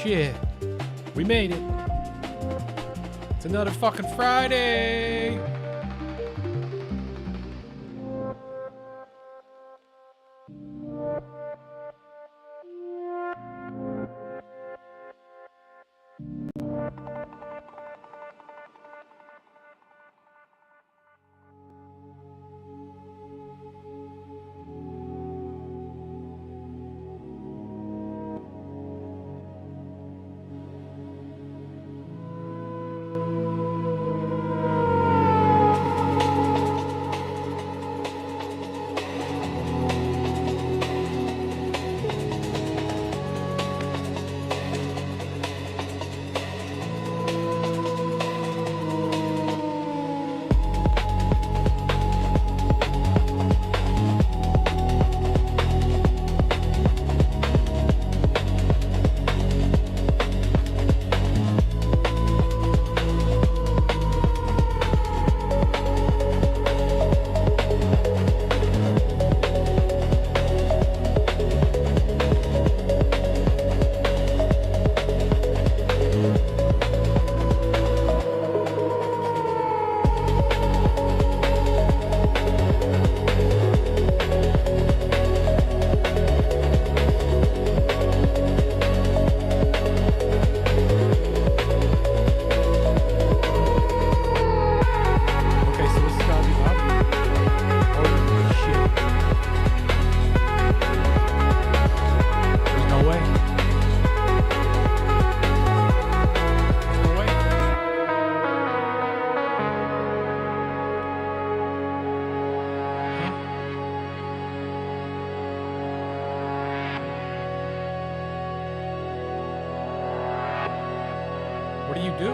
shit. We made it. It's another fucking Friday. What do you do?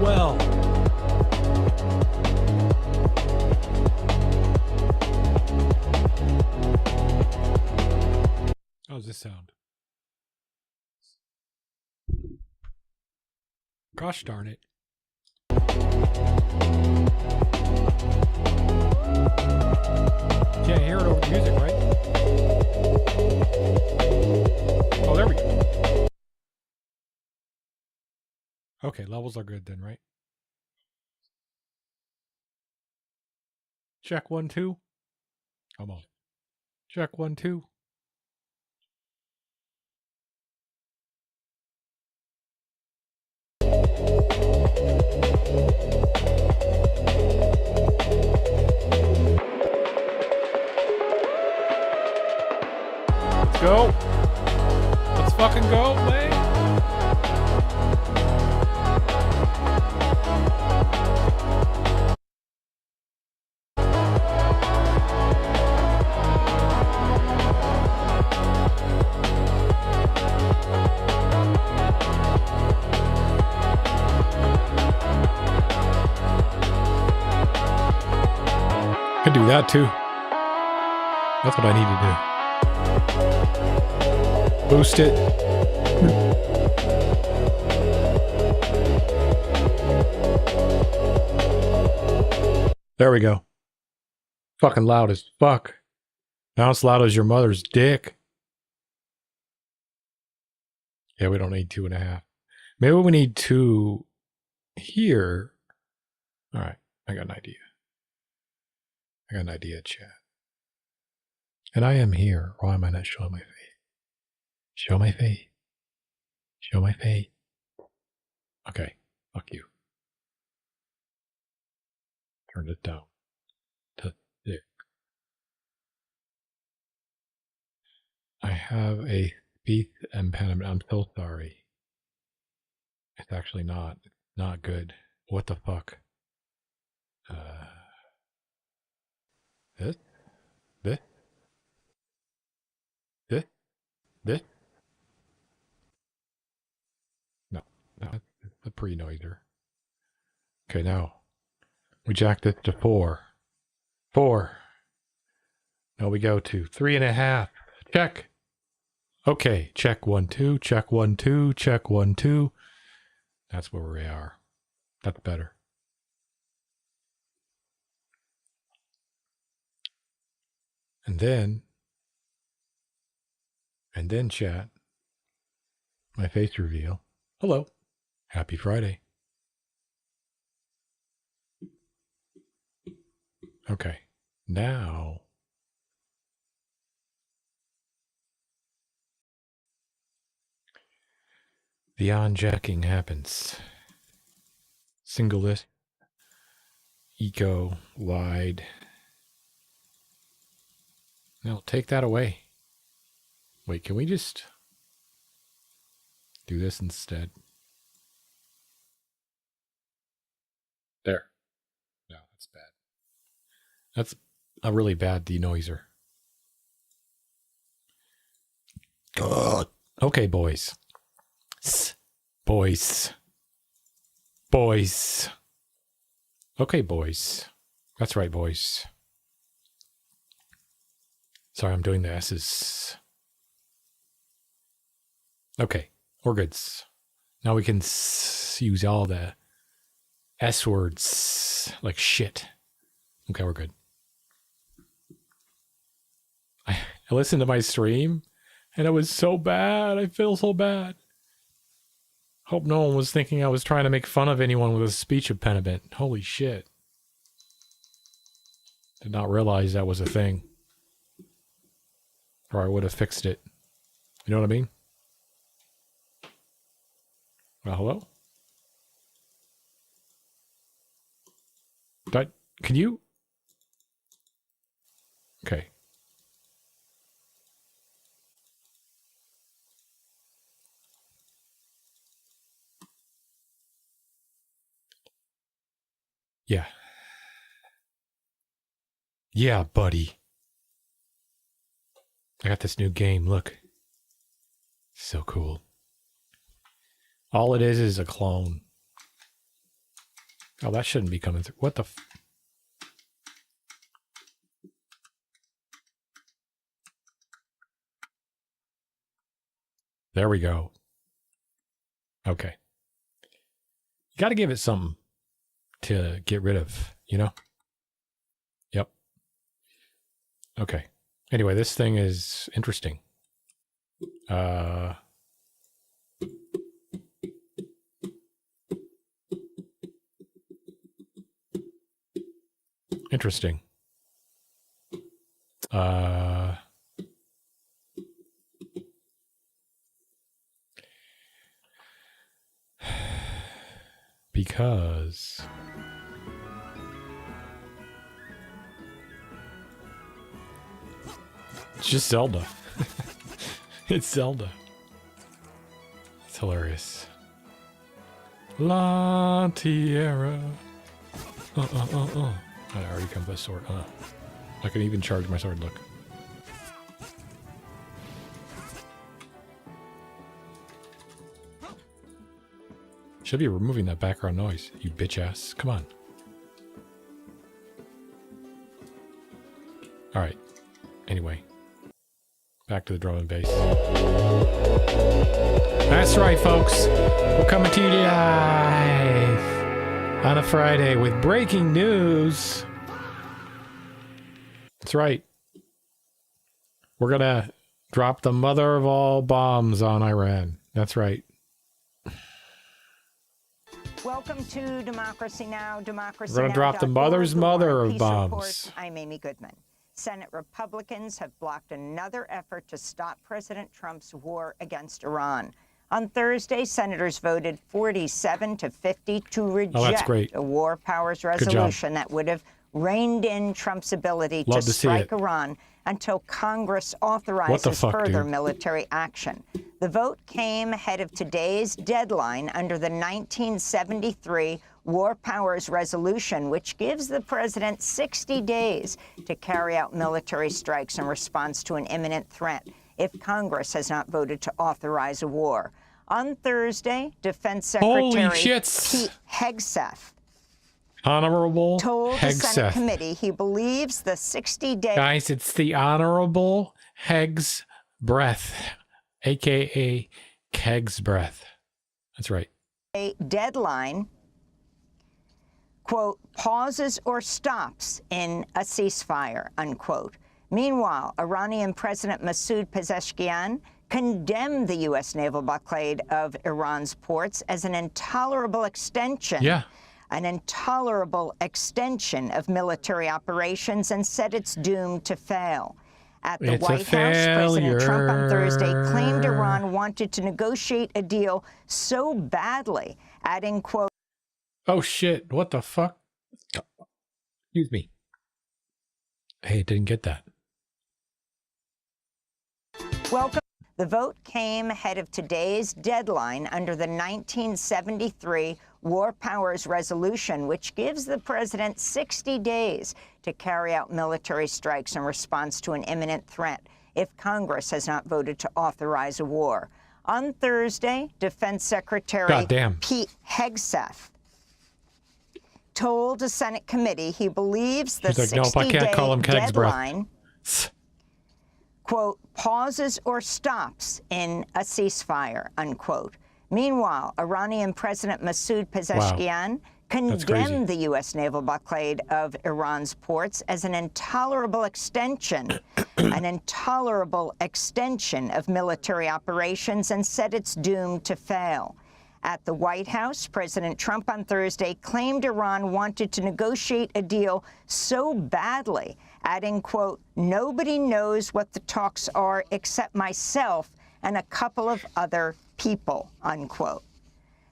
Well, how's this sound? Gosh darn it. Can't hear it over the music, right? Oh, there we go. Okay, levels are good then, right? Check 1, 2. Come on. Check 1, 2. Let's go. Let's fucking go, man. Could do that too. That's what I need to do. Boost it. There we go. Fucking loud as fuck. Now it's loud as your mother's dick. Yeah, we don't need 2.5. Maybe we need 2 here. All right, I got an idea. I got an idea, chat. And I am here. Why am I not showing my face? Show my face. Show my face. Okay, fuck you. Turn it down to 6. I have a speech impediment. I'm so sorry. It's actually not good. What the fuck? This? pre-noiser. Okay, now we jacked it to 4. 4. Now we go to 3.5. Check. Okay, check 1, 2, check 1, 2, check 1, 2. That's where we are. That's better. And then chat, my face reveal. Hello. Happy Friday. Okay, now the on-jacking happens. Single list. Eco lied. No, take that away. Wait, can we just do this instead? There. No, that's bad. That's a really bad denoiser. God. Okay, boys. Boys. Boys. Okay, boys. That's right, boys. Sorry, I'm doing the S's. Okay, we're good. Now we can use all the S words like shit. Okay, we're good. I listened to my stream and it was so bad. I feel so bad. Hope no one was thinking I was trying to make fun of anyone with a speech impediment. Holy shit. Did not realize that was a thing. Or I would have fixed it. You know what I mean? Well, hello? Can you? Okay. Yeah. Yeah, buddy. I got this new game. Look. So cool. All it is a clone. Oh, that shouldn't be coming through. What the There we go. Okay. You got to give it something to get rid of, you know? Yep. Okay. Anyway, this thing is interesting. Interesting. Because it's just Zelda. It's Zelda. It's hilarious. La Tierra. I already come with a sword. I can even charge my sword, look. Should be removing that background noise, you bitch ass. Come on. Alright. Anyway. Back to the drum and bass. That's right, folks. We're coming to you live on a Friday with breaking news. That's right. We're gonna drop the mother of all bombs on Iran. That's right. Welcome to Democracy Now! Democracy We're going to drop the mother's mother of bombs. I'm Amy Goodman. Senate Republicans have blocked another effort to stop President Trump's war against Iran. On Thursday, senators voted 47 to 50 to reject a war powers resolution that would have reined in Trump's ability to strike Iran until Congress authorizes further military action. The vote came ahead of today's deadline under the 1973 War Powers Resolution, which gives the president 60 days to carry out military strikes in response to an imminent threat if Congress has not voted to authorize a war. On Thursday, Defense Holy Secretary shits. Pete Hegseth Honorable told the Senate Hegseth. committee he believes the 60-day Guys, it's the Honorable Heg's Breath, a.k.a. Keg's Breath. That's right. deadline, quote, pauses or stops in a ceasefire, unquote. Meanwhile, Iranian President Masoud Pezeshkian condemned the U.S. naval blockade of Iran's ports as an intolerable extension. Yeah. An intolerable extension of military operations and said it's doomed to fail. At the It's a White House, President Trump on Thursday claimed failure. Iran wanted to negotiate a deal so badly, adding, quote, Oh, shit. What the fuck? Excuse me. Hey, didn't get that. welcome. The vote came ahead of today's deadline under the 1973 War Powers Resolution, which gives the president 60 days to carry out military strikes in response to an imminent threat if Congress has not voted to authorize a war. On Thursday, Defense Secretary Goddamn. Pete Hegseth told a Senate committee he believes the He's like, nope, I can't call him 60-day Keg's Breath. deadline, quote, pauses or stops in a ceasefire, unquote. Meanwhile, Iranian President Masoud Pezeshkian condemned the U.S. naval blockade of Iran's ports as an intolerable extension, of military operations and said it's doomed to fail. At the White House, President Trump on Thursday claimed Iran wanted to negotiate a deal so badly, adding, quote, nobody knows what the talks are except myself and a couple of other people, unquote.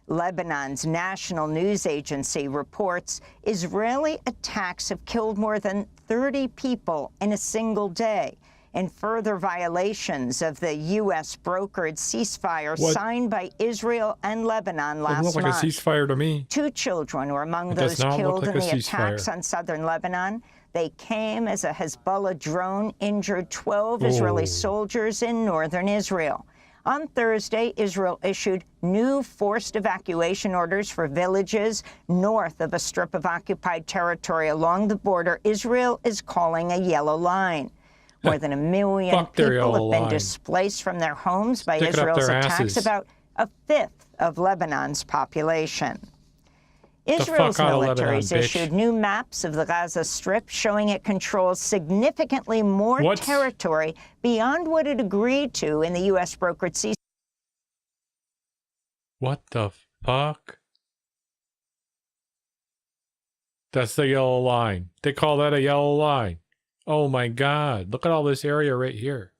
Lebanon's national news agency reports Israeli attacks have killed more than 30 people in a single day, in further violations of the U.S. brokered ceasefire signed by Israel and Lebanon last month. Doesn't look like a ceasefire to me. 2 children were among those killed in the attacks on southern Lebanon. They came as a Hezbollah drone injured 12 Israeli soldiers in northern Israel. On Thursday, Israel issued new forced evacuation orders for villages north of a strip of occupied territory along the border Israel is calling a yellow line. More than 1 million people have been displaced from their homes by Israel's attacks, about a fifth of Lebanon's population. Israel's military has issued new maps of the Gaza Strip showing it controls significantly more territory beyond what it agreed to in the U.S. brokered ceasefire. What the fuck? That's the yellow line. They call that a yellow line. Oh my God. Look at all this area right here.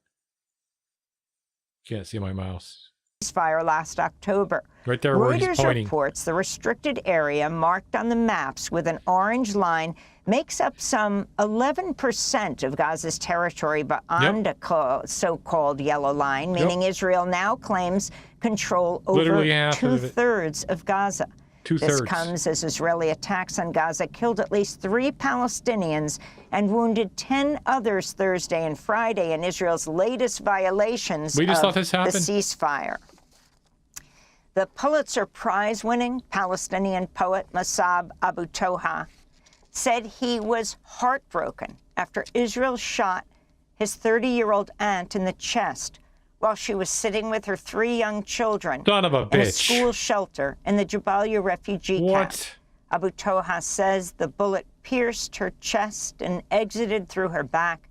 Can't see my mouse. Fire last October. Right there where he's Reuters pointing. reports the restricted area marked on the maps with an orange line makes up some 11% of Gaza's territory beyond a so-called yellow line, meaning Israel now claims control over two-thirds of Gaza. This comes as Israeli attacks on Gaza killed at least 3 Palestinians and wounded 10 others Thursday and Friday in Israel's latest violations of the ceasefire. The Pulitzer Prize-winning Palestinian poet Mossab Abu Toha said he was heartbroken after Israel shot his 30-year-old aunt in the chest while she was sitting with her 3 young children in a school shelter in the Jabalia refugee camp. Abu Toha says the bullet pierced her chest and exited through her back,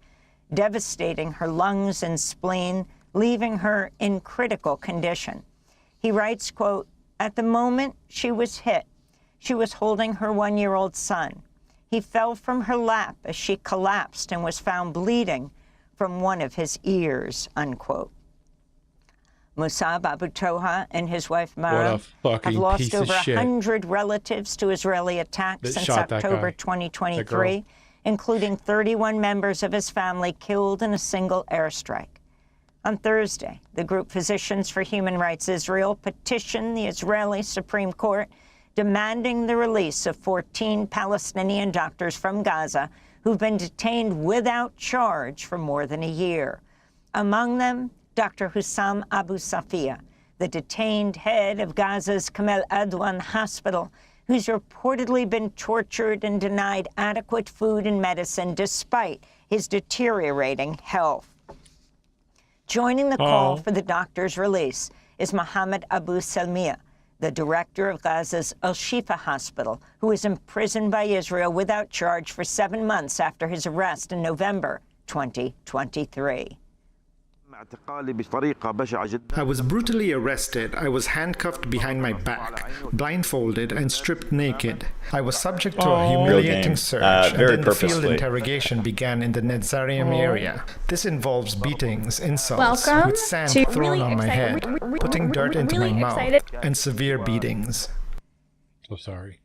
devastating her lungs and spleen, leaving her in critical condition. He writes, quote, at the moment she was hit, she was holding her 1-year-old son. He fell from her lap as she collapsed and was found bleeding from one of his ears, unquote. Mossab Abu Toha and his wife Mara have lost over 100 relatives to Israeli attacks since October 2023, including 31 members of his family killed in a single airstrike. On Thursday, the group Physicians for Human Rights Israel petitioned the Israeli Supreme Court demanding the release of 14 Palestinian doctors from Gaza who've been detained without charge for more than a year. Among them, Dr. Hussam Abu Safia, the detained head of Gaza's Kamal Adwan hospital, who's reportedly been tortured and denied adequate food and medicine despite his deteriorating health. Joining the call for the doctor's release is Mohammed Abu Salmiya, the director of Gaza's Al-Shifa hospital, who was imprisoned by Israel without charge for 7 months after his arrest in November 2023. I was brutally arrested. I was handcuffed behind my back, blindfolded and stripped naked. I was subject to a humiliating search, and then the field interrogation began in the Netzarim area. This involves beatings, insults, with sand thrown on my head, putting dirt into my mouth, and severe beatings. So sorry.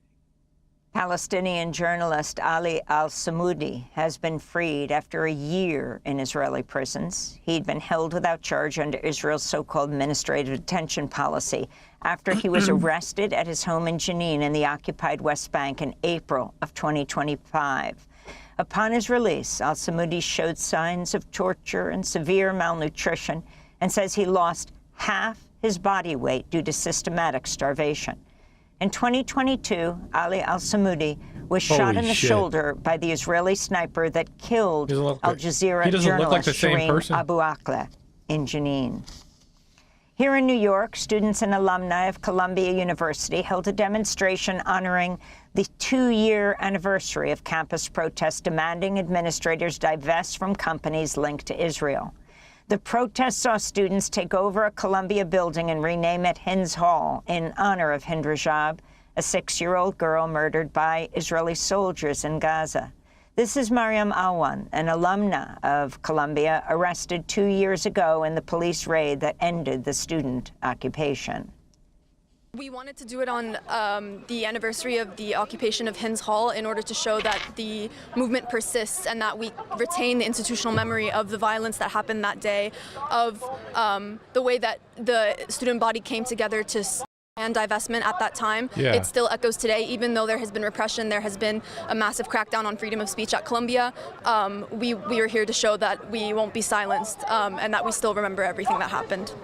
Palestinian journalist Ali al-Samoudi has been freed after a year in Israeli prisons. He'd been held without charge under Israel's so-called administrative detention policy after he was arrested at his home in Jenin in the occupied West Bank in April of 2025. Upon his release, al-Samoudi showed signs of torture and severe malnutrition and says he lost half his body weight due to systematic starvation. In 2022, Ali al-Samoudi was shot in the shoulder by the Israeli sniper that killed Al Jazeera journalist Shireen Abu Akleh in Jenin. Here in New York, students and alumni of Columbia University held a demonstration honoring the 2-year anniversary of campus protests demanding administrators divest from companies linked to Israel. The protest saw students take over a Columbia building and rename it Hinds Hall in honor of Hind Rajab, a 6-year-old girl murdered by Israeli soldiers in Gaza. This is Mariam Alwan, an alumna of Columbia, arrested 2 years ago in the police raid that ended the student occupation. We wanted to do it on the anniversary of the occupation of Hinds Hall in order to show that the movement persists and that we retain the institutional memory of the violence that happened that day, of the way that the student body came together to and divestment at that time. Yeah. It still echoes today, even though there has been repression, there has been a massive crackdown on freedom of speech at Columbia. We are here to show that we won't be silenced and that we still remember everything that happened.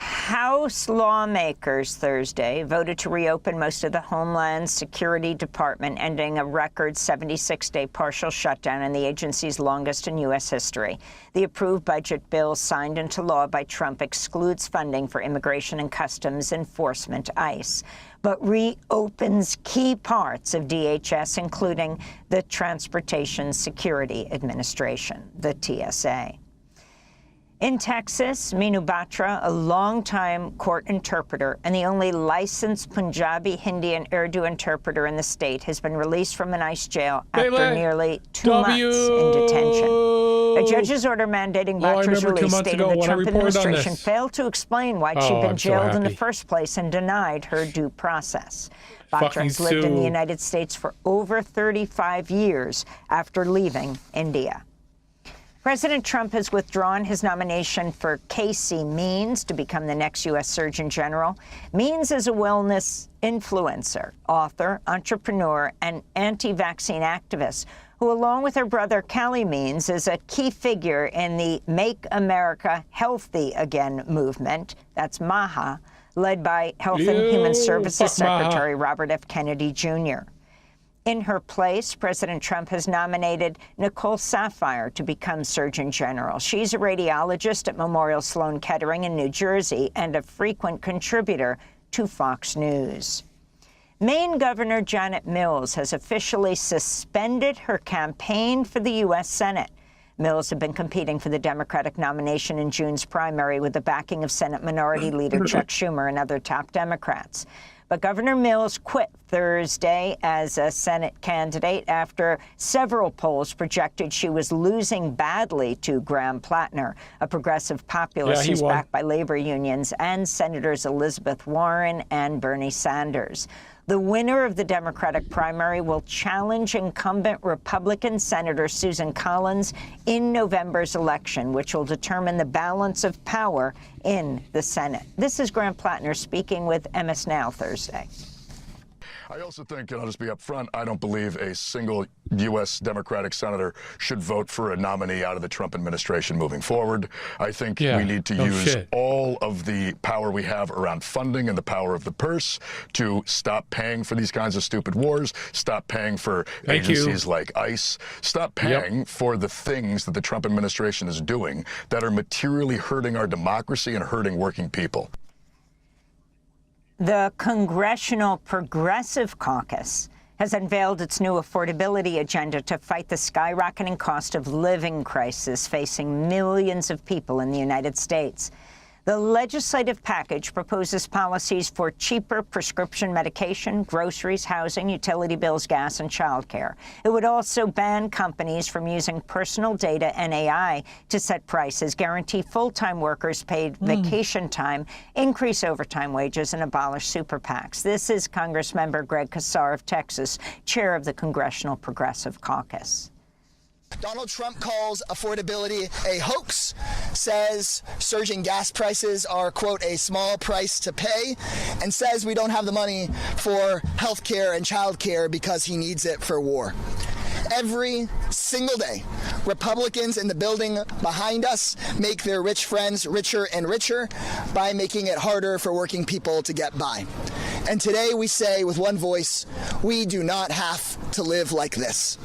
House lawmakers Thursday voted to reopen most of the Homeland Security Department, ending a record 76-day partial shutdown in the agency's longest in U.S. history. The approved budget bill signed into law by Trump excludes funding for Immigration and Customs Enforcement, ICE, but reopens key parts of DHS, including the Transportation Security Administration, the TSA. In Texas, Meenu Batra, a longtime court interpreter and the only licensed Punjabi, Hindi, and Urdu interpreter in the state, has been released from an ICE jail after nearly 2 months in detention. A judge's order mandating Batra's release stated the Trump administration failed to explain why she'd been jailed in the first place and denied her due process. Batra has lived in the United States for over 35 years after leaving India. President Trump has withdrawn his nomination for Casey Means to become the next U.S. Surgeon General. Means is a wellness influencer, author, entrepreneur, and anti-vaccine activist who, along with her brother Callie Means, is a key figure in the Make America Healthy Again movement. That's MAHA, led by Health and Human Services Secretary Robert F. Kennedy, Jr. In her place, President Trump has nominated Nicole Saphier to become Surgeon General. She's a radiologist at Memorial Sloan Kettering in New Jersey and a frequent contributor to Fox News. Maine Governor Janet Mills has officially suspended her campaign for the U.S. Senate. Mills had been competing for the Democratic nomination in June's primary with the backing of Senate Minority Leader Chuck Schumer and other top Democrats. But Governor Mills quit Thursday as a Senate candidate after several polls projected she was losing badly to Graham Plattner, a progressive populist who's backed by labor unions, and Senators Elizabeth Warren and Bernie Sanders. The winner of the Democratic primary will challenge incumbent Republican Senator Susan Collins in November's election, which will determine the balance of power in the Senate. This is Graham Plattner speaking with MS Now Thursday. I also think, and I'll just be up front, I don't believe a single U.S. Democratic senator should vote for a nominee out of the Trump administration moving forward. I think we need to use all of the power we have around funding and the power of the purse to stop paying for these kinds of stupid wars, stop paying for agencies like ICE, stop paying for the things that the Trump administration is doing that are materially hurting our democracy and hurting working people. The Congressional Progressive Caucus has unveiled its new affordability agenda to fight the skyrocketing cost of living crisis facing millions of people in the United States. The legislative package proposes policies for cheaper prescription medication, groceries, housing, utility bills, gas, and childcare. It would also ban companies from using personal data and AI to set prices, guarantee full-time workers paid vacation time, increase overtime wages, and abolish super PACs. This is Congressmember Greg Casar of Texas, chair of the Congressional Progressive Caucus. Donald Trump calls affordability a hoax, says surging gas prices are, quote, a small price to pay, and says we don't have the money for health care and child care because he needs it for war. Every single day, Republicans in the building behind us make their rich friends richer and richer by making it harder for working people to get by. And today we say with one voice, we do not have to live like this.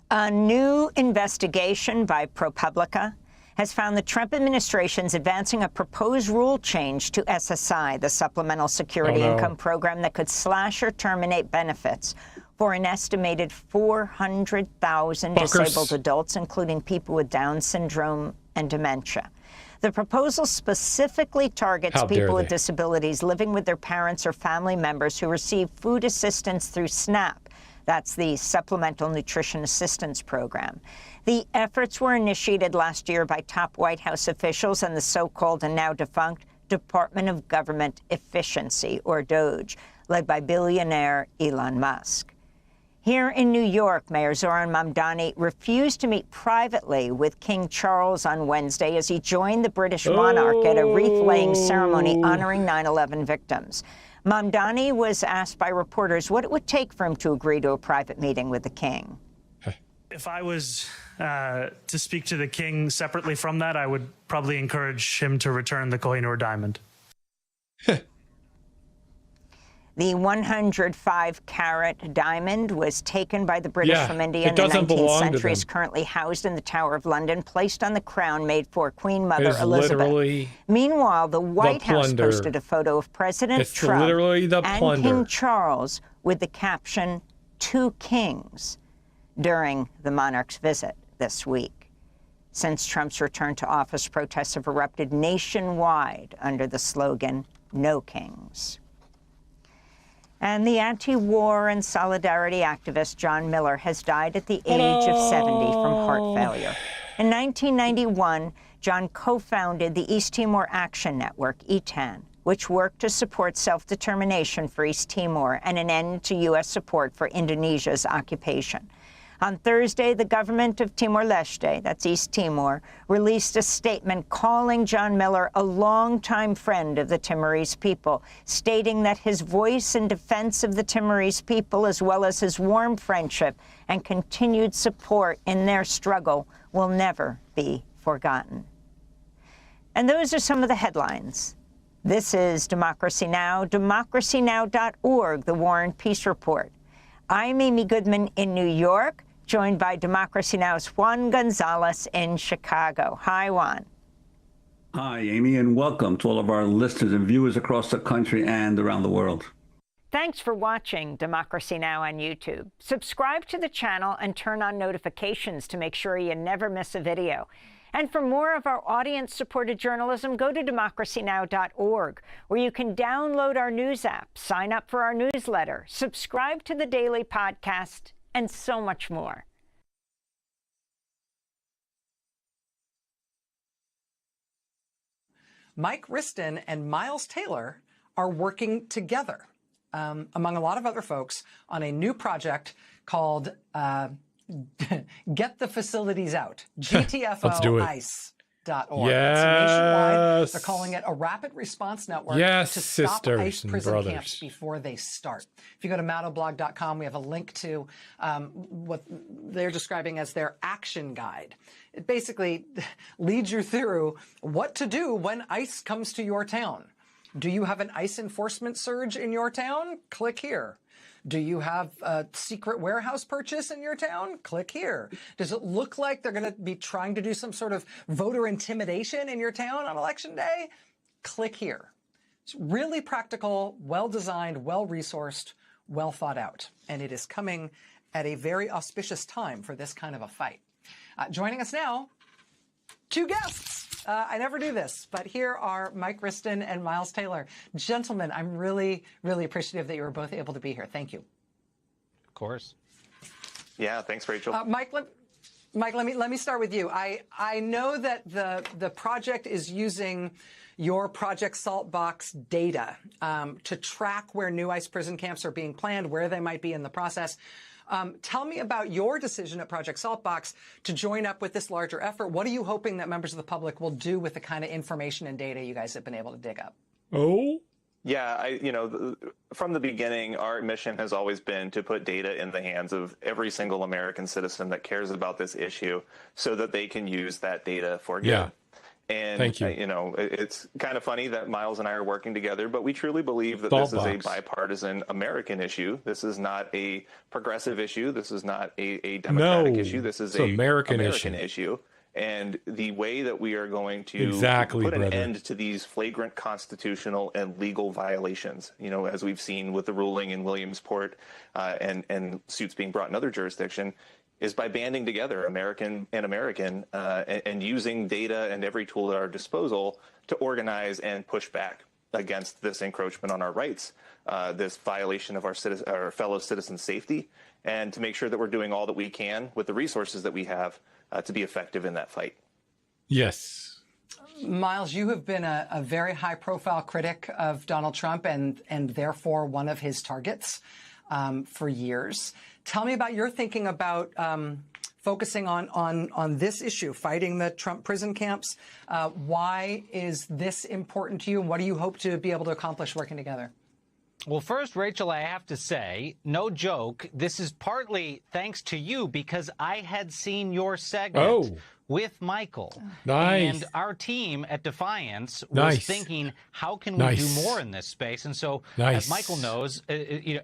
A new investigation by ProPublica has found the Trump administration's advancing a proposed rule change to SSI, the Supplemental Security Income Program, that could slash or terminate benefits for an estimated 400,000 disabled adults, including people with Down syndrome and dementia. The proposal specifically targets people with disabilities living with their parents or family members who receive food assistance through SNAP. That's the Supplemental Nutrition Assistance Program. The efforts were initiated last year by top White House officials and the so-called and now defunct Department of Government Efficiency, or DOGE, led by billionaire Elon Musk. Here in New York, Mayor Zohran Mamdani refused to meet privately with King Charles on Wednesday as he joined the British monarch at a wreath-laying ceremony honoring 9/11 victims. Mamdani was asked by reporters what it would take for him to agree to a private meeting with the king. If I was to speak to the king separately from that, I would probably encourage him to return the Kohinoor diamond. The 105-carat diamond was taken by the British from India in the 19th century. Is currently housed in the Tower of London, placed on the crown made for Queen Mother Elizabeth. Meanwhile, the White House posted a photo of President Trump and King Charles with the caption, "Two Kings," during the monarch's visit this week. Since Trump's return to office, protests have erupted nationwide under the slogan, "No Kings." And the anti-war and solidarity activist John Miller has died at the age of 70 from heart failure. In 1991, John co-founded the East Timor Action Network, ETAN, which worked to support self-determination for East Timor and an end to U.S. support for Indonesia's occupation. On Thursday, the government of Timor-Leste, that's East Timor, released a statement calling John Miller a longtime friend of the Timorese people, stating that his voice in defense of the Timorese people, as well as his warm friendship and continued support in their struggle, will never be forgotten. And those are some of the headlines. This is Democracy Now!, democracynow.org, the War and Peace Report. I'm Amy Goodman in New York, joined by Democracy Now!'s Juan Gonzalez in Chicago. Hi, Juan. Hi, Amy, and welcome to all of our listeners and viewers across the country and around the world. Thanks for watching Democracy Now! On YouTube. Subscribe to the channel and turn on notifications to make sure you never miss a video. And for more of our audience-supported journalism, go to democracynow.org, where you can download our news app, sign up for our newsletter, subscribe to the daily podcast, and so much more. Mike Riston and Miles Taylor are working together, among a lot of other folks, on a new project called Get the Facilities Out, GTFO ICE. Yes. Yes. It's nationwide. They're calling it a rapid response network Yes, to stop sisters ICE and prison brothers. camps before they start. If you go to madoblog.com, we have a link to what they're describing as their action guide. It basically leads you through what to do when ICE comes to your town. Do you have an ICE enforcement surge in your town? Click here. Do you have a secret warehouse purchase in your town? Click here. Does it look like they're going to be trying to do some sort of voter intimidation in your town on election day? Click here. It's really practical, well-designed, well-resourced, well thought out. And it is coming at a very auspicious time for this kind of a fight. Joining us now, two guests. I never do this, but here are Mike Wriston and Miles Taylor. Gentlemen, I'm really, really appreciative that you were both able to be here. Thank you. Of course. Yeah, thanks, Rachel. Mike, let me start with you. I know that the project is using your Project Saltbox data to track where new ICE prison camps are being planned, where they might be in the process. Tell me about your decision at Project Saltbox to join up with this larger effort. What are you hoping that members of the public will do with the kind of information and data you guys have been able to dig up? Oh? Yeah, from the beginning, our mission has always been to put data in the hands of every single American citizen that cares about this issue so that they can use that data for good. Yeah. And, Thank you. It's kind of funny that Miles and I are working together, but we truly believe that this is a bipartisan American issue. This is not a progressive issue. This is not a Democratic issue. This is an American issue. And the way that we are going to put an end to these flagrant constitutional and legal violations, as we've seen with the ruling in Williamsport and suits being brought in other jurisdiction, is by banding together American and using data and every tool at our disposal to organize and push back against this encroachment on our rights, this violation of our fellow citizens' safety, and to make sure that we're doing all that we can with the resources that we have to be effective in that fight. Yes. Miles, you have been a very high-profile critic of Donald Trump and therefore one of his targets for years. Tell me about your thinking about focusing on this issue, fighting the Trump prison camps. Why is this important to you, and what do you hope to be able to accomplish working together? Well, first, Rachel, I have to say, no joke, this is partly thanks to you because I had seen your segment with Michael. Nice. And our team at Defiance was thinking, how can we do more in this space? And so, as Michael knows,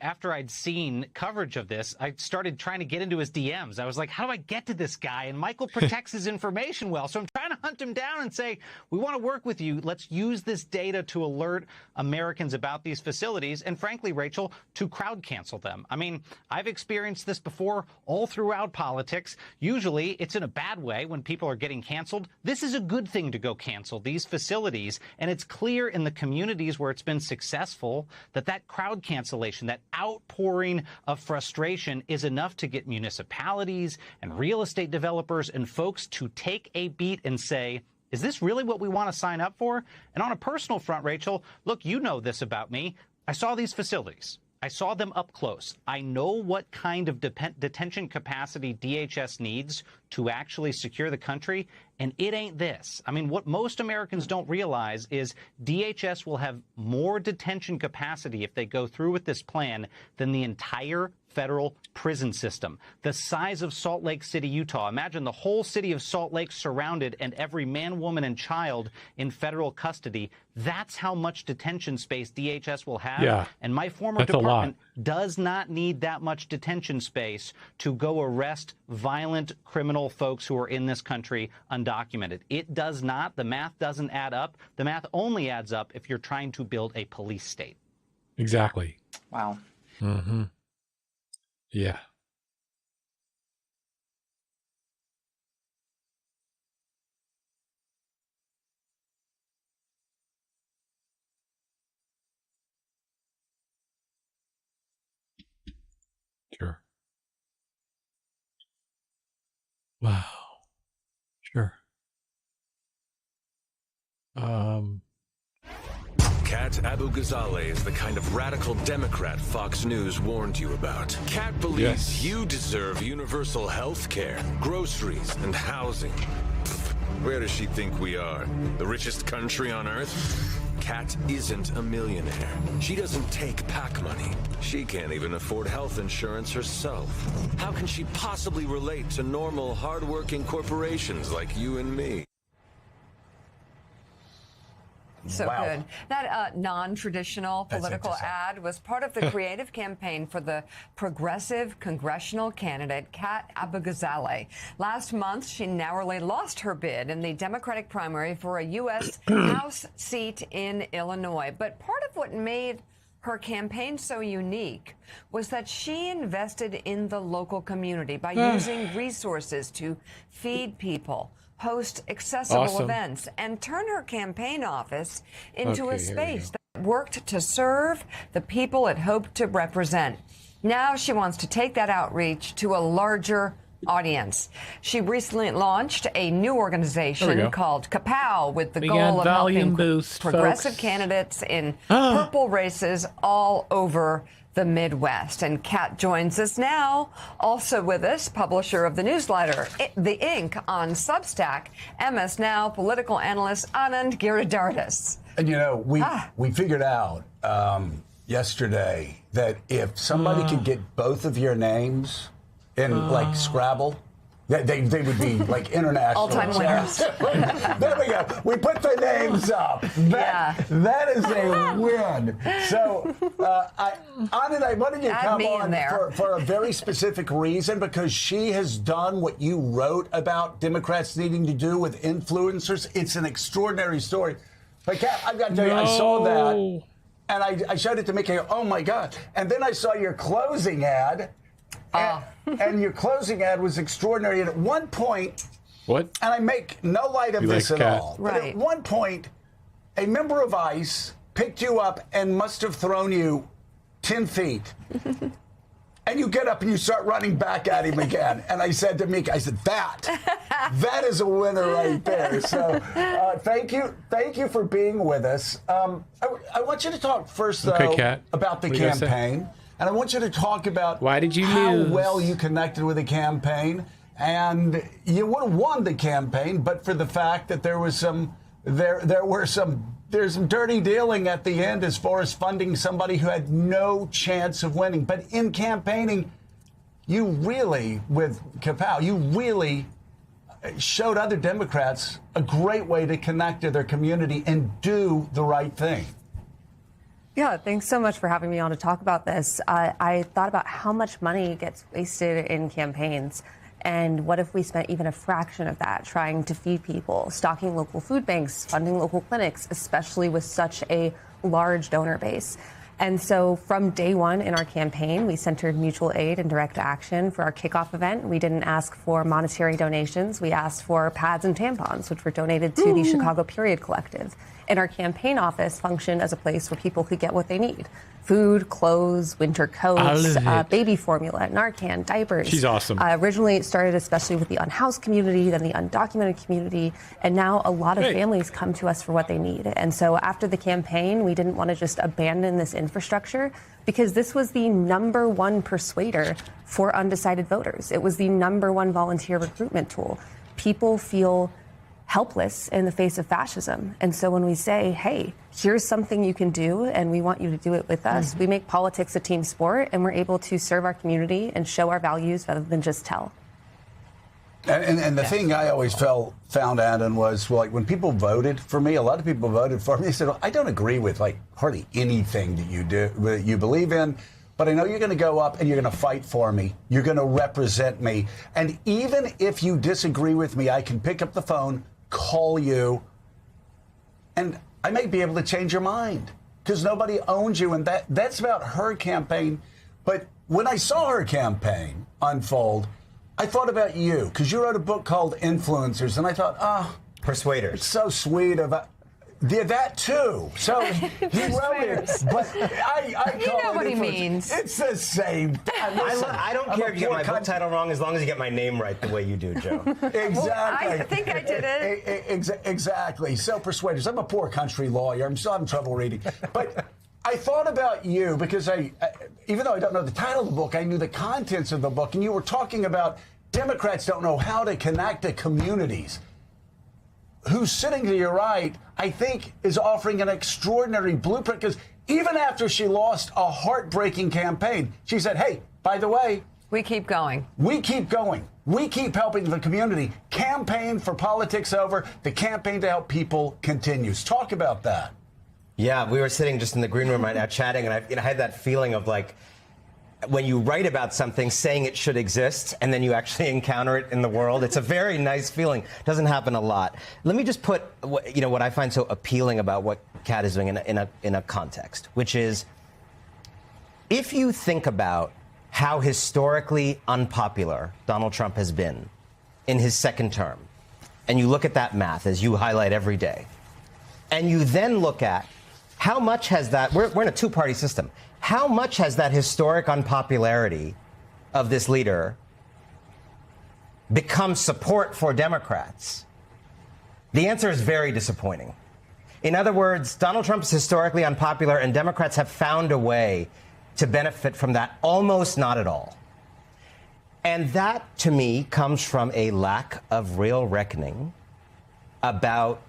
after I'd seen coverage of this, I started trying to get into his DMs. I was like, how do I get to this guy? And Michael protects his information well. So I'm trying to hunt him down and say, we want to work with you. Let's use this data to alert Americans about these facilities. And frankly, Rachel, to crowd cancel them. I mean, I've experienced this before all throughout politics. Usually it's in a bad way when people are getting canceled. This is a good thing to go cancel these facilities. And it's clear in the communities where it's been successful that crowd cancellation, that outpouring of frustration is enough to get municipalities and real estate developers and folks to take a beat and say, is this really what we want to sign up for? And on a personal front, Rachel, look, you know this about me. I saw these facilities. I saw them up close. I know what kind of detention capacity DHS needs to actually secure the country, and it ain't this. I mean, what most Americans don't realize is DHS will have more detention capacity if they go through with this plan than the entire federal prison system. The size of Salt Lake City, Utah. Imagine the whole city of Salt Lake surrounded and every man, woman, and child in federal custody. That's how much detention space DHS will have. Yeah, and my former department does not need that much detention space to go arrest violent criminal folks who are in this country undocumented. It does not. The math doesn't add up. The math only adds up if you're trying to build a police state. Exactly. Wow. Mm-hmm. Yeah. Sure. Wow. Sure. Kat Abu Ghazaleh is the kind of radical Democrat Fox News warned you about. Kat believes you deserve universal health care, groceries, and housing. Where does she think we are? The richest country on earth? Kat isn't a millionaire. She doesn't take PAC money. She can't even afford health insurance herself. How can she possibly relate to normal, hardworking corporations like you and me? So good. That non-traditional political ad was part of the creative campaign for the progressive congressional candidate, Kat Abu-Ghazaleh. Last month, she narrowly lost her bid in the Democratic primary for a U.S. House seat in Illinois. But part of what made her campaign so unique was that she invested in the local community by using resources to feed people, host accessible events, and turn her campaign office into a space that worked to serve the people it hoped to represent. Now she wants to take that outreach to a larger audience. She recently launched a new organization called Kapow with the goal of helping progressive candidates in purple races all over the Midwest. And Kat joins us now. Also with us, publisher of the newsletter, The Ink on Substack, MS Now political analyst Anand Giridharadas. And you know, we figured out yesterday that if somebody could get both of your names in like Scrabble, they would be like international. All-time winners. There we go. We put the names up. That is a win. So, Anand, I wanted you to come on for a very specific reason, because she has done what you wrote about Democrats needing to do with influencers. It's an extraordinary story. But, Kat, I've got to tell you, I saw that, and I showed it to Mickey. Oh, my God. And then I saw your closing ad. And your closing ad was extraordinary. And at one point, and I make no light of this at all, but at one point, a member of ICE picked you up and must have thrown you 10 feet. And you get up and you start running back at him again. And I said to Meek, I said, that is a winner right there. So thank you for being with us. I want you to talk first, though, about the campaign. And I want you to talk about how well you connected with the campaign. And you would have won the campaign, but for the fact that there's some dirty dealing at the end as far as funding somebody who had no chance of winning. But in campaigning, you really, with Kapow, you really showed other Democrats a great way to connect to their community and do the right thing. Yeah, thanks so much for having me on to talk about this. I thought about how much money gets wasted in campaigns, and what if we spent even a fraction of that trying to feed people, stocking local food banks, funding local clinics, especially with such a large donor base. And so from day one in our campaign, we centered mutual aid and direct action for our kickoff event. We didn't ask for monetary donations. We asked for pads and tampons, which were donated to the Chicago Period Collective. And our campaign office functioned as a place where people could get what they need: food, clothes, winter coats, baby formula, Narcan, diapers. She's awesome. Originally, it started especially with the unhoused community, then the undocumented community, and now a lot of families come to us for what they need. And so after the campaign, we didn't want to just abandon this infrastructure, because this was the #1 persuader for undecided voters. It was the #1 volunteer recruitment tool. People feel helpless in the face of fascism. And so when we say, hey, here's something you can do, and we want you to do it with us, we make politics a team sport, and we're able to serve our community and show our values rather than just tell. And the thing I always found out and was, well, like, when people voted for me, a lot of people voted for me. They said, well, I don't agree with like hardly anything that you do, that you believe in, but I know you're going to go up and you're going to fight for me. You're going to represent me. And even if you disagree with me, I can pick up the phone, call you, and I may be able to change your mind, because nobody owns you. And that's about her campaign. But when I saw her campaign unfold, I thought about you, because you wrote a book called Influencers, and I thought, Persuaders. It's so sweet about that too. So he wrote it, but I call you know it what he means. It's the same. I don't care if you get my book title wrong, as long as you get my name right the way you do, Joe. Exactly. Well, I think I did it. Exactly. So Persuaders. I'm a poor country lawyer. I'm still having trouble reading, but I thought about you because even though I don't know the title of the book, I knew the contents of the book, and you were talking about Democrats don't know how to connect to communities. who's sitting to your right, I think is offering an extraordinary blueprint, because even after she lost a heartbreaking campaign, she said, hey, by the way, we keep going. We keep going. We keep helping the community. Campaign for politics over. The campaign to help people continues. Talk about that. Yeah, we were sitting just in the green room right now chatting, and I had that feeling of like, when you write about something, saying it should exist, and then you actually encounter it in the world. It's a very nice feeling. Doesn't happen a lot. Let me just put what I find so appealing about what Kat is doing in a context, which is, if you think about how historically unpopular Donald Trump has been in his second term, and you look at that math as you highlight every day, and you then look at how much has that, we're in a two-party system, how much has that historic unpopularity of this leader become support for Democrats? The answer is very disappointing. In other words, Donald Trump is historically unpopular, and Democrats have found a way to benefit from that almost not at all. And that, to me, comes from a lack of real reckoning about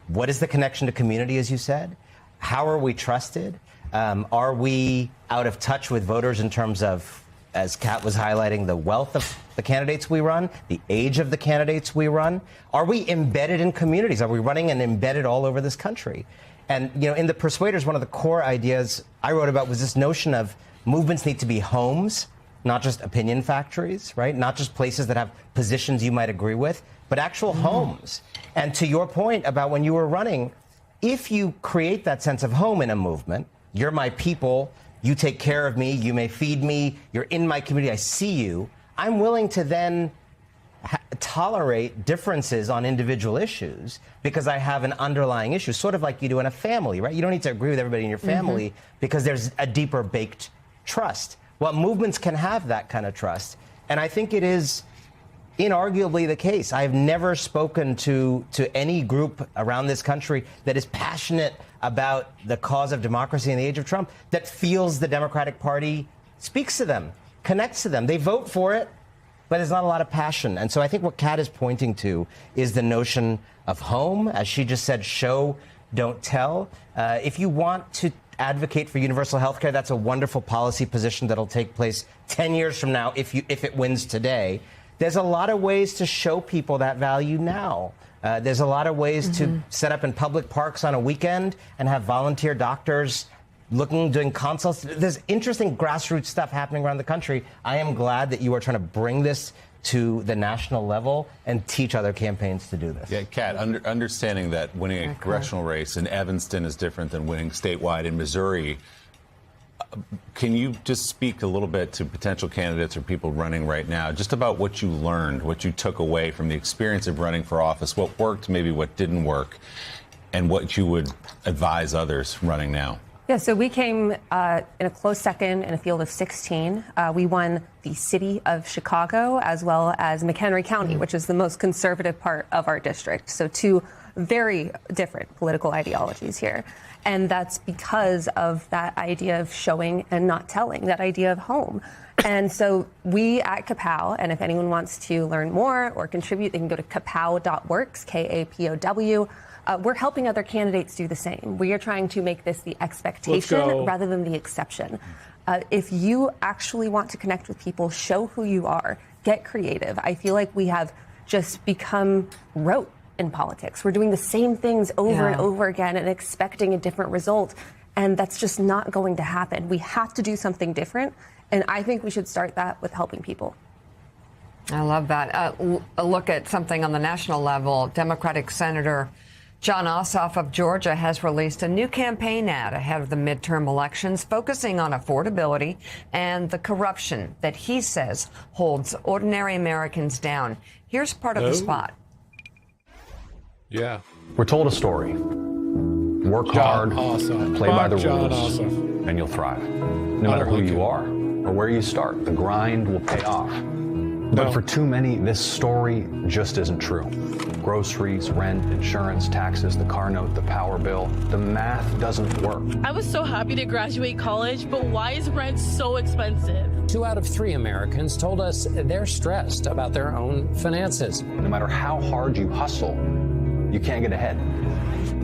what is the connection to community, as you said? How are we trusted? Are we out of touch with voters in terms of, as Kat was highlighting, the wealth of the candidates we run, the age of the candidates we run? Are we embedded in communities? Are we running and embedded all over this country? And, in the Persuaders, one of the core ideas I wrote about was this notion of movements need to be homes, not just opinion factories, right? Not just places that have positions you might agree with, but actual homes. And to your point about when you were running, if you create that sense of home in a movement, you're my people, you take care of me, you may feed me, you're in my community, I see you, I'm willing to then tolerate differences on individual issues because I have an underlying issue, sort of like you do in a family, right? You don't need to agree with everybody in your family because there's a deeper baked trust. Well, movements can have that kind of trust. And I think it is inarguably the case. I've never spoken to any group around this country that is passionate about the cause of democracy in the age of Trump that feels the Democratic Party speaks to them, connects to them. They vote for it, but there's not a lot of passion. And so I think what Kat is pointing to is the notion of home. As she just said, show, don't tell. If you want to advocate for universal health care, that's a wonderful policy position that'll take place 10 years from now if it wins today. There's a lot of ways to show people that value now. There's a lot of ways to set up in public parks on a weekend and have volunteer doctors doing consults. There's interesting grassroots stuff happening around the country. I am glad that you are trying to bring this to the national level and teach other campaigns to do this. Yeah, Kat, understanding that winning a congressional race in Evanston is different than winning statewide in Missouri, can you just speak a little bit to potential candidates or people running right now, just about what you learned, what you took away from the experience of running for office, what worked, maybe what didn't work, and what you would advise others running now? Yeah, so we came in a close second in a field of 16. We won the city of Chicago as well as McHenry County, which is the most conservative part of our district. So two very different political ideologies here. And that's because of that idea of showing and not telling, that idea of home. And so we at Kapow, and if anyone wants to learn more or contribute, they can go to kapow.works, K-A-P-O-W. We're helping other candidates do the same. We are trying to make this the expectation rather than the exception. If you actually want to connect with people, show who you are, get creative. I feel like we have just become rote in politics. We're doing the same things over and over again and expecting a different result. And that's just not going to happen. We have to do something different. And I think we should start that with helping people. I love that. A look at something on the national level. Democratic Senator Jon Ossoff of Georgia has released a new campaign ad ahead of the midterm elections, focusing on affordability and the corruption that he says holds ordinary Americans down. Here's part of the spot. Yeah. We're told a story. Work hard, play by the rules, and you'll thrive. No matter who you are or where you start, the grind will pay off. But for too many, this story just isn't true. Groceries, rent, insurance, taxes, the car note, the power bill, the math doesn't work. I was so happy to graduate college, but why is rent so expensive? 2 out of 3 Americans told us they're stressed about their own finances. No matter how hard you hustle, you can't get ahead.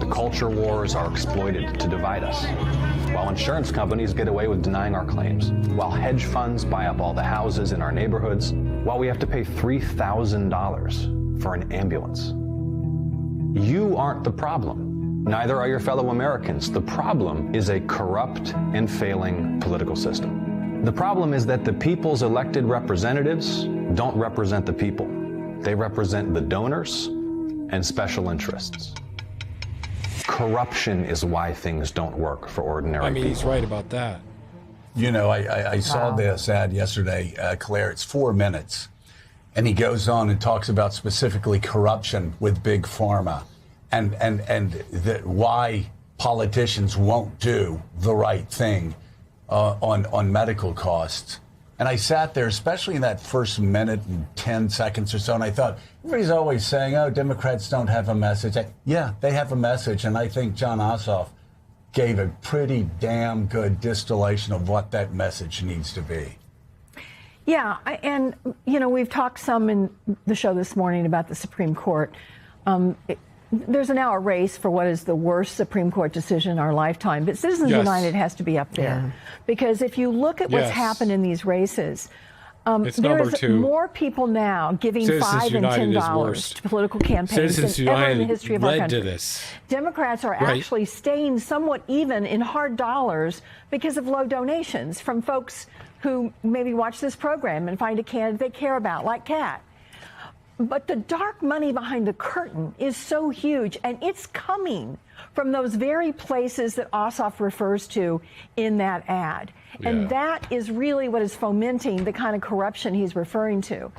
The culture wars are exploited to divide us, while insurance companies get away with denying our claims, while hedge funds buy up all the houses in our neighborhoods, while we have to pay $3,000 for an ambulance. You aren't the problem. Neither are your fellow Americans. The problem is a corrupt and failing political system. The problem is that the people's elected representatives don't represent the people. They represent the donors and special interests. Corruption is why things don't work for ordinary people. He's right about that. You know, I saw this ad yesterday, Claire. It's 4 minutes. And he goes on and talks about specifically corruption with Big Pharma and why politicians won't do the right thing on medical costs. And I sat there, especially in that first minute and 10 seconds or so, and I thought, everybody's always saying, oh, Democrats don't have a message. Yeah, they have a message, and I think Jon Ossoff gave a pretty damn good distillation of what that message needs to be. Yeah, and, you know, we've talked some in the show this morning about the Supreme Court. There's now a race for what is the worst Supreme Court decision in our lifetime, but Citizens United has to be up there. Because if you look at what's happened in these races, there's more people now giving $5 and $10 to political campaigns than ever in the history of our country. Democrats are actually staying somewhat even in hard dollars because of low donations from folks who maybe watch this program and find a candidate they care about, like Kat. But the dark money behind the curtain is so huge, and it's coming from those very places that Ossoff refers to in that ad. Yeah. And that is really what is fomenting the kind of corruption he's referring to.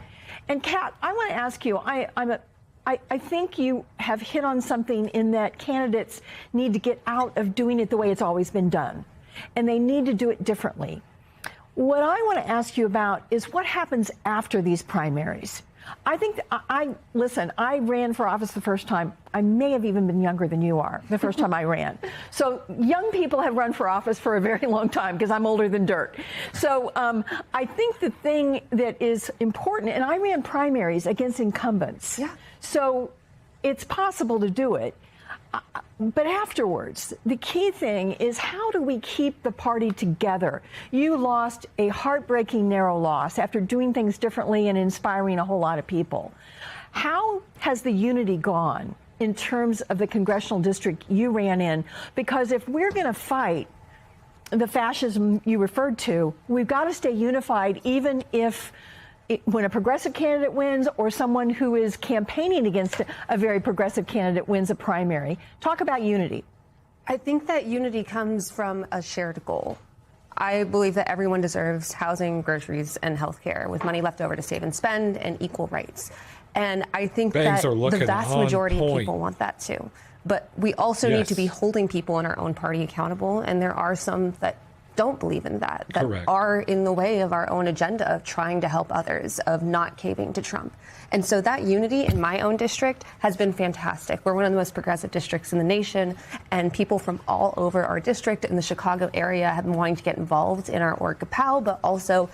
And Kat, I want to ask you, I think you have hit on something in that candidates need to get out of doing it the way it's always been done, and they need to do it differently. What I want to ask you about is what happens after these primaries. I think, listen, I ran for office the first time. I may have even been younger than you are the first time I ran. So young people have run for office for a very long time because I'm older than dirt. So I think the thing that is important, and I ran primaries against incumbents. Yeah. So it's possible to do it. But afterwards, the key thing is, how do we keep the party together? You lost a heartbreaking narrow loss after doing things differently and inspiring a whole lot of people. How has the unity gone in terms of the congressional district you ran in? Because if we're going to fight the fascism you referred to, we've got to stay unified, even if when a progressive candidate wins or someone who is campaigning against a very progressive candidate wins a primary. Talk about unity. I think that unity comes from a shared goal. I believe that everyone deserves housing, groceries, and health care with money left over to save and spend and equal rights. And I think that the vast majority of people want that too. But we also need to be holding people in our own party accountable. And there are some that don't believe in that are in the way of our own agenda of trying to help others, of not caving to Trump. And so that unity in my own district has been fantastic. We're one of the most progressive districts in the nation, and people from all over our district in the Chicago area have been wanting to get involved in our Org Kapow, but also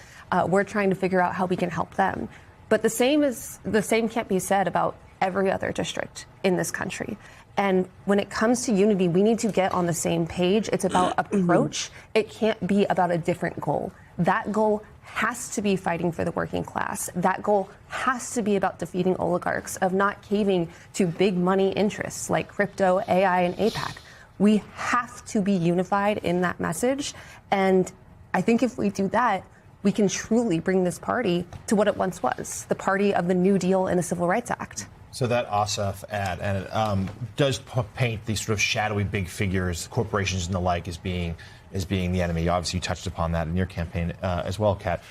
we're trying to figure out how we can help them. But the same can't be said about every other district in this country. And when it comes to unity, we need to get on the same page. It's about approach. It can't be about a different goal. That goal has to be fighting for the working class. That goal has to be about defeating oligarchs, of not caving to big money interests like crypto, AI, and APAC. We have to be unified in that message. And I think if we do that, we can truly bring this party to what it once was, the party of the New Deal and the Civil Rights Act. So that Ossoff ad, and it does paint these sort of shadowy big figures, corporations and the like, as being the enemy. Obviously, you touched upon that in your campaign as well, Kat.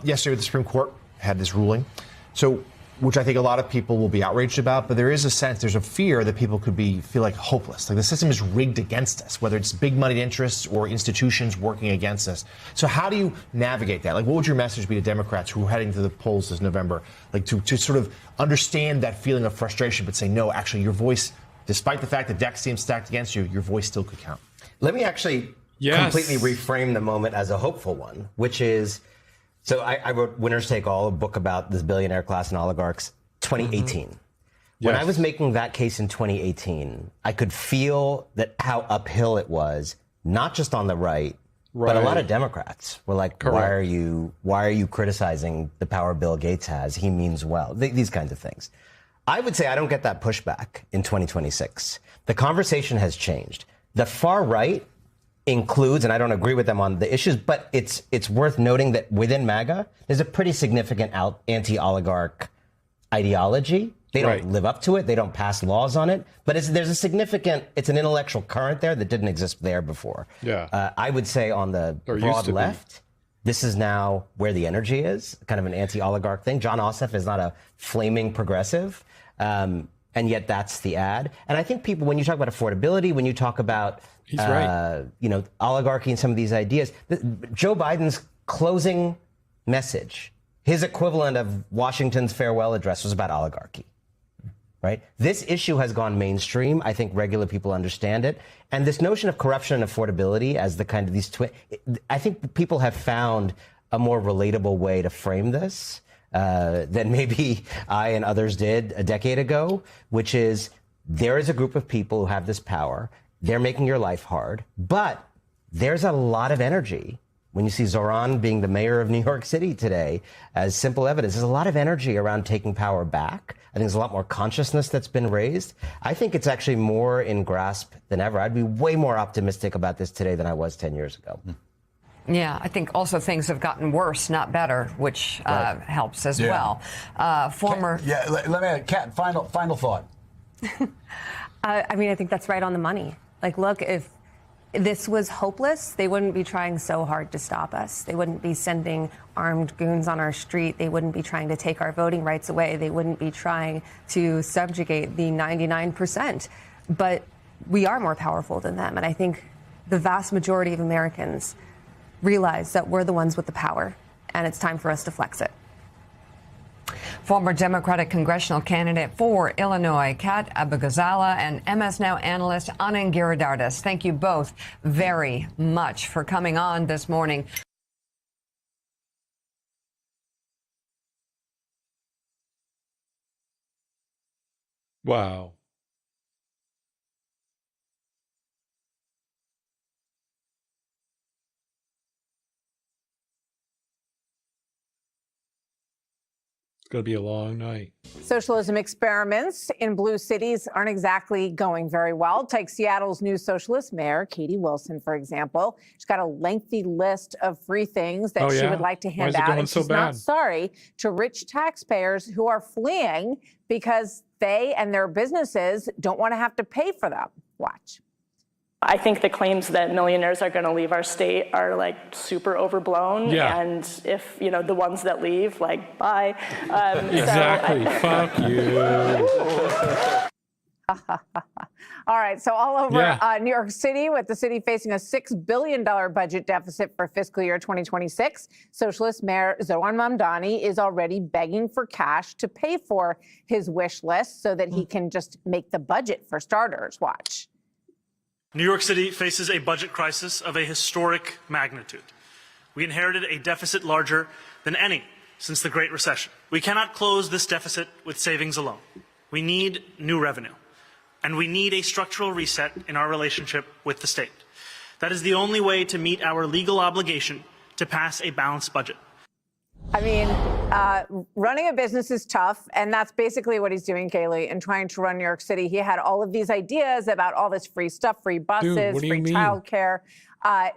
Yesterday, the Supreme Court had this ruling, which I think a lot of people will be outraged about, but there is a sense, there's a fear that people could feel like hopeless. Like the system is rigged against us, whether it's big money interests or institutions working against us. So how do you navigate that? Like, what would your message be to Democrats who are heading to the polls this November, like to sort of understand that feeling of frustration, but say, no, actually, your voice, despite the fact that deck seems stacked against you, your voice still could count? Let me actually completely reframe the moment as a hopeful one, which is, so I wrote Winners Take All, a book about this billionaire class and oligarchs, 2018. When I was making that case in 2018, I could feel that how uphill it was, not just on the right, but a lot of Democrats were like, why are you criticizing the power Bill Gates has? He means well. These kinds of things. I would say I don't get that pushback in 2026. The conversation has changed. The far right includes, and I don't agree with them on the issues, but it's worth noting that within MAGA, there's a pretty significant anti-oligarch ideology. They don't live up to it. They don't pass laws on it. But there's a significant, it's an intellectual current there that didn't exist there before. Yeah. I would say on the broad left, this is now where the energy is, kind of an anti-oligarch thing. John Ossoff is not a flaming progressive, and yet that's the ad. And I think people, when you talk about affordability, when you talk about oligarchy and some of these ideas, Joe Biden's closing message, his equivalent of Washington's farewell address, was about oligarchy. Right? This issue has gone mainstream. I think regular people understand it. And this notion of corruption and affordability as the kind of these I think people have found a more relatable way to frame this than maybe I and others did a decade ago, which is there is a group of people who have this power. They're making your life hard, but there's a lot of energy. When you see Zoran being the mayor of New York City today, as simple evidence, there's a lot of energy around taking power back. I think there's a lot more consciousness that's been raised. I think it's actually more in grasp than ever. I'd be way more optimistic about this today than I was 10 years ago. Yeah, I think also things have gotten worse, not better, which helps as well. Let me add, Kat, final thought. I mean, I think that's right on the money. Like, look, if this was hopeless, they wouldn't be trying so hard to stop us. They wouldn't be sending armed goons on our street. They wouldn't be trying to take our voting rights away. They wouldn't be trying to subjugate the 99%. But we are more powerful than them. And I think the vast majority of Americans realize that we're the ones with the power, and it's time for us to flex it. Former Democratic congressional candidate for Illinois, Kat Abogazala, and MS Now analyst Anand Giridharadas. Thank you both very much for coming on this morning. Wow. It's going to be a long night. Socialism experiments in blue cities aren't exactly going very well. Take Seattle's new socialist mayor, Katie Wilson, for example. She's got a lengthy list of free things that she would like to hand out. And she's not sorry to rich taxpayers who are fleeing because they and their businesses don't want to have to pay for them. Watch. I think the claims that millionaires are going to leave our state are like super overblown. Yeah. And if, you know, the ones that leave, like, bye. Exactly. Fuck you. All right. So all over New York City, with the city facing a $6 billion budget deficit for fiscal year 2026, Socialist Mayor Zoran Mamdani is already begging for cash to pay for his wish list so that he can just make the budget for starters. Watch. New York City faces a budget crisis of a historic magnitude. We inherited a deficit larger than any since the Great Recession. We cannot close this deficit with savings alone. We need new revenue, and we need a structural reset in our relationship with the state. That is the only way to meet our legal obligation to pass a balanced budget. I mean, running a business is tough, and that's basically what he's doing, Kaylee, in trying to run New York City. He had all of these ideas about all this free stuff, free buses, free childcare.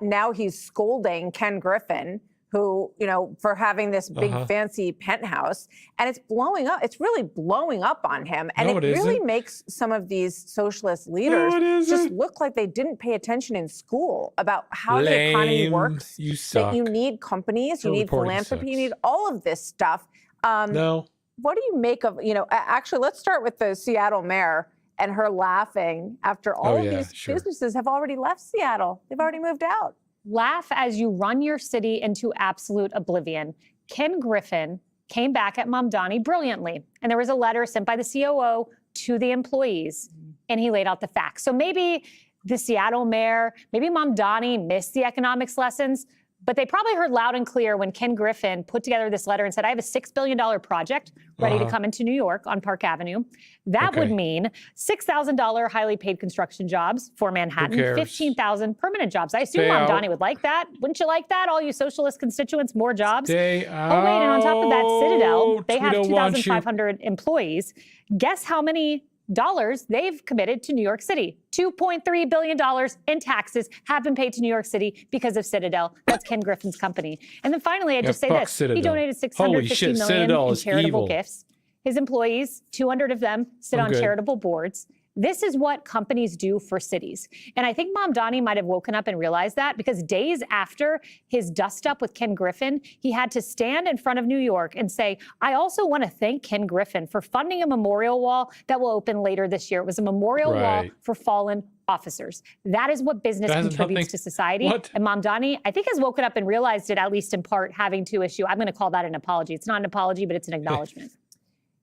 Now he's scolding Ken Griffin, who, you know, for having this big fancy penthouse, and it's blowing up. It's really blowing up on him. And it really makes some of these socialist leaders just look like they didn't pay attention in school about how the economy works. You suck. That you need companies, you need philanthropy, you need all of this stuff. No. What do you make of, you know, actually, let's start with the Seattle mayor and her laughing after all of these businesses have already left Seattle. They've already moved out. Laugh as you run your city into absolute oblivion. Ken Griffin came back at Mamdani brilliantly, and there was a letter sent by the COO to the employees, and he laid out the facts. So maybe the Seattle mayor, maybe Mamdani missed the economics lessons, But they probably heard loud and clear when Ken Griffin put together this letter and said, I have a $6 billion project ready to come into New York on Park Avenue. That would mean $6,000 highly paid construction jobs for Manhattan, 15,000 permanent jobs. I assume Mamdani would like that. Wouldn't you like that? All you socialist constituents, more jobs. Oh, wait, and on top of that, Citadel, they have 2,500 employees. Guess how many dollars they've committed to New York City? $2.3 billion in taxes have been paid to New York City because of Citadel. That's Ken Griffin's company. And then finally, I just say this. Citadel. He donated $650 million in charitable gifts. His employees, 200 of them, sit on charitable boards. This is what companies do for cities. And I think Mamdani might have woken up and realized that, because days after his dust up with Ken Griffin, he had to stand in front of New York and say, I also want to thank Ken Griffin for funding a memorial wall that will open later this year. It was a memorial wall for fallen officers. That is what business contributes to society. And Mamdani, I think, has woken up and realized it, at least in part, having to issue, I'm going to call that an apology. It's not an apology, but it's an acknowledgement.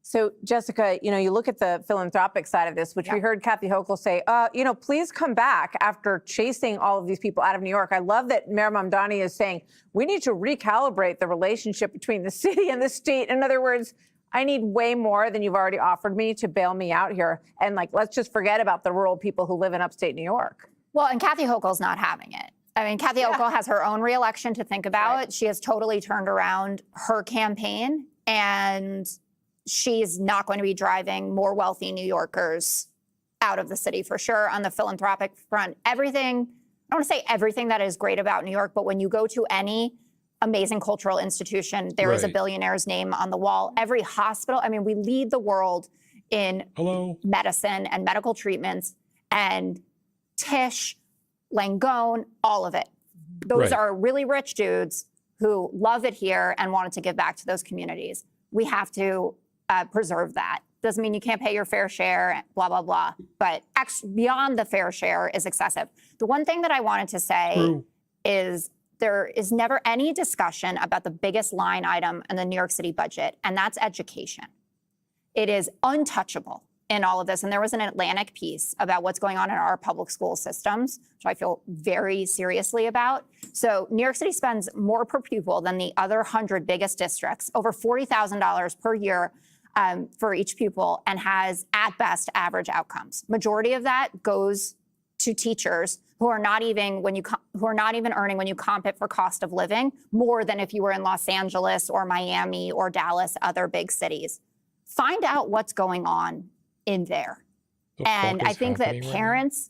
So, Jessica, you look at the philanthropic side of this, which we heard Kathy Hochul say, please come back after chasing all of these people out of New York. I love that Mayor Mamdani is saying we need to recalibrate the relationship between the city and the state. In other words, I need way more than you've already offered me to bail me out here. And let's just forget about the rural people who live in upstate New York. Well, and Kathy Hochul's not having it. I mean, Kathy Hochul has her own reelection to think about. She has totally turned around her campaign, and she's not going to be driving more wealthy New Yorkers out of the city for sure. On the philanthropic front, everything, I don't want to say everything that is great about New York, but when you go to any amazing cultural institution, there is a billionaire's name on the wall. Every hospital, I mean, we lead the world in medicine and medical treatments, and Tisch, Langone, all of it. Those are really rich dudes who love it here and wanted to give back to those communities. We have to preserve that. Doesn't mean you can't pay your fair share, blah, blah, blah. But beyond the fair share is excessive. The one thing that I wanted to say is there is never any discussion about the biggest line item in the New York City budget, and that's education. It is untouchable in all of this. And there was an Atlantic piece about what's going on in our public school systems, which I feel very seriously about. So New York City spends more per pupil than the other 100 biggest districts, over $40,000 per year for each pupil, and has, at best, average outcomes. Majority of that goes to teachers who are not even earning, when you comp it for cost of living, more than if you were in Los Angeles or Miami or Dallas, other big cities. Find out what's going on in there. And I think that parents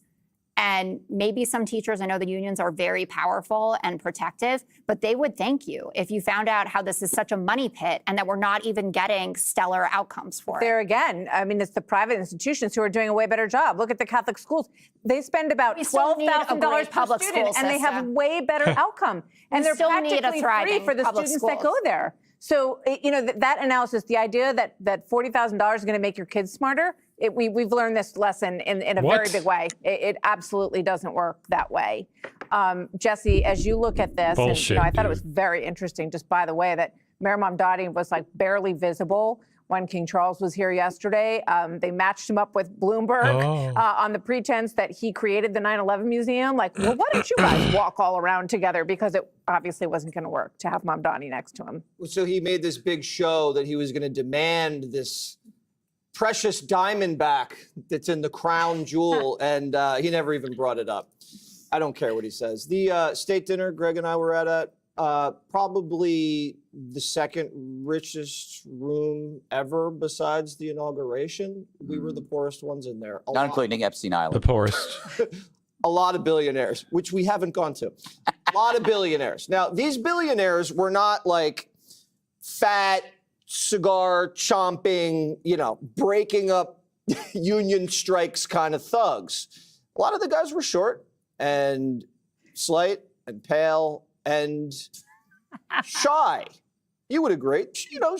and maybe some teachers, I know the unions are very powerful and protective, but they would thank you if you found out how this is such a money pit and that we're not even getting stellar outcomes for it. There again, I mean, it's the private institutions who are doing a way better job. Look at the Catholic schools. They spend about $12,000 per student, and they have way better outcome. And they're practically free for the students that go there. So, that analysis, the idea that $40,000 is going to make your kids smarter, we've learned this lesson in a very big way. It absolutely doesn't work that way. Jesse, as you look at this, and, I thought it was very interesting, just by the way, that Mayor Mamdani was barely visible when King Charles was here yesterday. They matched him up with Bloomberg on the pretense that he created the 9/11 museum. Why don't you guys walk all around together? Because it obviously wasn't going to work to have Mamdani next to him. So he made this big show that he was going to demand this precious diamond back that's in the crown jewel, and he never even brought it up. I don't care what he says. The state dinner Greg and I were at probably the second richest room ever besides the inauguration. We were the poorest ones in there. Not including Epstein Island. The poorest. A lot of billionaires, which we haven't gone to. A lot of billionaires. Now, these billionaires were not fat, cigar chomping, breaking up union strikes kind of thugs. A lot of the guys were short and slight and pale and shy. You would agree.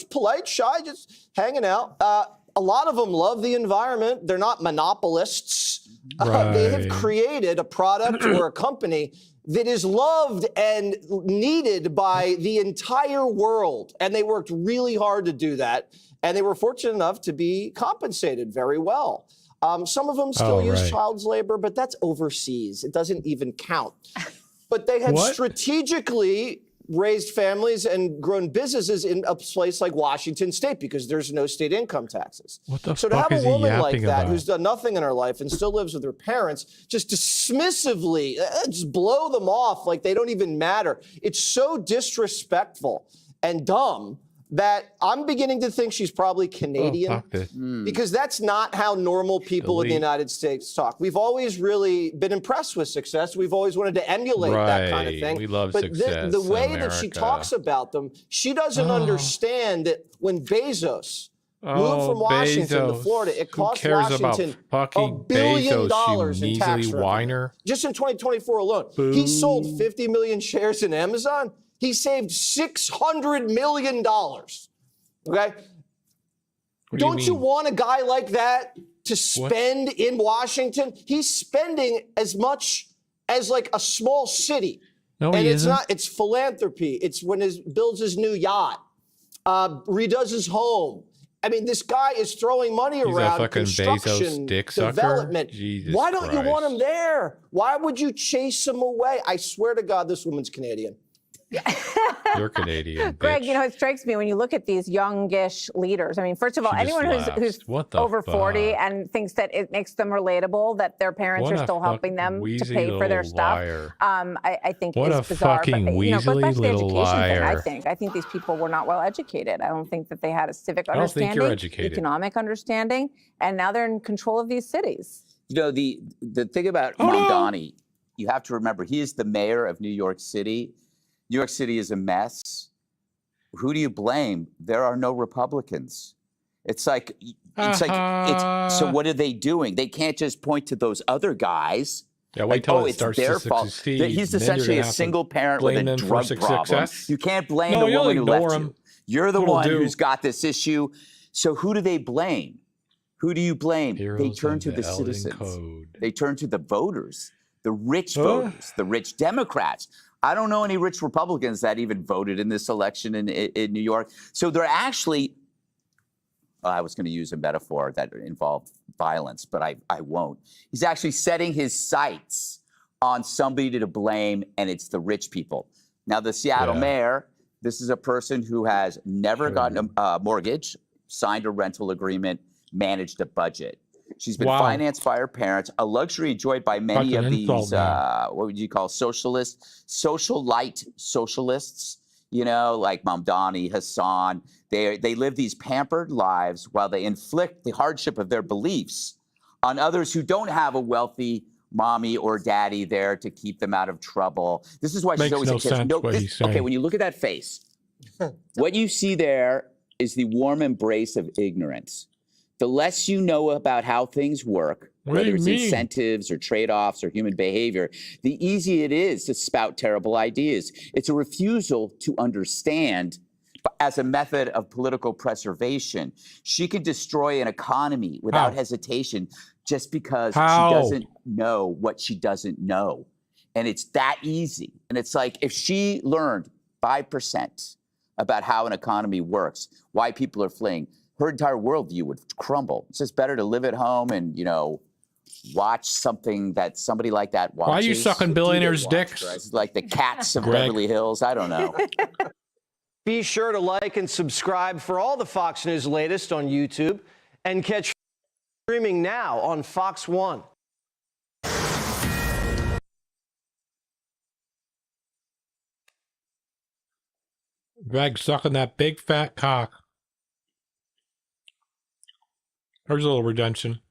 Polite, shy, just hanging out. A lot of them love the environment. They're not monopolists. They have created a product or a company that is loved and needed by the entire world. And they worked really hard to do that. And they were fortunate enough to be compensated very well. Some of them still use child labor, but that's overseas. It doesn't even count. But they had strategically raised families and grown businesses in a place like Washington State because there's no state income taxes. What the so to fuck have is a he woman like yapping that about? who's done nothing in her life and still lives with her parents, just dismissively, just blow them off like they don't even matter. It's so disrespectful and dumb that I'm beginning to think she's probably Canadian because that's not how normal people in the United States talk. We've always really been impressed with success. We've always wanted to emulate that kind of thing. We love but success the way in that she America. talks about them, she doesn't understand that when Bezos moved from Washington to Florida, it cost Washington $1 billion in tax revenue. Just in 2024 alone. He sold 50 million shares in Amazon. He saved $600 million. Okay? Don't you want a guy like that to spend in Washington? He's spending as much as like a small city. No, and he it's isn't. not, it's philanthropy. It's when he builds his new yacht, redoes his home. I mean, this guy is throwing money He's a around fucking construction, Bezos dick sucker? development. Jesus Why don't you want Christ. him there? Why would you chase him away? I swear to God, this woman's Canadian. You're Canadian. Greg, bitch. you know, it strikes me when you look at these youngish leaders. I mean, first of all, She just anyone laughs. who's What the over 40 fuck? and thinks that it makes them relatable, that their parents What are a still helping them to wheezy pay for their little stuff, liar. I think What is a bizarre. fucking but, you know, goes weaselly back to the little education thing, liar. I think these people were not well educated. I don't think that they had a civic I don't think understanding, you're educated. economic understanding, and now they're in control of these cities. You know, the thing about Mamdani, you have to remember, he is the mayor of New York City. New York City is a mess. Who do you blame? There are no Republicans. It's like, so what are they doing? They can't just point to those other guys. Yeah, wait like, till oh, it it's starts their to fault. succeed. He's and then you're essentially gonna a have to single parent with blame a them for drug problem. success. You can't blame No, the you'll woman who ignore left him. you. You're the It'll one do. who's got this issue. So who do they blame? Who do you blame? They turn to the citizens. They turn to the voters, the rich voters, the rich Democrats. I don't know any rich Republicans that even voted in this election in New York. So they're actually, I was going to use a metaphor that involved violence, but I won't. He's actually setting his sights on somebody to blame, and it's the rich people. Now, the Seattle mayor, this is a person who has never gotten a mortgage, signed a rental agreement, managed a budget. She's been financed by her parents, a luxury enjoyed by many of these, what would you call socialists, socialite socialists, you know, like Mamdani, Hassan. They live these pampered lives while they inflict the hardship of their beliefs on others who don't have a wealthy mommy or daddy there to keep them out of trouble. This is why she's always no sense what he's saying. Okay, when you look at that face, what you see there is the warm embrace of ignorance. The less you know about how things work, whether it's incentives or trade-offs or human behavior, the easier it is to spout terrible ideas. It's a refusal to understand as a method of political preservation. She can destroy an economy without hesitation just because she doesn't know what she doesn't know. And it's that easy. And it's like if she learned 5% about how an economy works, why people are fleeing, her entire worldview would crumble. It's just better to live at home and, you know, watch something that somebody like that watches. Why are you sucking billionaires' dicks? It's like the cats of Greg. Beverly Hills. I don't know. Be sure to like and subscribe for all the Fox News latest on YouTube and catch streaming now on Fox One. Greg sucking that big fat cock. There's a little redemption.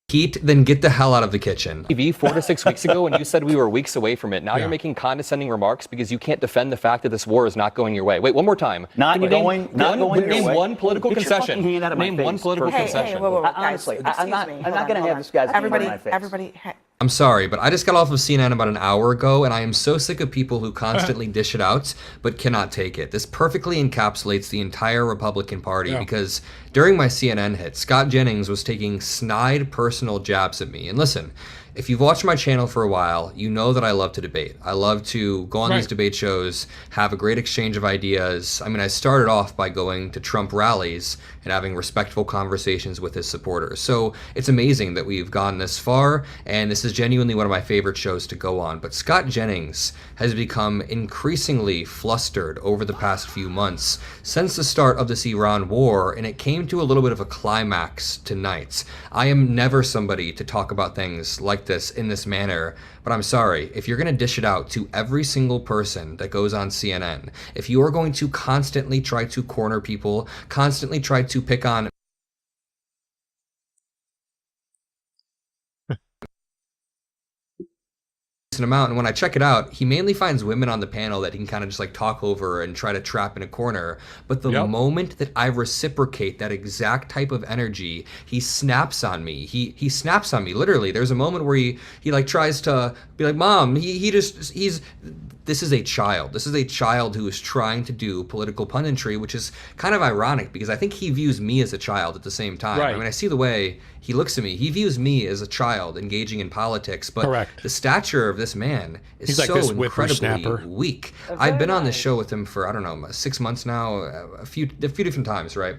Heat, then get the hell out of the kitchen. TV 4 to 6 weeks ago, and you said we were weeks away from it. Now you're making condescending remarks because you can't defend the fact that this war is not going your way. Wait, one more time. Not going your way. One political Get your concession. fucking hand out of my Name face one political first. concession. Honestly, I'm not going to have this guy's hand in my face. I'm sorry, but I just got off of CNN about an hour ago, and I am so sick of people who constantly dish it out, but cannot take it. This perfectly encapsulates the entire Republican Party, because during my CNN hit, Scott Jennings was taking snide personal jabs at me. And listen, If you've watched my channel for a while, you know that I love to debate. I love to go on these debate shows, have a great exchange of ideas. I mean, I started off by going to Trump rallies and having respectful conversations with his supporters. So it's amazing that we've gone this far, and this is genuinely one of my favorite shows to go on. But Scott Jennings has become increasingly flustered over the past few months since the start of this Iran war, and it came to a little bit of a climax tonight. I am never somebody to talk about things like this in this manner, but I'm sorry, if you're going to dish it out to every single person that goes on CNN, if you are going to constantly try to corner people, constantly try to pick on amount, and when I check it out, he mainly finds women on the panel that he can kind of just like talk over and try to trap in a corner. But the moment that I reciprocate that exact type of energy, he snaps on me. He snaps on me, literally. There's a moment where he like tries to be like, Mom, this is a child. This is a child who is trying to do political punditry, which is kind of ironic because I think he views me as a child at the same time. I mean, I see the way he looks at me. He views me as a child engaging in politics, but the stature of this man is so incredibly weak. I've been on this show with him for, I don't know, 6 months now, a few different times, right?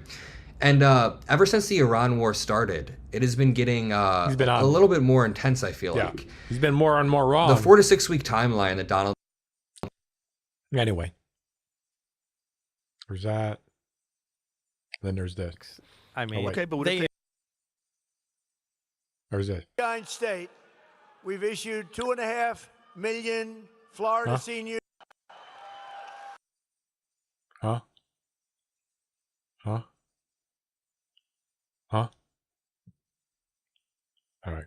And ever since the Iran war started, it has been getting a little bit more intense, I feel like. He's been more and more wrong. The 4 to 6 week timeline that Donald... Anyway. There's that. Then there's this. I mean, okay, but what if There's it. State, we've issued 2.5 million Florida seniors. Huh? All right.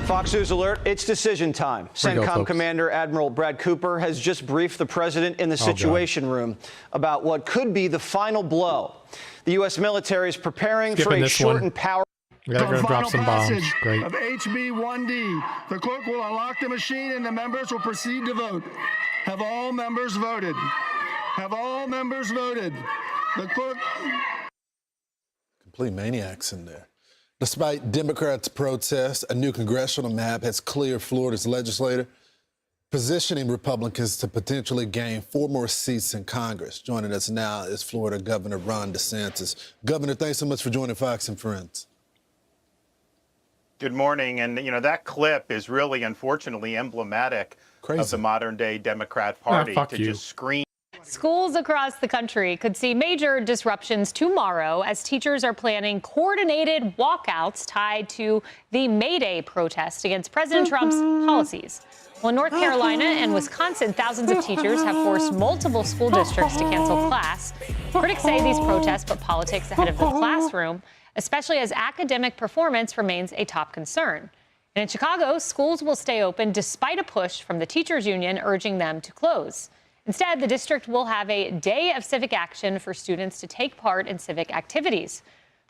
Fox News alert, it's decision time. CENTCOM Commander Admiral Brad Cooper has just briefed the president in the Situation Room about what could be the final blow. The U.S. military is preparing for a shortened power. We gotta go drop some bombs. Great. Of HB 1D. The clerk will unlock the machine and the members will proceed to vote. Have all members voted? Have all members voted? The clerk... Complete maniacs in there. Despite Democrats' protests, a new congressional map has cleared Florida's legislature, positioning Republicans to potentially gain 4 more seats in Congress. Joining us now is Florida Governor Ron DeSantis. Governor, thanks so much for joining Fox and Friends. Good morning. And, that clip is really, unfortunately, emblematic of the modern-day Democrat Party just scream. Schools across the country could see major disruptions tomorrow as teachers are planning coordinated walkouts tied to the May Day protest against President Trump's policies. Well, in North Carolina and Wisconsin, thousands of teachers have forced multiple school districts to cancel class. Critics say these protests put politics ahead of the classroom, especially as academic performance remains a top concern. And in Chicago, schools will stay open despite a push from the teachers union urging them to close. Instead, the district will have a day of civic action for students to take part in civic activities.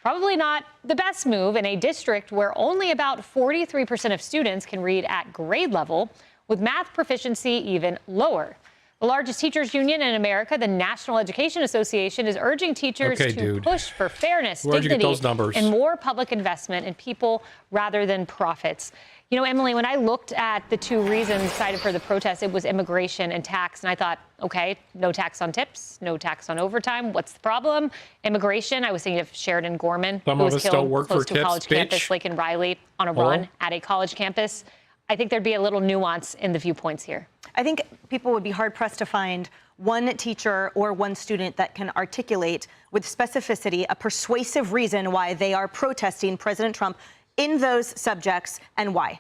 Probably not the best move in a district where only about 43% of students can read at grade level, with math proficiency even lower. The largest teachers union in America, the National Education Association, is urging teachers to push for fairness, dignity, and more public investment in people rather than profits. Emily, when I looked at the 2 reasons cited for the protest, it was immigration and tax. And I thought, okay, no tax on tips, no tax on overtime. What's the problem? Immigration, I was thinking of Sheridan Gorman, who was killed close to a college campus, Laken Riley, on a run at a college campus. I think there'd be a little nuance in the viewpoints here. I think people would be hard-pressed to find one teacher or one student that can articulate with specificity a persuasive reason why they are protesting President Trump in those subjects and why.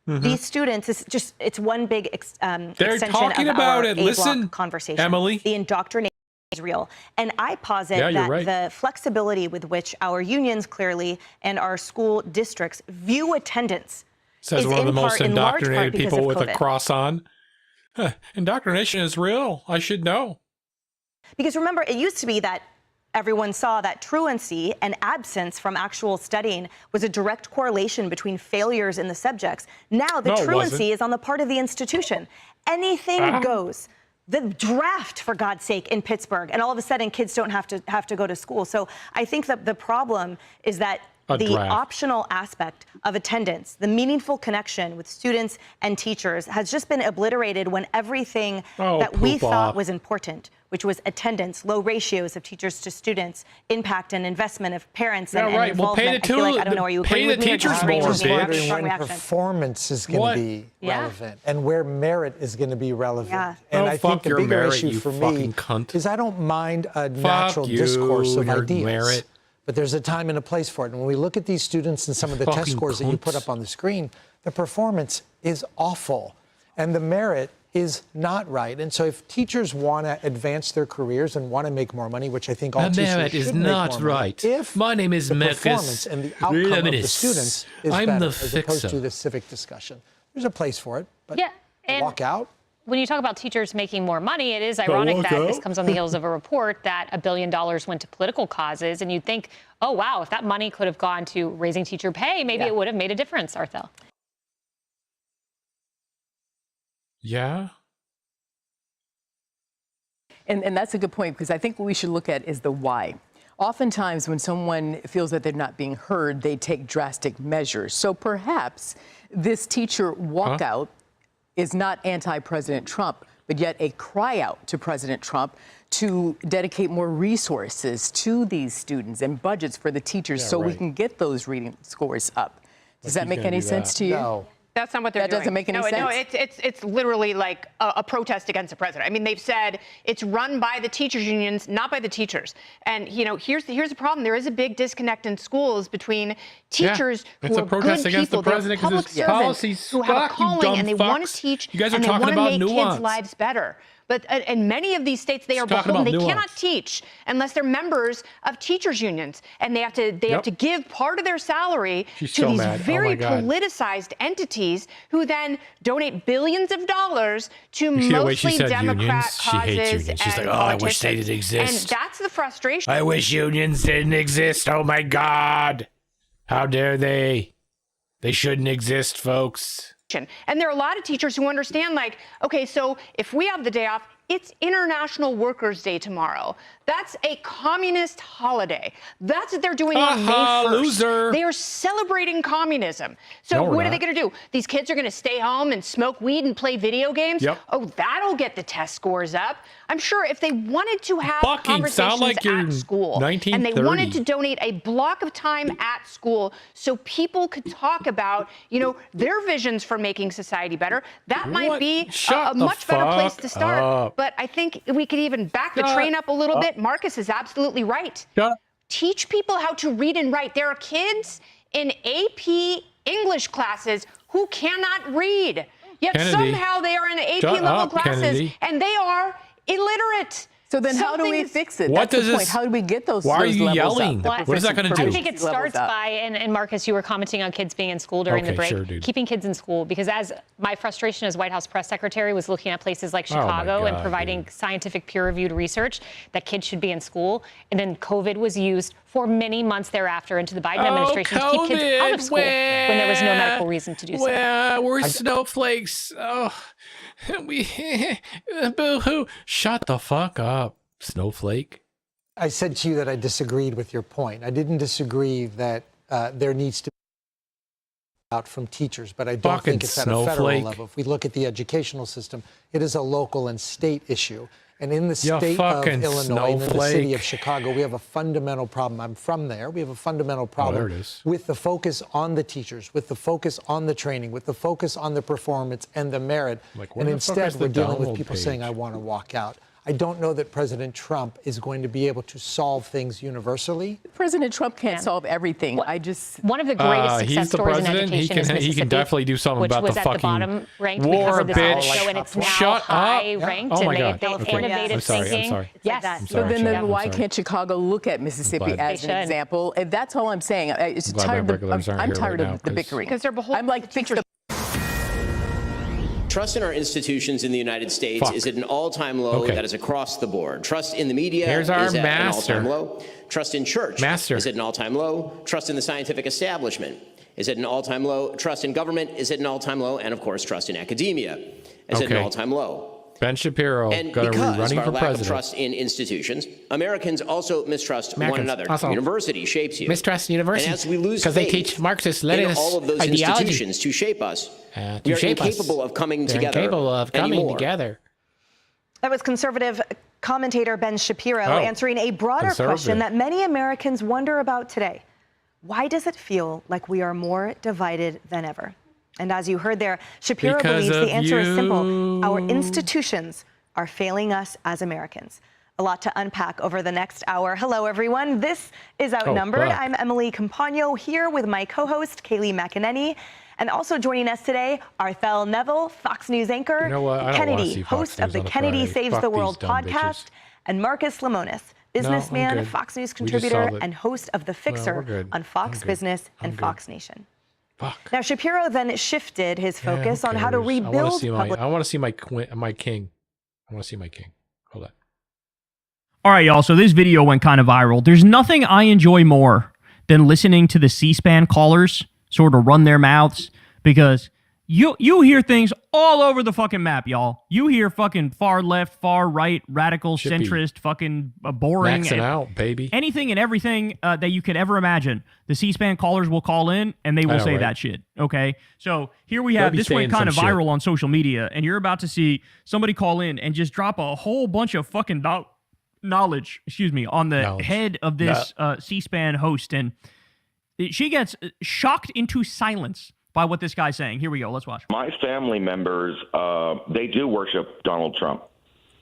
These students, it's one big extension talking of about our it. Listen, conversation. Emily. The indoctrination is real. And I posit that the flexibility with which our unions clearly and our school districts view attendance says one of the most indoctrinated people with a cross on. Indoctrination is real. I should know. Because remember, it used to be that everyone saw that truancy and absence from actual studying was a direct correlation between failures in the subjects. Now the truancy is on the part of the institution. Anything goes. The draft, for God's sake, in Pittsburgh, and all of a sudden kids don't have to go to school. So I think that the problem is that the optional aspect of attendance, the meaningful connection with students and teachers has just been obliterated when everything that we thought was important, which was attendance, low ratios of teachers to students, impact and investment of parents and involvement. Well, pay the I feel like, I don't know, are you agreeing with me or disagreeing with me? When performance is going to be relevant and where merit is going to be relevant. And I think the bigger issue for me is I don't mind a natural discourse of ideas. But there's a time and a place for it. And when we look at these students and some of the test scores that you put up on the screen, the performance is awful. And the merit is not right. And so if teachers want to advance their careers and want to make more money, which I think all teachers should make more money. The merit is not right. If my name is the performance and the outcome of the students is better as opposed to the civic discussion. There's a place for it, but walk out. When you talk about teachers making more money, it is ironic that this comes on the heels of a report that $1 billion went to political causes. And you'd think, oh, wow, if that money could have gone to raising teacher pay, maybe it would have made a difference, Arthel. Yeah. And that's a good point, because I think what we should look at is the why. Oftentimes, when someone feels that they're not being heard, they take drastic measures. So perhaps this teacher walkout is not anti-President Trump, but yet a cry out to President Trump to dedicate more resources to these students and budgets for the teachers we can get those reading scores up. Does that make any sense to you? No. That's not what they're doing. That doesn't make any sense. No, it's literally like a protest against the president. I mean, they've said it's run by the teachers unions, not by the teachers. And here's the problem. There is a big disconnect in schools between teachers who are good people, they're public servants who have a calling and they want to teach and they want to make kids' lives better. But in many of these states, they are beholden. They cannot teach unless they're members of teachers unions, and they have to give part of their salary to these very politicized entities who then donate billions of dollars to mostly Democrat causes. She hates unions. She's like, oh, I wish they didn't exist. And that's the frustration. I wish unions didn't exist. Oh my God, how dare they? They shouldn't exist, folks. And there are a lot of teachers who understand, like, okay, so if we have the day off, it's International Workers' Day tomorrow. That's a communist holiday. That's what they're doing on May 1st. Loser. They are celebrating communism. So what are they going to do? These kids are going to stay home and smoke weed and play video games? Yep. Oh, that'll get the test scores up. I'm sure if they wanted to have conversations at school and they wanted to donate a block of time at school so people could talk about, their visions for making society better, that might be a much better place to start. But I think we could even back the train up a little bit. Marcus is absolutely right. Teach people how to read and write. There are kids in AP English classes who cannot read, yet somehow they are in AP level classes and they are illiterate. So then how do we fix it? What That's does the point. How do we get those Why are those you levels yelling? up? What is that going to do? I think it starts by, and Marcus, you were commenting on kids being in school during the break, keeping kids in school, because as my frustration as White House press secretary was looking at places like Chicago and providing scientific peer-reviewed research that kids should be in school, and then COVID was used for many months thereafter into the Biden administration to keep kids out of school when there was no medical reason to do so. Well, we're snowflakes. Oh, boo-hoo. Shut the fuck up, snowflake. I said to you that I disagreed with your point. I didn't disagree that there needs to be out from teachers, but I don't think it's at a federal level. If we look at the educational system, it is a local and state issue. And in the state of Illinois, and in the city of Chicago, we have a fundamental problem. I'm from there. We have a fundamental problem with the focus on the teachers, with the focus on the training, with the focus on the performance and the merit. And instead, we're dealing with people saying, I want to walk out. I don't know that President Trump is going to be able to solve things universally. President Trump can't solve everything. One of the greatest success stories in education is Mississippi. He can definitely do something about the fucking the bottom ranked. war, bitch. And it's now high ranked. Oh my and God. they've innovative thinking. I'm sorry. Yes. So then why can't Chicago look at Mississippi as an example? And that's all I'm saying. I'm tired of the bickering. Because they're beholden. I'm like, fix the Trust in our institutions in the United States is at an all-time low that is across the board. Trust in the media is at an all-time low. Trust in church is at an all-time low. Trust in the scientific establishment is at an all-time low. Trust in government is at an all-time low. And, of course, trust in academia is at an all-time low. Ben Shapiro And got to be because running of our for lack of president. trust in institutions, Americans also mistrust one another. also University shapes you. mistrust university And as we lose because faith they teach Marxist in Leninist all of those ideology institutions to shape us, to we are shape us. incapable of coming They're together incapable of coming anymore. together. That was conservative commentator Ben Shapiro answering a broader question that many Americans wonder about today. Why does it feel like we are more divided than ever? And as you heard there, Shapiro believes the answer is simple. Our institutions are failing us as Americans. A lot to unpack over the next hour. Hello, everyone. This is Outnumbered. I'm Emily Compagno here with my co-host, Kayleigh McEnany. And also joining us today, Arthel Neville, Fox News anchor, Kennedy, host of the Kennedy Saves the World podcast, and Marcus Lemonis, businessman, Fox News contributor, and host of The Fixer on Fox Business and Fox Nation. Now, Shapiro then shifted his focus on how to rebuild I want to see my king. I want to see my king. Hold on. All right, y'all. So this video went kind of viral. There's nothing I enjoy more than listening to the C-SPAN callers sort of run their mouths, because you hear things all over the fucking map, y'all. You hear fucking far left, far right, radical, centrist, fucking boring. Maxing out, baby. Anything and everything that you could ever imagine. The C-SPAN callers will call in and they will say that shit, okay? So here we have, this went kind of viral on social media, and you're about to see somebody call in and just drop a whole bunch of fucking knowledge, on the head of this C-SPAN host, and she gets shocked into silence by what this guy's saying. Here we go. Let's watch. My family members, they do worship Donald Trump.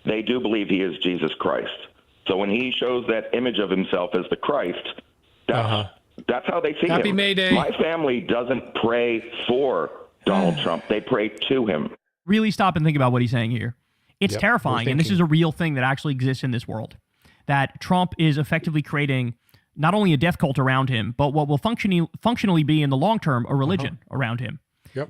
They do believe he is Jesus Christ. So when he shows that image of himself as the Christ, that's how they see Happy him. May Day. My family doesn't pray for Donald Trump. They pray to him. Really stop and think about what he's saying here. It's terrifying, and this is a real thing that actually exists in this world, that Trump is effectively creating not only a death cult around him, but what will functionally be in the long term a religion around him.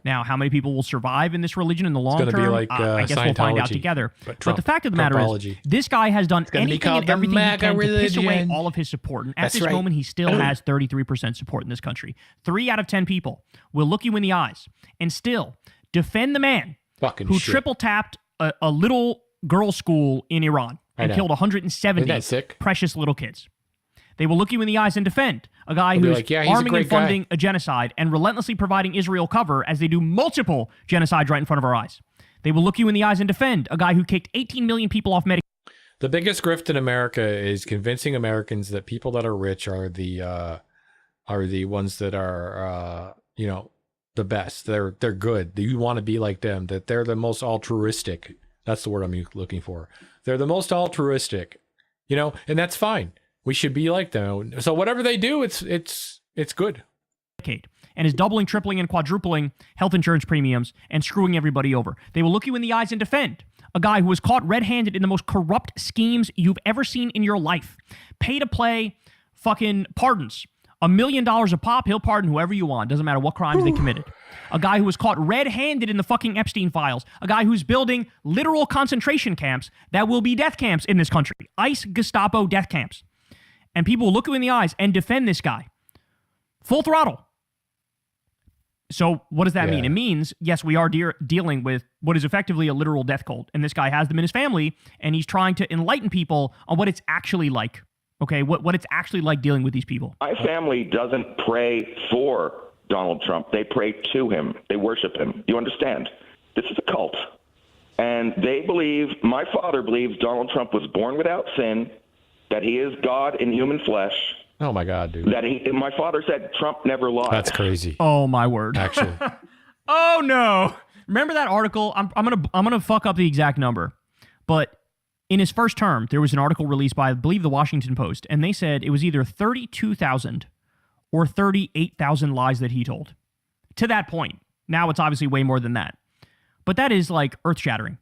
Now, how many people will survive in this religion in the long term? It's going to be like I guess we'll find out together. But the fact of the matter is, this guy has done anything and everything he can to piss away all of his support. And at this moment, he still has 33% support in this country. 3 out of 10 people will look you in the eyes and still defend the man who triple-tapped a little girls' school in Iran and killed 170 precious little kids. They will look you in the eyes and defend a guy who's arming and funding a genocide and relentlessly providing Israel cover as they do multiple genocides right in front of our eyes. They will look you in the eyes and defend a guy who kicked 18 million people off Medicaid. The biggest grift in America is convincing Americans that people that are rich are the ones that are the best. They're good. You want to be like them. That they're the most altruistic. That's the word I'm looking for. They're the most altruistic, and that's fine. We should be like them. So whatever they do, it's good. And is doubling, tripling, and quadrupling health insurance premiums and screwing everybody over. They will look you in the eyes and defend a guy who was caught red-handed in the most corrupt schemes you've ever seen in your life. Pay-to-play fucking pardons. $1 million a pop, he'll pardon whoever you want. Doesn't matter what crimes they committed. A guy who was caught red-handed in the fucking Epstein files. A guy who's building literal concentration camps that will be death camps in this country. ICE, Gestapo, death camps. And people will look you in the eyes and defend this guy. Full throttle. So what does that mean? It means, yes, we are dealing with what is effectively a literal death cult. And this guy has them in his family, and he's trying to enlighten people on what it's actually like. Okay, what it's actually like dealing with these people. My family doesn't pray for Donald Trump. They pray to him. They worship him. You understand? This is a cult. And they believe, my father believes Donald Trump was born without sin, that he is God in human flesh. Oh my God, dude. My father said Trump never lied. That's crazy. Oh my word. Actually. Oh no. Remember that article? I'm gonna fuck up the exact number. But in his first term, there was an article released by, I believe, the Washington Post, and they said it was either 32,000 or 38,000 lies that he told. To that point. Now it's obviously way more than that. But that is like earth-shattering.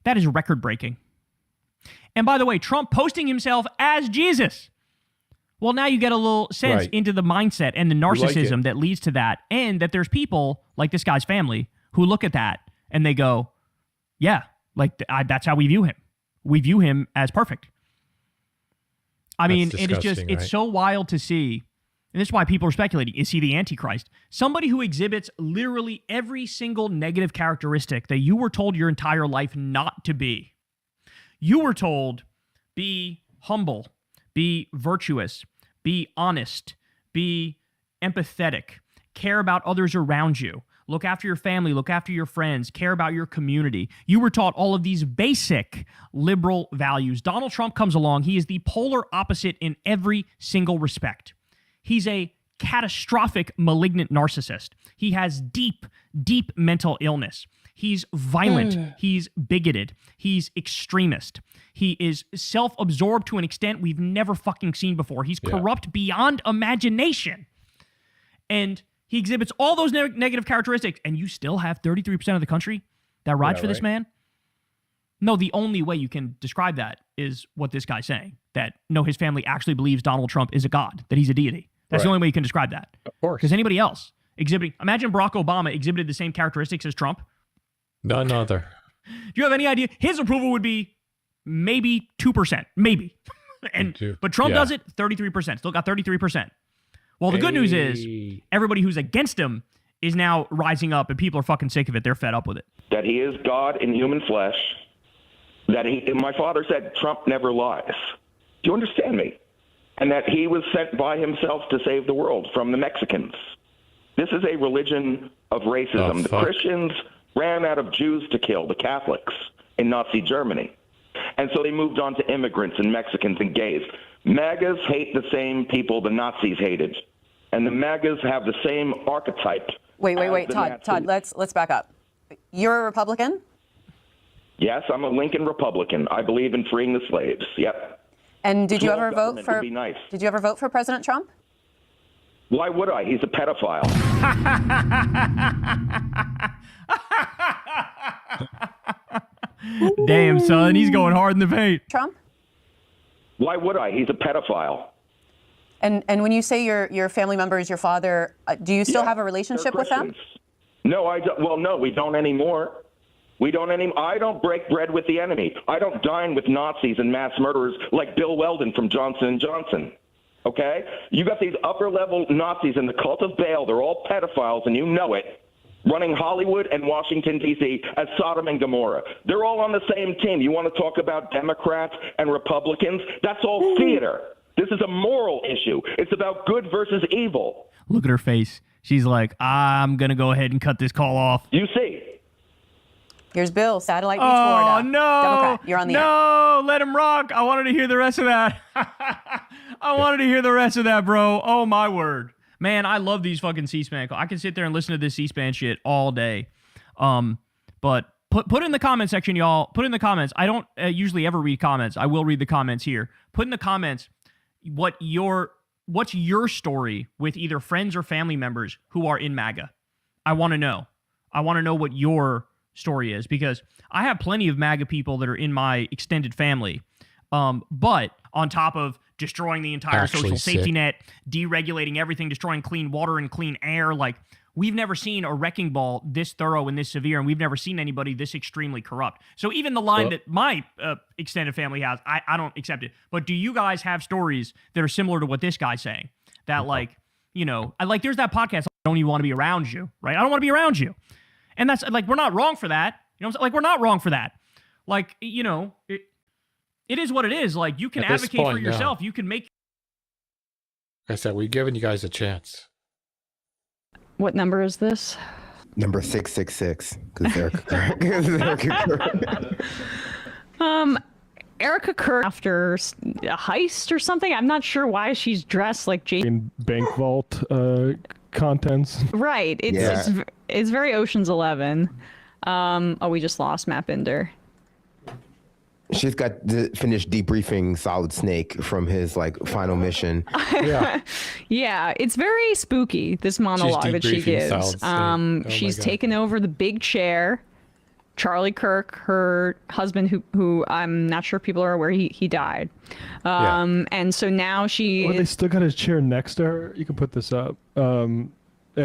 That is record-breaking. And by the way, Trump posting himself as Jesus. Well, now you get a little sense into the mindset and the narcissism that leads to that, and that there's people like this guy's family who look at that and they go, yeah, that's how we view him. We view him as perfect. I mean, it is just, it's so wild to see and this is why people are speculating, is he the Antichrist? Somebody who exhibits literally every single negative characteristic that you were told your entire life not to be. You were told, be humble, be virtuous, be honest, be empathetic, care about others around you, look after your family, look after your friends, care about your community. You were taught all of these basic liberal values. Donald Trump comes along. He is the polar opposite in every single respect. He's a catastrophic, malignant narcissist. He has deep, deep mental illness. He's violent. He's bigoted. He's extremist. He is self-absorbed to an extent we've never fucking seen before. He's corrupt beyond imagination. And he exhibits all those negative characteristics, and you still have 33% of the country that rides for this man? No, the only way you can describe that is what this guy's saying, that no, his family actually believes Donald Trump is a god, that he's a deity. That's the only way you can describe that. Of course. Because anybody else exhibiting, imagine Barack Obama exhibited the same characteristics as Trump. None other. Do you have any idea? His approval would be maybe 2%, maybe. But Trump does it, 33%. Still got 33%. Well, the good news is everybody who's against him is now rising up, and people are fucking sick of it. They're fed up with it. That he is God in human flesh. That my father said Trump never lies. Do you understand me? And that he was sent by himself to save the world from the Mexicans. This is a religion of racism. The Christians ran out of Jews to kill, the Catholics, in Nazi Germany. And so they moved on to immigrants and Mexicans and gays. MAGAs hate the same people the Nazis hated. And the MAGAs have the same archetype. Wait, Todd, let's back up. You're a Republican? Yes, I'm a Lincoln Republican. I believe in freeing the slaves. Yep. And did you ever vote for nice. Did you ever vote for President Trump? Why would I? He's a pedophile. Damn, son, he's going hard in the paint. Trump? Why would I? He's a pedophile. And when you say your family member is your father, do you still have a relationship with them? No, I don't. Well, no, we don't anymore. I don't break bread with the enemy. I don't dine with Nazis and mass murderers like Bill Weldon from Johnson & Johnson. Okay? You got these upper-level Nazis in the cult of Baal. They're all pedophiles, and you know it, running Hollywood and Washington, D.C. as Sodom and Gomorrah. They're all on the same team. You want to talk about Democrats and Republicans? That's all theater. This is a moral issue. It's about good versus evil. Look at her face. She's like, I'm going to go ahead and cut this call off. You see. Here's Bill, Satellite Beach, Florida. Oh, no. Democrat, you're on the air. No, let him rock. I wanted to hear the rest of that. I wanted to hear the rest of that, bro. Oh, my word. Man, I love these fucking C-SPAN calls. I can sit there and listen to this C-SPAN shit all day. But put in the comment section, y'all. Put in the comments. I don't usually ever read comments. I will read the comments here. Put in the comments what's your story with either friends or family members who are in MAGA. I want to know. I want to know what your story is, because I have plenty of MAGA people that are in my extended family. But on top of destroying the entire social safety net, deregulating everything, destroying clean water and clean air, like, we've never seen a wrecking ball this thorough and this severe, and we've never seen anybody this extremely corrupt. So even the line that my extended family has, I don't accept it. But do you guys have stories that are similar to what this guy's saying? That, like, you know, there's that podcast, I don't even want to be around you, right? I don't want to be around you. And that's, like, we're not wrong for that. You know what I'm saying? Like, we're not wrong for that. Like, you know, it is what it is. Like, you can advocate for yourself. You can make... Like I said, we've given you guys a chance. What number is this? Number 666. Because Erica Kirk. Erica Kirk after a heist or something. I'm not sure why she's dressed like Jane. Bank vault contents. Right. It's very Ocean's 11. We just lost Matt Binder. She's got to finish debriefing Solid Snake from his final mission. Yeah, it's very spooky, this monologue that she gives. She's taken over the big chair. Charlie Kirk, her husband, who I'm not sure if people are aware he died. And so now they still got his chair next to her. You can put this up. And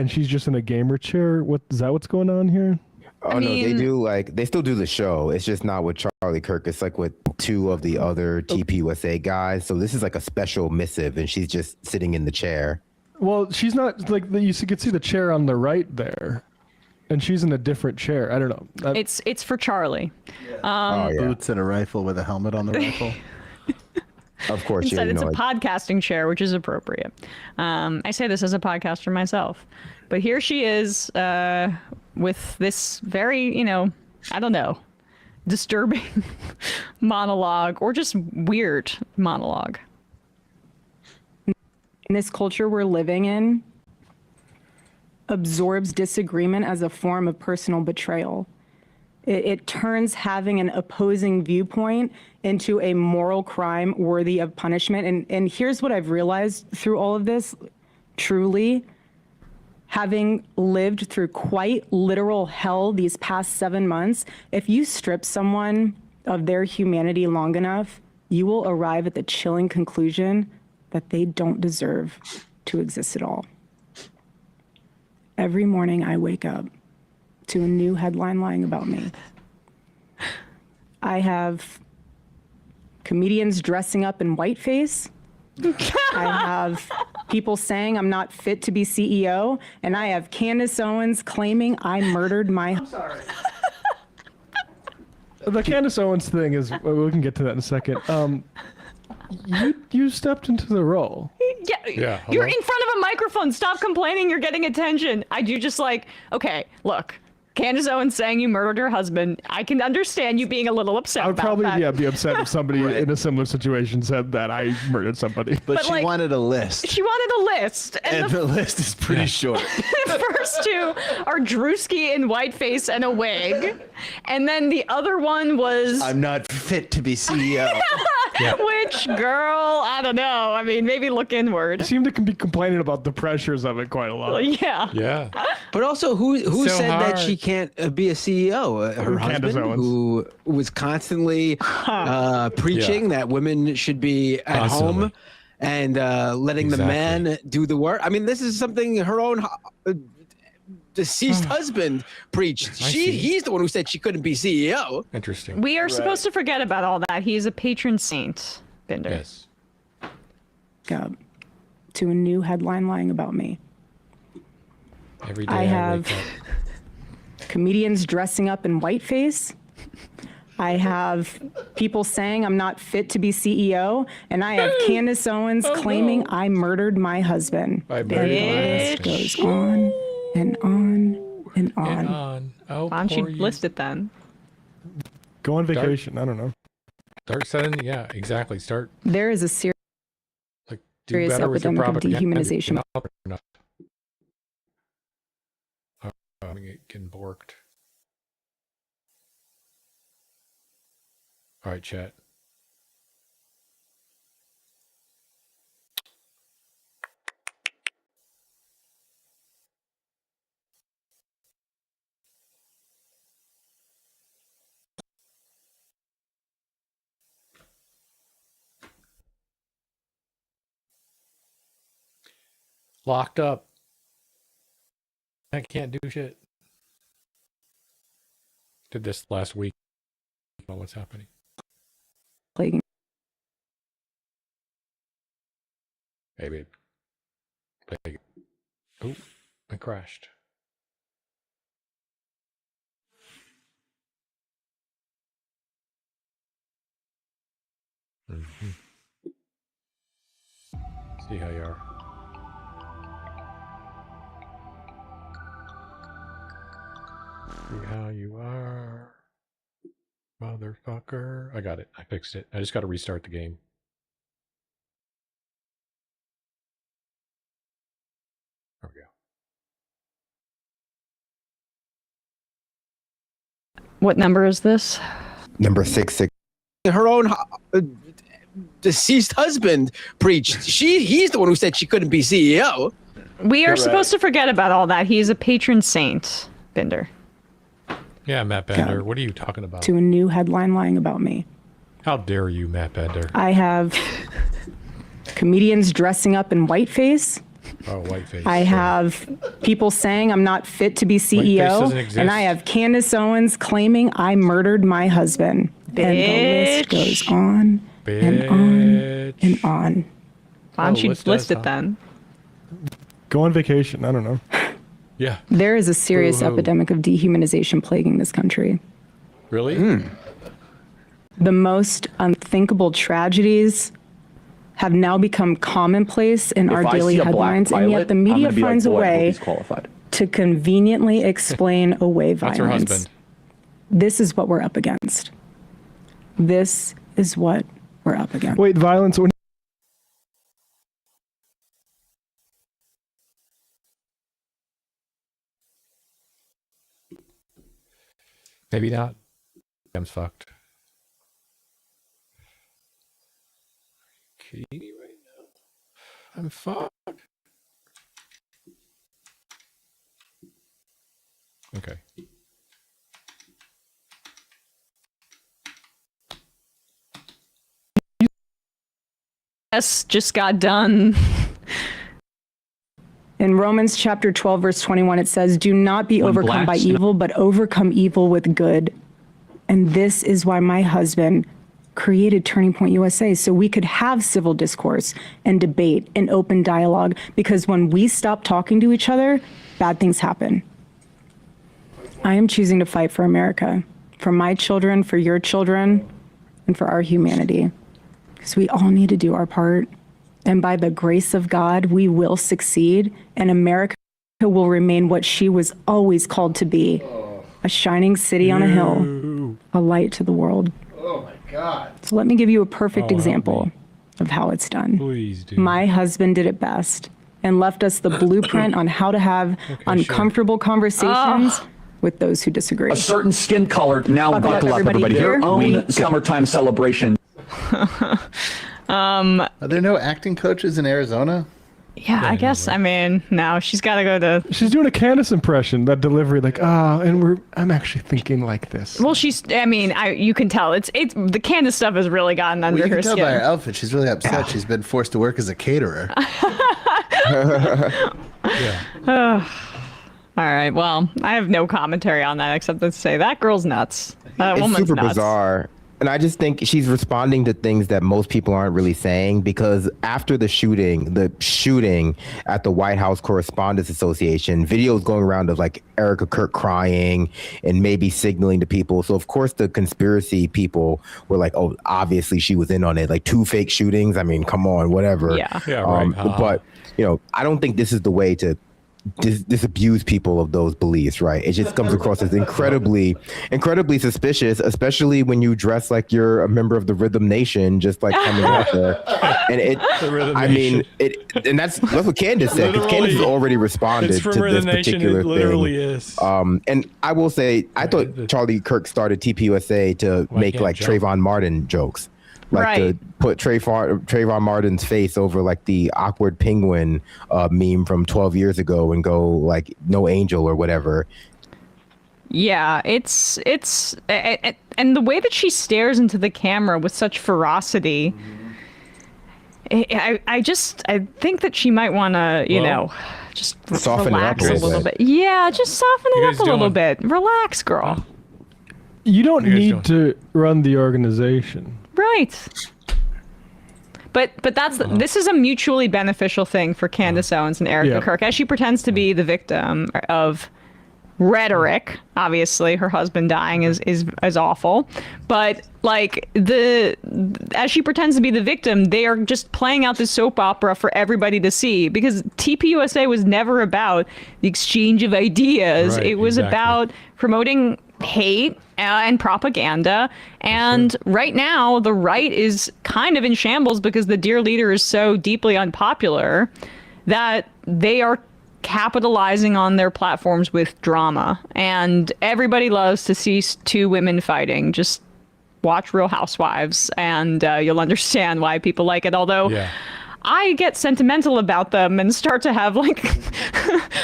she's just in a gamer chair. Is that what's going on here? Oh, no, they still do the show. It's just not with Charlie Kirk. It's like with two of the other TPUSA guys. So this is like a special missive, and she's just sitting in the chair. Well, she's not like you could see the chair on the right there, and she's in a different chair. I don't know. It's for Charlie. Boots and a rifle with a helmet on the rifle. Of course, Instead, it's a podcasting chair, which is appropriate. I say this as a podcaster myself, but here she is with this very, I don't know, disturbing monologue or just weird monologue. This culture we're living in absorbs disagreement as a form of personal betrayal. It turns having an opposing viewpoint into a moral crime worthy of punishment. And here's what I've realized through all of this, truly, having lived through quite literal hell these past 7 months, if you strip someone of their humanity long enough, you will arrive at the chilling conclusion that they don't deserve to exist at all. Every morning I wake up to a new headline lying about me. I have comedians dressing up in whiteface. I have people saying I'm not fit to be CEO, and I have Candace Owens claiming I murdered my... I'm sorry. The Candace Owens thing is, we can get to that in a second. You stepped into the role. Yeah, you're in front of a microphone. Stop complaining. You're getting attention. I do just okay, look. Candace Owens saying you murdered her husband. I can understand you being a little upset about that. I would probably be upset if somebody in a similar situation said that I murdered somebody. But she wanted a list. She wanted a list. And the list is pretty short. The first two are Drewski in whiteface and a wig. And then the other one was... I'm not fit to be CEO. Which, girl, I don't know. I mean, maybe look inward. I seem to be complaining about the pressures of it quite a lot. Yeah. Yeah. But also, who so said hard. that she can't be a CEO? Her husband, who was constantly preaching that women should be at home and letting the man do the work. I mean, this is something her own deceased husband preached. He's the one who said she couldn't be CEO. Interesting. We are supposed to forget about all that. He is a patron saint, Binder. Yes. To a new headline lying about me. Every day I have wake up. comedians dressing up in whiteface. I have people saying I'm not fit to be CEO, and I have Candace Owens claiming I murdered my husband. I And murdered the my list husband. goes on and on and on. And on. Oh, Why don't you poor list it then? Go on vacation. I don't know. Start sending. Yeah, exactly. Start. There is a serious Do better with your epidemic of propaganda. dehumanization. I'm getting borked. All right, chat. Locked up. I can't do shit. Did this last week. What's happening? Plaguing. Hey, babe. Oh, I crashed. See how you are. See how you are, motherfucker. I got it. I fixed it. I just got to restart the game. There we go. What number is this? Number 66. Her own deceased husband preached. He's the one who said she couldn't be CEO. We are supposed to forget about all that. He is a patron saint, Binder. Yeah, Matt Bender. What are you talking about? To a new headline lying about me. How dare you, Matt Bender? I have comedians dressing up in whiteface. Oh, whiteface. I have people saying I'm not fit to be CEO, and I have Candace Owens claiming I murdered my husband. And the list goes on and on and on. Why don't you list it then? Go on vacation. I don't know. Yeah. There is a serious epidemic of dehumanization plaguing this country. Really? The most unthinkable tragedies have now become commonplace in our daily headlines, and yet the media finds a way to conveniently explain away violence. That's her husband. This is what we're up against. This is what we're up against. Wait, violence. Maybe not. I'm fucked. Katie right now. I'm fucked. Okay. Yes, just got done. In Romans chapter 12, verse 21, it says, do not be overcome by evil, but overcome evil with good. And this is why my husband created Turning Point USA, so we could have civil discourse and debate and open dialogue, because when we stop talking to each other, bad things happen. I am choosing to fight for America, for my children, for your children, and for our humanity, because we all need to do our part. And by the grace of God, we will succeed, and America will remain what she was always called to be, a shining city on a hill, a light to the world. Oh my God. So let me give you a perfect example of how it's done. Please do. My husband did it best and left us the blueprint on how to have uncomfortable conversations with those who disagree. A certain skin color. Now buckle up, everybody. Your own summertime celebration. Are there no acting coaches in Arizona? Yeah, I guess. I mean, no, she's got to go to. She's doing a Candace impression. That delivery, like, I'm actually thinking like this. Well, I mean, you can tell it's the Candace stuff has really gotten under her skin. You can tell by her outfit. She's really upset. She's been forced to work as a caterer. All right. Well, I have no commentary on that except to say that girl's nuts. That It's woman's super nuts. bizarre. And I just think she's responding to things that most people aren't really saying, because after the shooting at the White House Correspondents Association, videos going around of like Erica Kirk crying and maybe signaling to people. So of course the conspiracy people were like, oh, obviously she was in on it. Like 2 fake shootings. I mean, come on, whatever. Yeah. Right. But I don't think this is the way to disabuse people of those beliefs, right? It just comes across as incredibly suspicious, especially when you dress like you're a member of the Rhythm Nation, just like coming out there. And and that's what Candace said, because Candace has already responded to this particular thing. And I will say, I thought Charlie Kirk started TPUSA to make like Trayvon Martin jokes. Like to put Trayvon Martin's face over like the awkward penguin meme from 12 years ago and go like no angel or whatever. Yeah, it's and the way that she stares into the camera with such ferocity. I think that she might want to, just soften relax it up a little bit. Yeah, just soften it up a little bit. Relax, girl. You don't need to run the organization. Right. But this is a mutually beneficial thing for Candace Owens and Erica Kirk, as she pretends to be the victim of rhetoric. Obviously, her husband dying is awful, but like as she pretends to be the victim, they are just playing out this soap opera for everybody to see, because TPUSA was never about the exchange of ideas. It was about promoting hate and propaganda. And right now, the right is kind of in shambles because the dear leader is so deeply unpopular that they are capitalizing on their platforms with drama. And everybody loves to see 2 women fighting. Just watch Real Housewives and you'll understand why people like it. Although I get sentimental about them and start to have like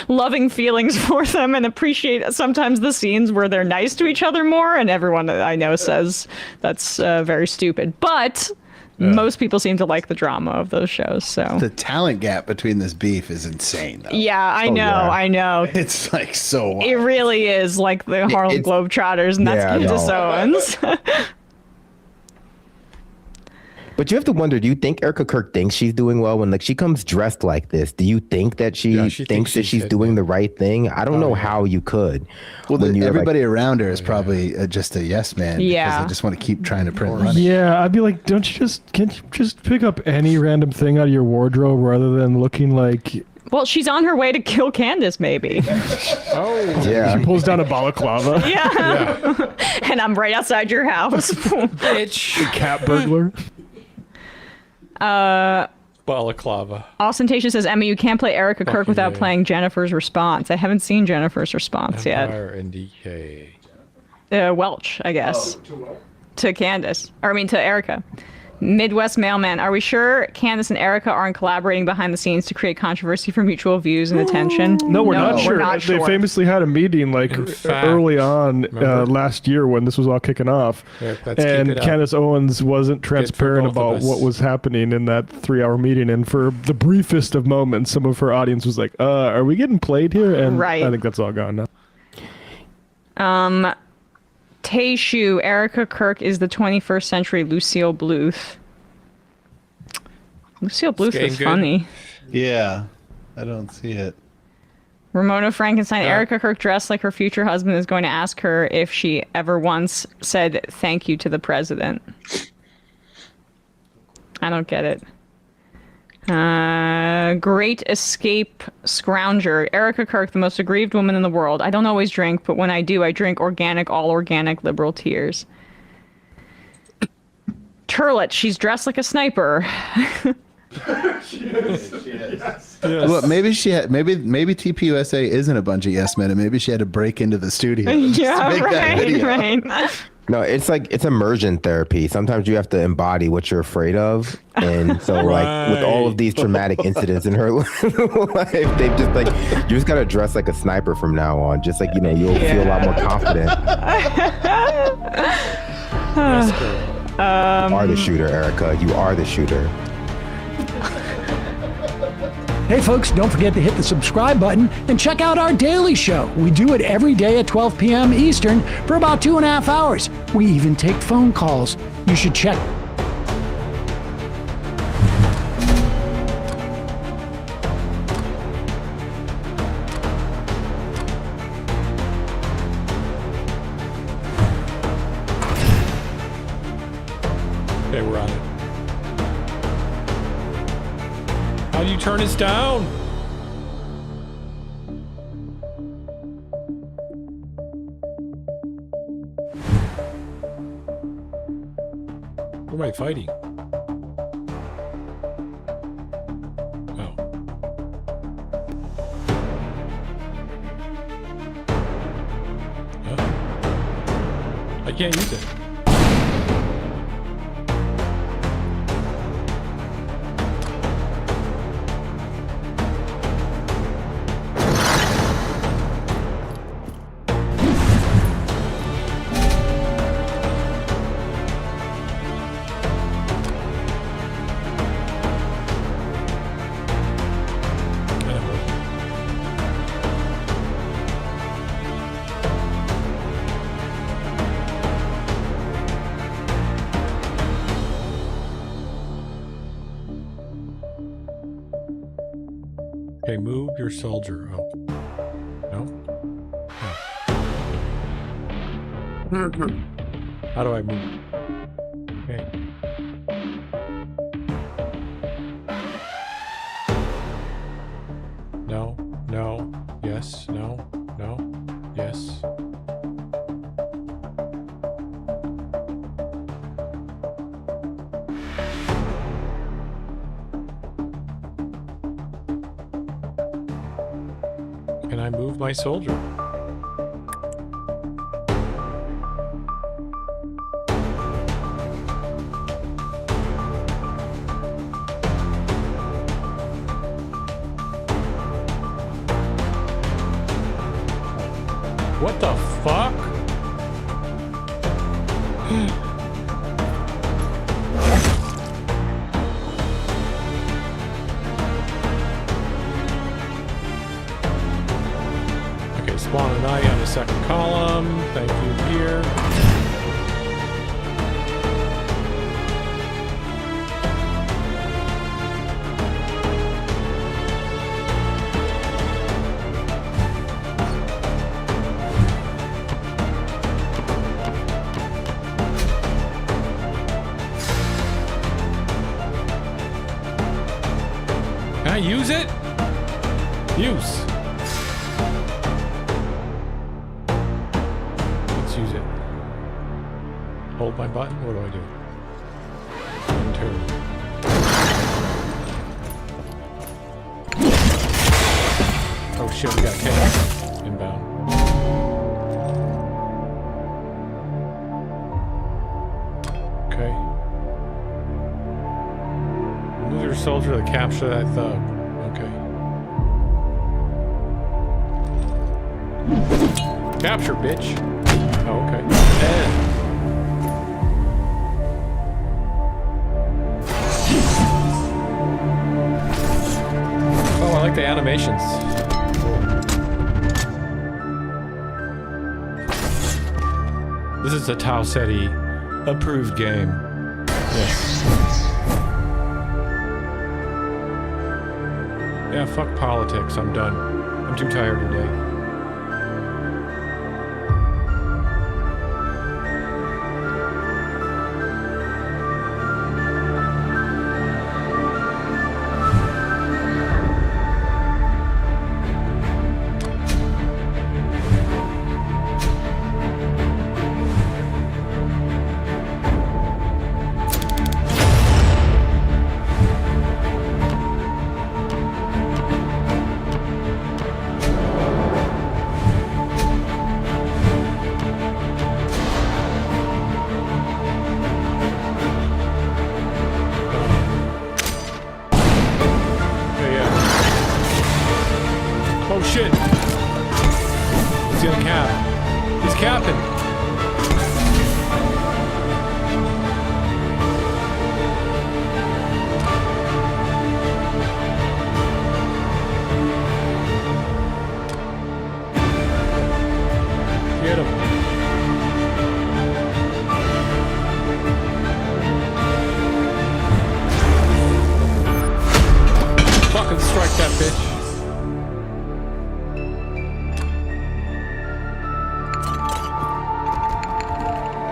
loving feelings for them and appreciate sometimes the scenes where they're nice to each other more. And everyone that I know says that's very stupid. But most people seem to like the drama of those shows. So the talent gap between this beef is insane, though. Yeah, I know. It's like so wild. It really is like the Harlem Globetrotters, and that's Candace Owens. But you have to wonder, do you think Erica Kirk thinks she's doing well when like she comes dressed like this? Do you think that she thinks that she's doing the right thing? I don't know how you could. Well, everybody around her is probably just a yes man. Yeah. Because they just want to keep trying to print money. Yeah, I'd be like, can't you just pick up any random thing out of your wardrobe rather than looking like... Well, she's on her way to kill Candace, maybe. Yeah. She pulls down a balaclava. Yeah. And I'm right outside your house. Bitch. Cat burglar. Balaclava. Ostentatious says, Emma, you can't play Erica Kirk without playing Jennifer's response. I haven't seen Jennifer's response Empire and DK. yet. Welch, I guess. To Candace. Or I mean to Erica. Midwest Mailman, are we sure Candace and Erica aren't collaborating behind the scenes to create controversy for mutual views and attention? No, we're not sure. They They famously had a meeting early on last year when this was all kicking off. And Candace Owens wasn't transparent about what was happening in that 3-hour meeting. And for the briefest of moments, some of her audience was like, are we getting played here? And Right. I think that's all gone now. Tayshu, Erica Kirk is the 21st century Lucille Bluth. Lucille Bluth is funny. Yeah, I don't see it. Ramona Frankenstein, Erica Kirk dressed like her future husband is going to ask her if she ever once said thank you to the president. I don't get it. Great Escape Scrounger. Erica Kirk, the most aggrieved woman in the world. I don't always drink, but when I do, I drink organic, all organic liberal tears. Turlet, she's dressed like a sniper. Well, maybe she had. Maybe TPUSA isn't a bunch of yes men, and maybe she had to break into the studio. Yeah, right. No, it's like it's immersion therapy. Sometimes you have to embody what you're afraid of, and so like with all of these traumatic incidents in her life, they've just like you just gotta dress like a sniper from now on. Just like you'll feel a lot more confident. You are the shooter, Erica. You are the shooter. Hey folks, don't forget to hit the subscribe button and check out our daily show. We do it every day at 12 p.m. Eastern for about 2.5 hours. We even take phone calls. You should check. Okay, we're on it. How do you turn us down? Who am I fighting? Oh. I can't use it. Okay, move your soldier. Oh. No? Oh. How do I move? Okay. No, no, yes, no, no, yes. Can I move my soldier? What the fuck? Okay, spawn an eye on the second column. Thank you here. I use it? Use. Let's use it. Hold my button. What do I do? Enter. Oh shit, we got a case. Inbound. Okay. Move your soldier to capture that thug. Okay. Capture, bitch. Oh, okay. Oh, I like the animations. This is a Tau Ceti approved game. Yes. Yeah, fuck politics. I'm done. I'm too tired today.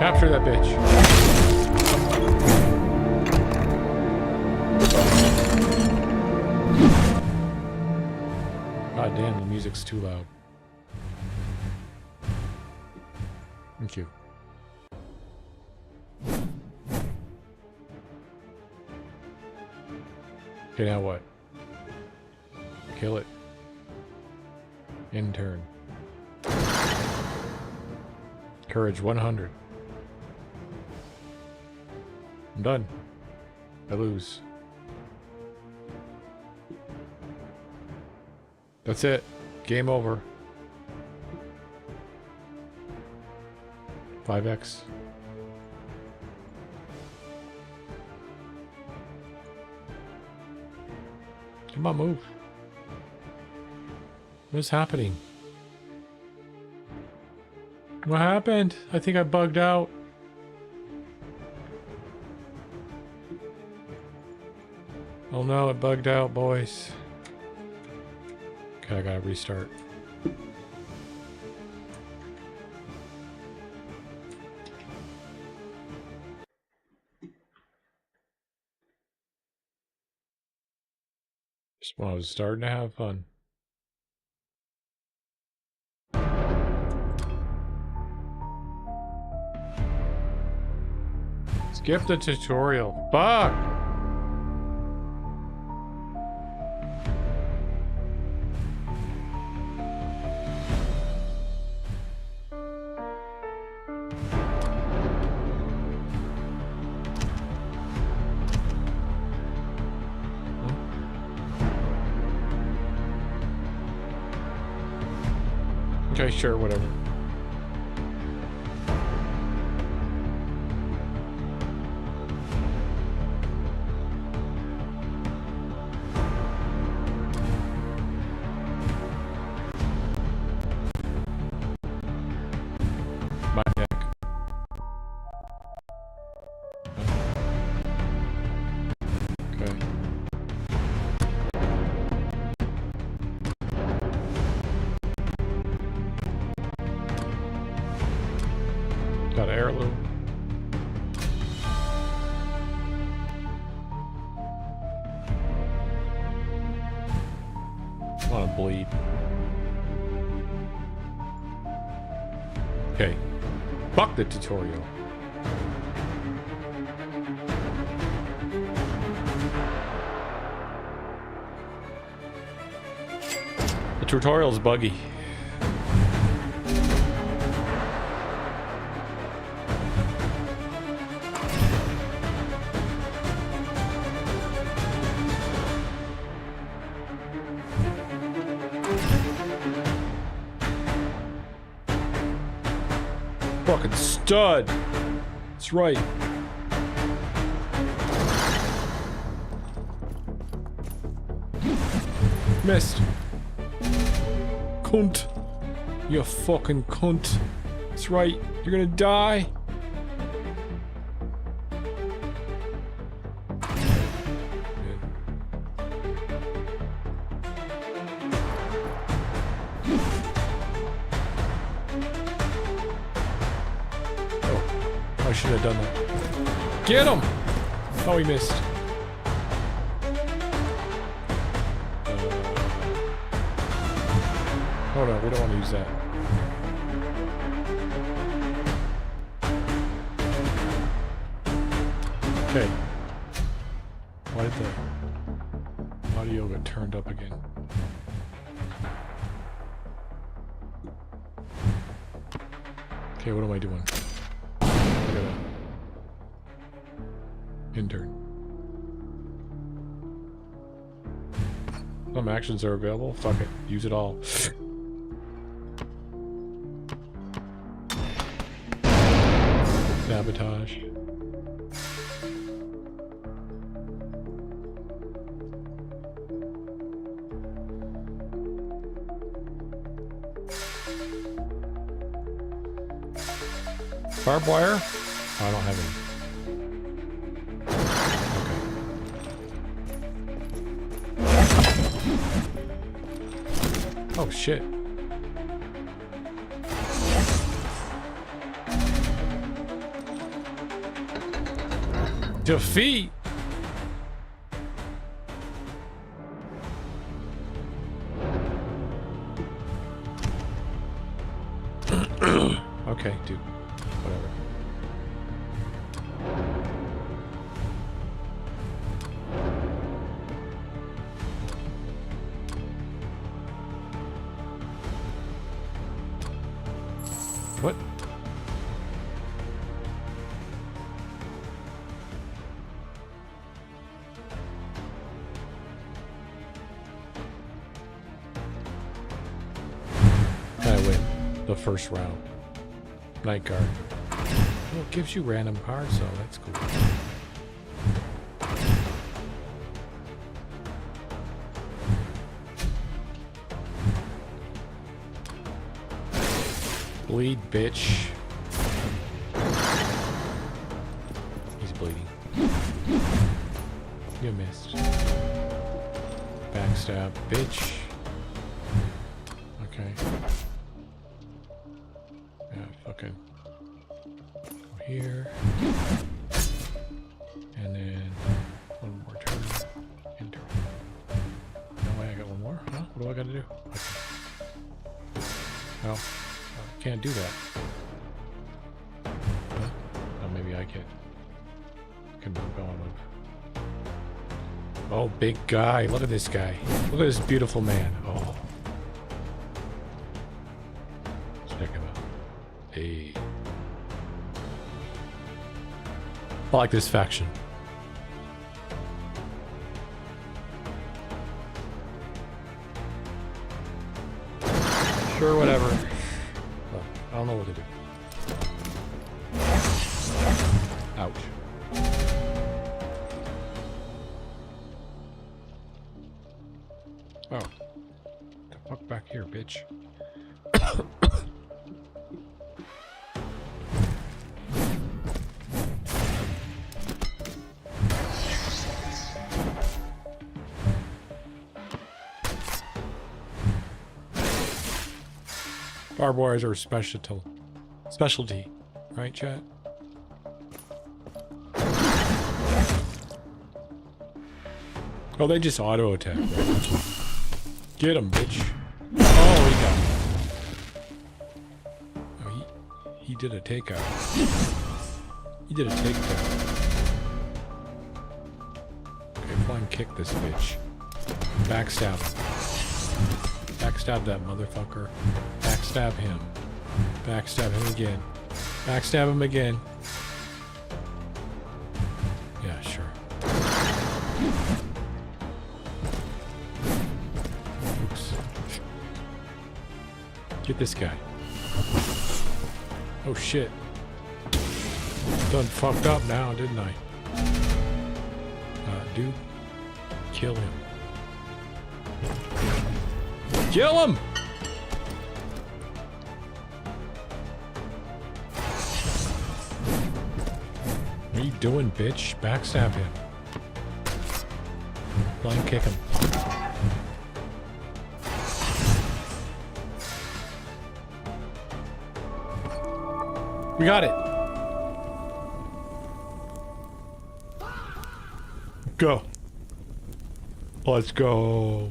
Capture that bitch. God damn, the music's too loud. Thank you. Okay, now what? Kill it. Intern. Courage 100. I'm done. I lose. That's it. Game over. 5x. Come on, move. What's happening? What happened? I think I bugged out. Oh no, it bugged out, boys. Okay, I gotta restart. Just when I was starting to have fun. Skip the tutorial. Fuck! Okay, sure, whatever. My neck. Okay. Got an heirloom. bleed. Okay. Fuck the tutorial. The tutorial's buggy. Fucking stud. That's right. Missed. Cunt. You fucking cunt. That's right. You're gonna die. I should have done that. Get him! Oh, he missed. Oh no, we don't want to use that. Okay. Why did the audio get turned up again? Okay, what am I doing? Intern. Some actions are available. Fuck it. Use it all. Sabotage. Barbed wire? Oh, I don't have any. Oh shit. Defeat. Okay, dude. Whatever. What? I win the first round. Night guard. Well, it gives you random cards, so that's cool. Bleed, bitch. He's bleeding. You missed. Backstab, bitch. Okay. Yeah, fucking go here. And then one more turn. Enter. No way, I got one more? Huh? What do I gotta do? Okay. Well, I can't do that. Huh? Oh, maybe I can move on. Oh, big guy. Look at this guy. Look at this beautiful man. Oh. Check him out. Hey. I like this faction. Sure, whatever. Well, I don't know what to do. Ouch. Oh. What the fuck back here, bitch? Barbed wires are a specialty, right, chat? Oh, they just auto attack. Right? Get him, bitch. Oh, he got him. Oh, he did a takeout. He did a takedown. Okay, flying kick this bitch. Backstab him. Backstab that motherfucker. Backstab him. Backstab him again. Backstab him again. Yeah, sure. Oops. Get this guy. Oh shit. Done fucked up now, didn't I? Dude. Kill him. Kill him! What are you doing, bitch? Backstab him. Blind kick him. We got it. Go. Let's go.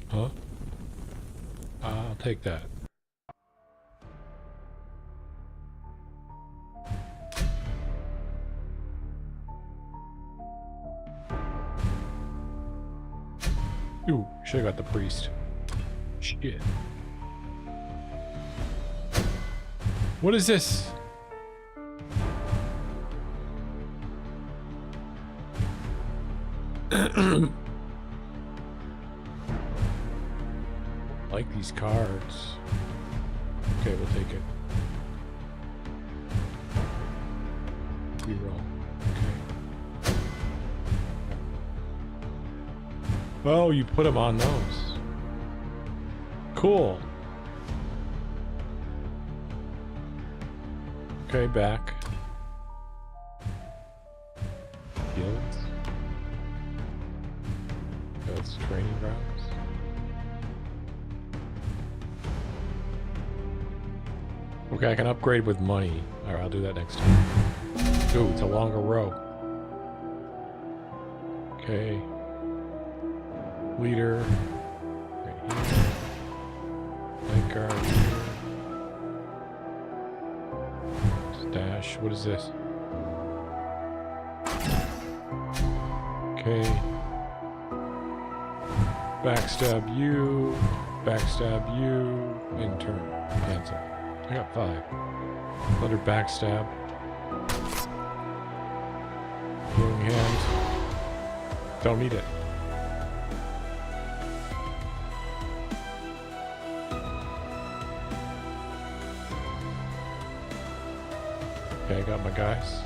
Huh? I'll take that. Ooh, should've got the priest. Shit. What is this? Like these cards. Okay, we'll take it. Reroll. Okay. Oh, you put them on those. Cool. Okay, back. Guilds. That's training grounds. Okay, I can upgrade with money. Alright, I'll do that next time. Ooh, it's a longer row. Okay. Leader. Right here. Night guard. Stash. What is this? Okay. Backstab you. Backstab you. Intern. Cancel. I got 5. Another backstab. Healing hand. Don't need it. Okay, I got my guys.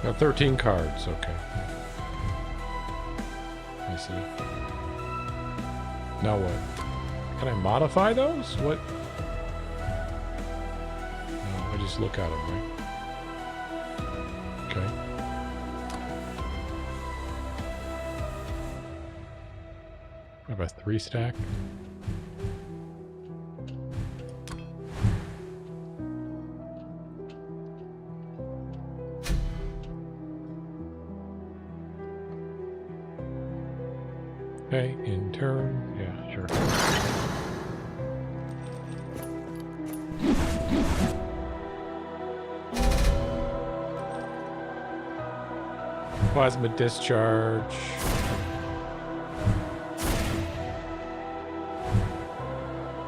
Got 13 cards, okay. I see. Now what? Can I modify those? What? No, I just look at them, right? Okay. I have a 3 stack. Okay, in turn, yeah, sure. Plasma discharge.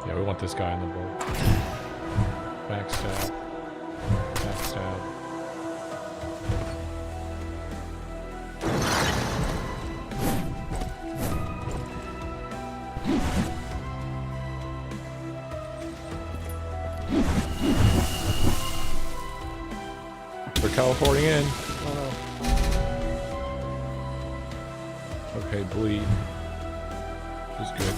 Yeah, we want this guy on the board. Backstab. Backstab. We're teleporting in. Oh no. Okay, bleed. Is good.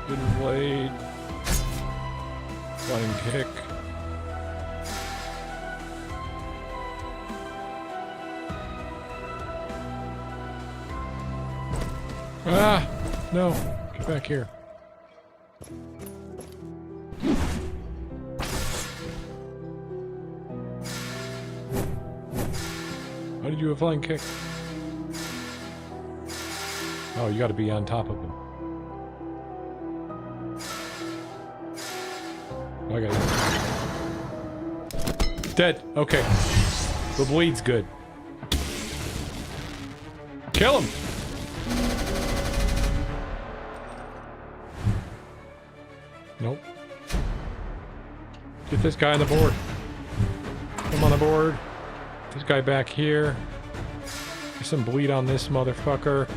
Hidden blade. Flying kick. Ah! No. Get back here. How did you have flying kick? Oh, you gotta be on top of him. Oh, I got it. Dead. Okay. The bleed's good. Kill him! Nope. Get this guy on the board. Come on the board. This guy back here. There's some bleed on this motherfucker.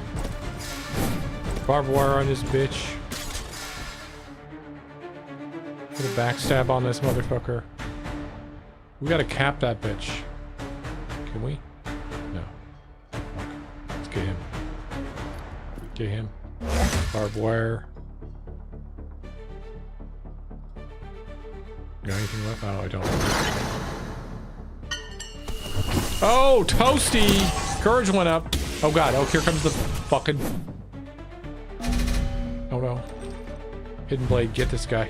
Barbed wire on this bitch. Put a backstab on this motherfucker. We gotta cap that bitch. Can we? No. Okay. Let's get him. Get him. Barbed wire. Got anything left? Oh, I don't. Oh, toasty! Courage went up. Oh god, oh, here comes the fucking... Oh no. Hidden blade, get this guy.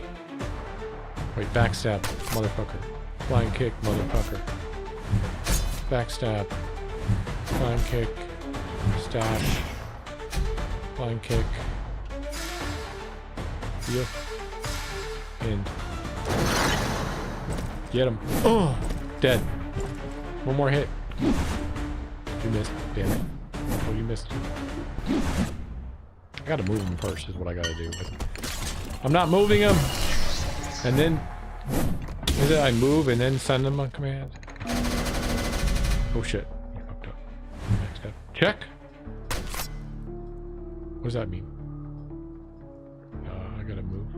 Wait, backstab, motherfucker. Flying kick, motherfucker. Backstab. Flying kick. Stash. Flying kick. Heal. End. Get him. Oh! Dead. One more hit. You missed. Damn it. Oh, you missed. I gotta move him first is what I gotta do. But I'm not moving him. And then... Is it I move and then send them on command? Oh shit. I fucked up. Next step. Check. What does that mean? I gotta move.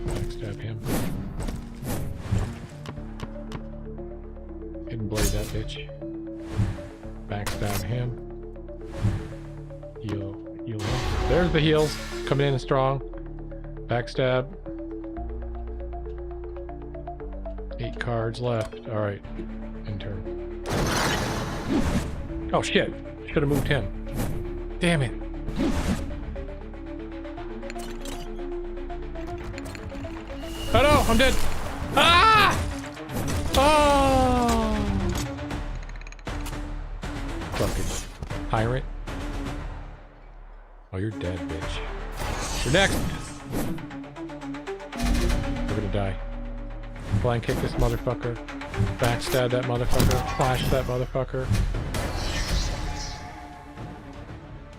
Backstab him. Hidden blade that bitch. Backstab him. Heal him. There's the heals. Coming in strong. Backstab. 8 cards left. Alright. In turn. Oh shit. Should have moved him. Damn it. Oh no, I'm dead. Ah! Oh! Fucking pirate. Oh, you're dead, bitch. You're next. We're gonna die. Flying kick this motherfucker. Backstab that motherfucker. Flash that motherfucker.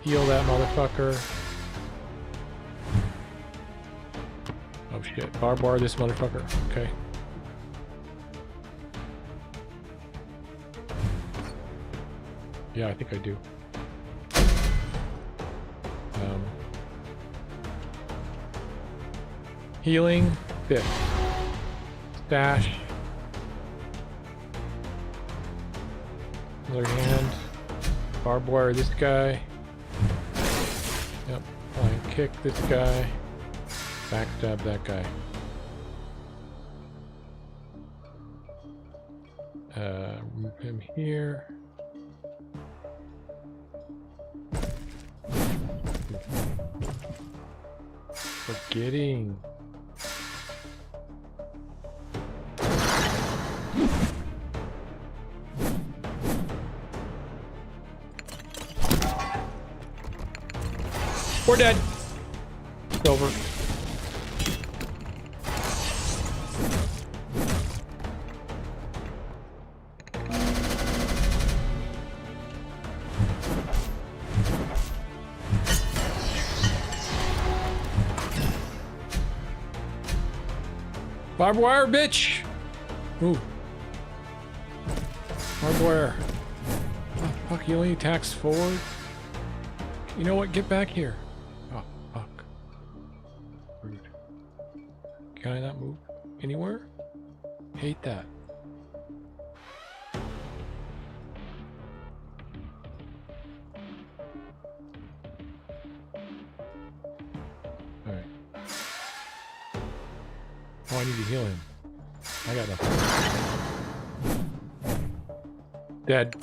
Heal that motherfucker. Oh shit. Barbed wire this motherfucker. Okay. Yeah, I think I do. Healing. Fifth. Stash. Other hand. Barbed wire this guy. Yep. Flying kick this guy. Backstab that guy. Move him here. Forgetting. We're dead. It's over. Barbed wire, bitch! Ooh. Barbed wire. Oh, fuck, he only attacks forward? You know what? Get back here. Oh, fuck. Rude. Can I not move anywhere? Hate that. Oh, I need to heal him. I got nothing. Dead.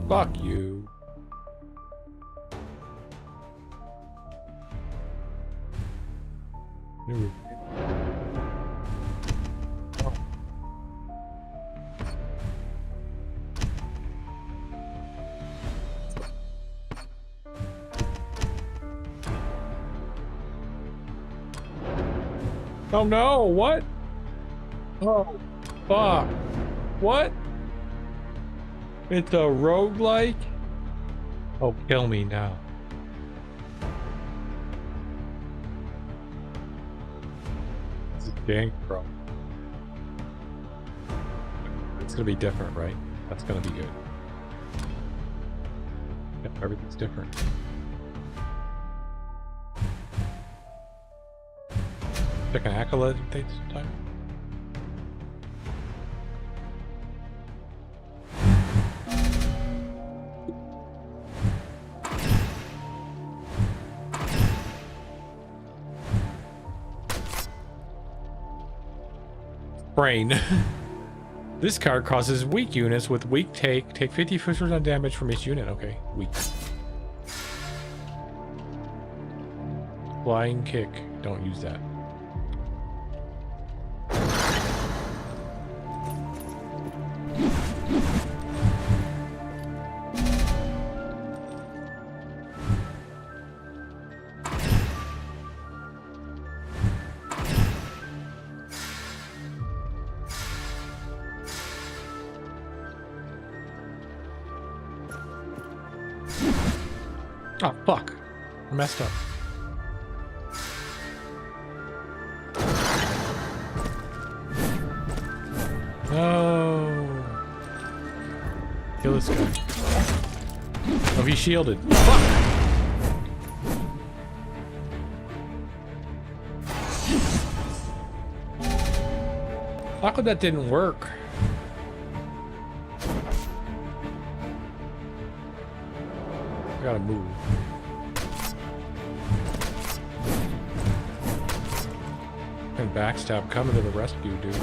Fuck you. New. Oh no, what? Oh, fuck. What? It's a roguelike? Oh, kill me now. This is dang bro. It's gonna be different, right? That's gonna be good. Yep, everything's different. Check an accolade things sometime. Brain. This card causes weak units with weak take 50% damage from each unit. Okay, weak. Flying kick. Don't use that. Oh, fuck. I messed up. No. Kill this guy. Oh, he shielded. Fuck! How come that didn't work? I gotta move. And backstab coming to the rescue, dude.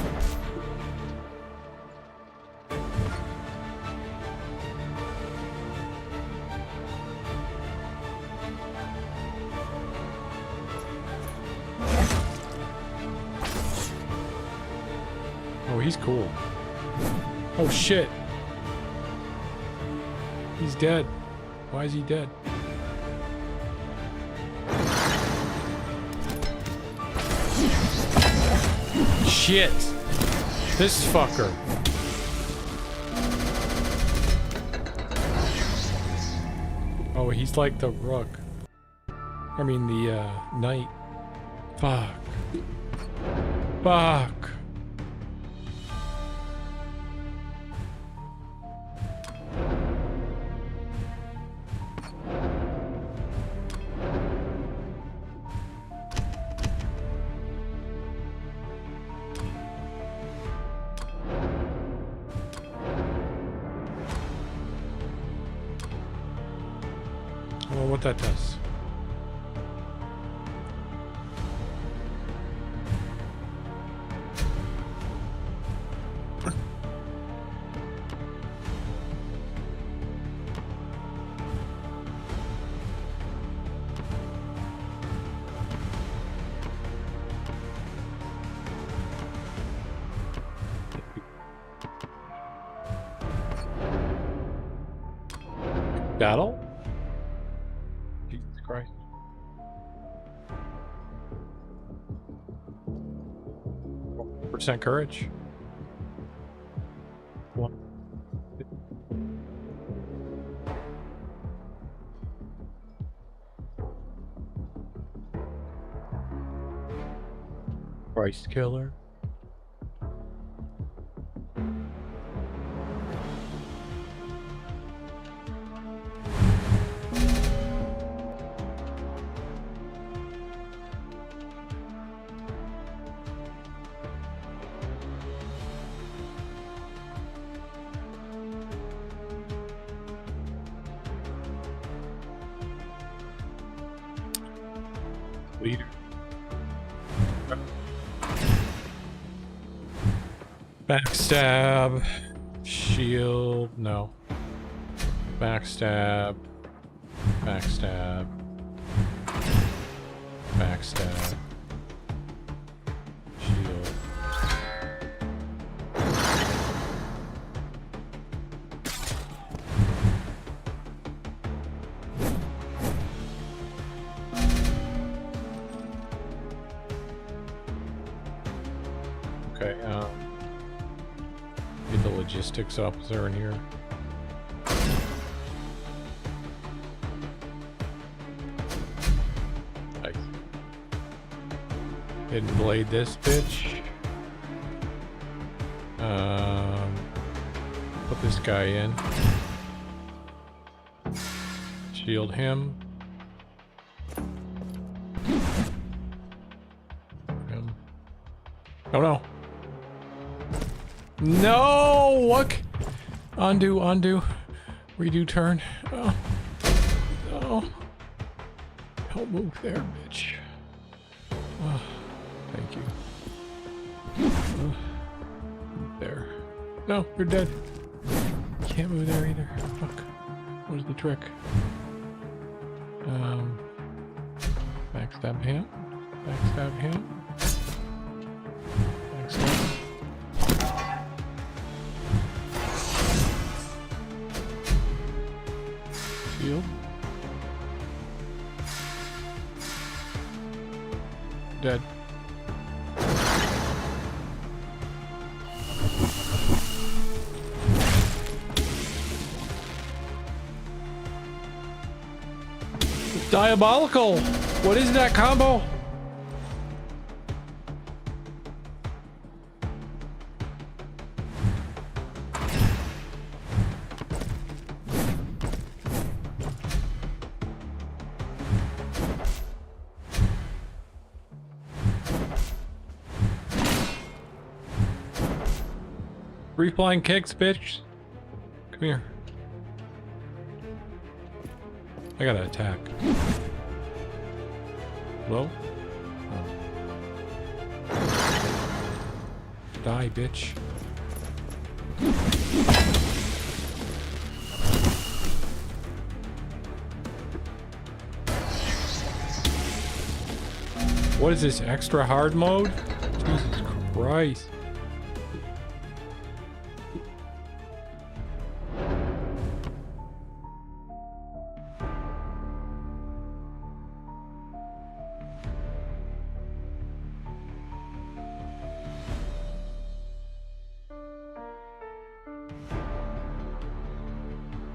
Oh, he's cool. Oh shit. He's dead. Why is he dead? Shit! This fucker. Oh, he's like the rook. I mean the knight. Fuck. Fuck. What that does. Battle? Christ. Percent courage. One. Christ killer. Leader. Backstab. Shield. No. Backstab. Backstab. Backstab. Shield. Okay, get the logistics officer in here. Nice. Hidden blade this bitch. Put this guy in. Shield him. Him. Oh no. No! What? Undo, undo. Redo turn. Oh. No. Don't move there, bitch. Oh, thank you. There. No, you're dead. Can't move there either. Fuck. What is the trick? Backstab him. Backstab him. Backstab. Shield. Dead. Diabolical! What is that combo? Free flying kicks, bitch. Come here. I gotta attack. Hello? Oh. Die, bitch. What is this, extra hard mode? Jesus Christ.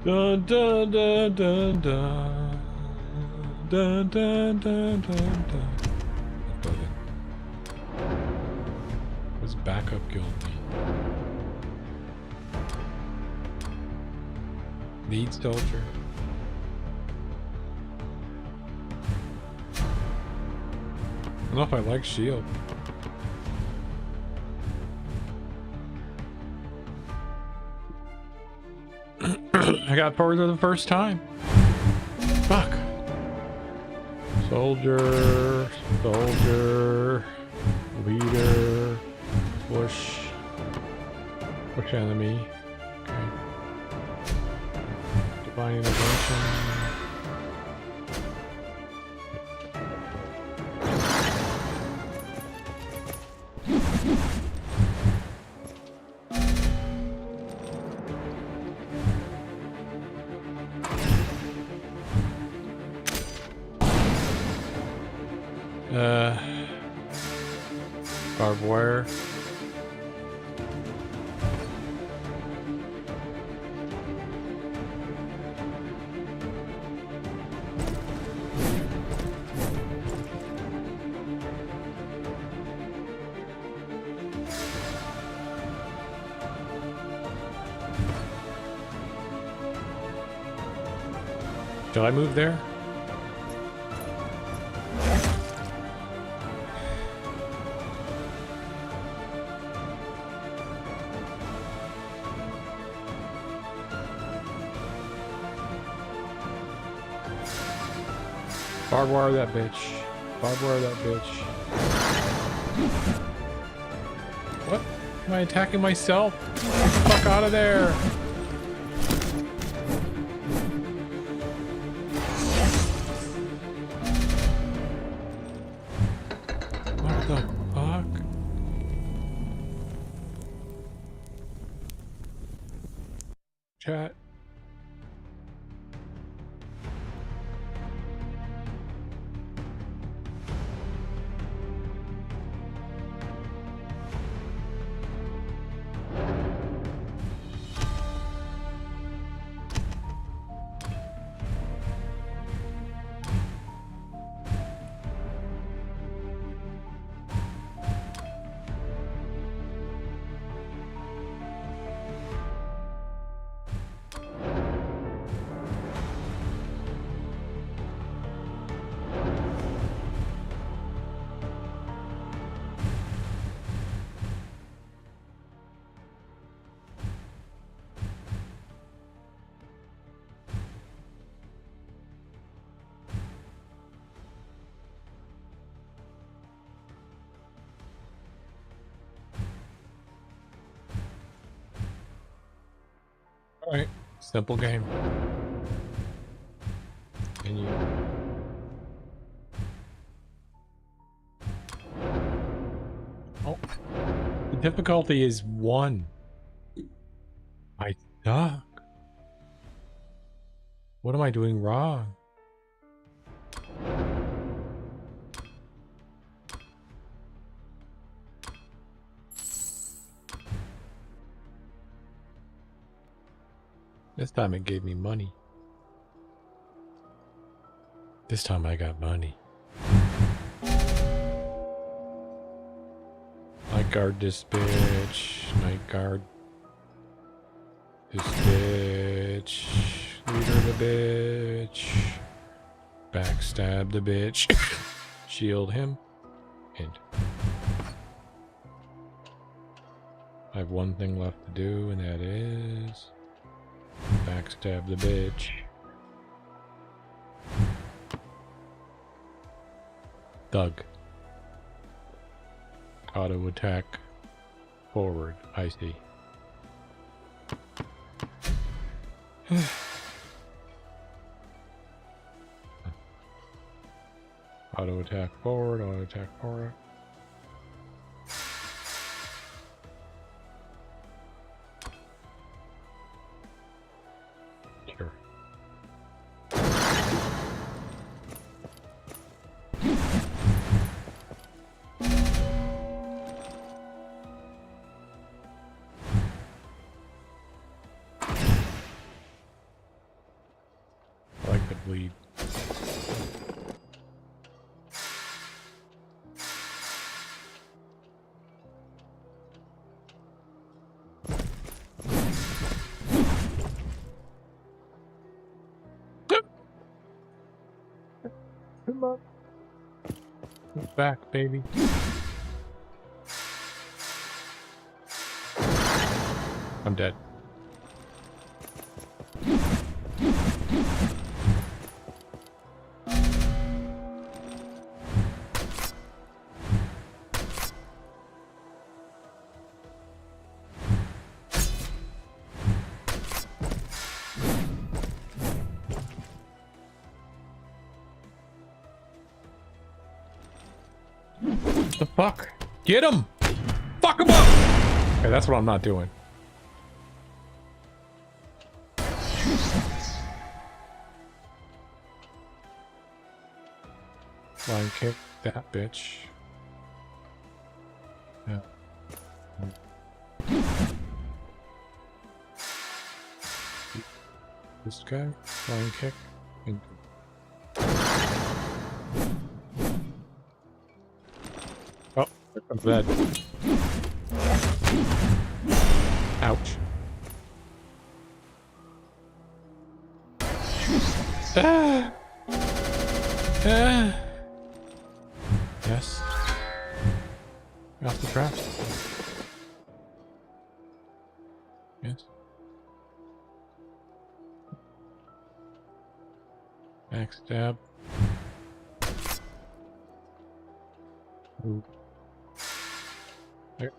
Dun dun dun dun dun dun dun dun dun dun. Was backup guilty. Lead soldier. I don't know if I like shield. I got forward for the first time. Fuck. Soldier, soldier, leader, push, push enemy. Okay. Divine intervention. Barbed wire. Did I move there? Barbed wire that bitch. Barbed wire that bitch. What? Am I attacking myself? Get the fuck out of there! What the fuck? Chat. Alright, simple game. And you. Oh, the difficulty is 1. I suck. What am I doing wrong? This time it gave me money. This time I got money. Night guard this bitch. Night guard this bitch. Leader the bitch. Backstab the bitch. Shield him. And I have one thing left to do, and that is backstab the bitch. Thug. Auto attack. Forward. I see. Auto attack forward. Auto attack forward. Sure. I like the bleed. Come on. Back, baby. I'm dead. The fuck? Get him! Fuck him up! Okay, that's what I'm not doing. Line kick that bitch. Yeah. This guy, line kick. And oh, there comes that. Ouch. Ah! Ah! Yes. Off the traps. Yes. Backstab. Move. I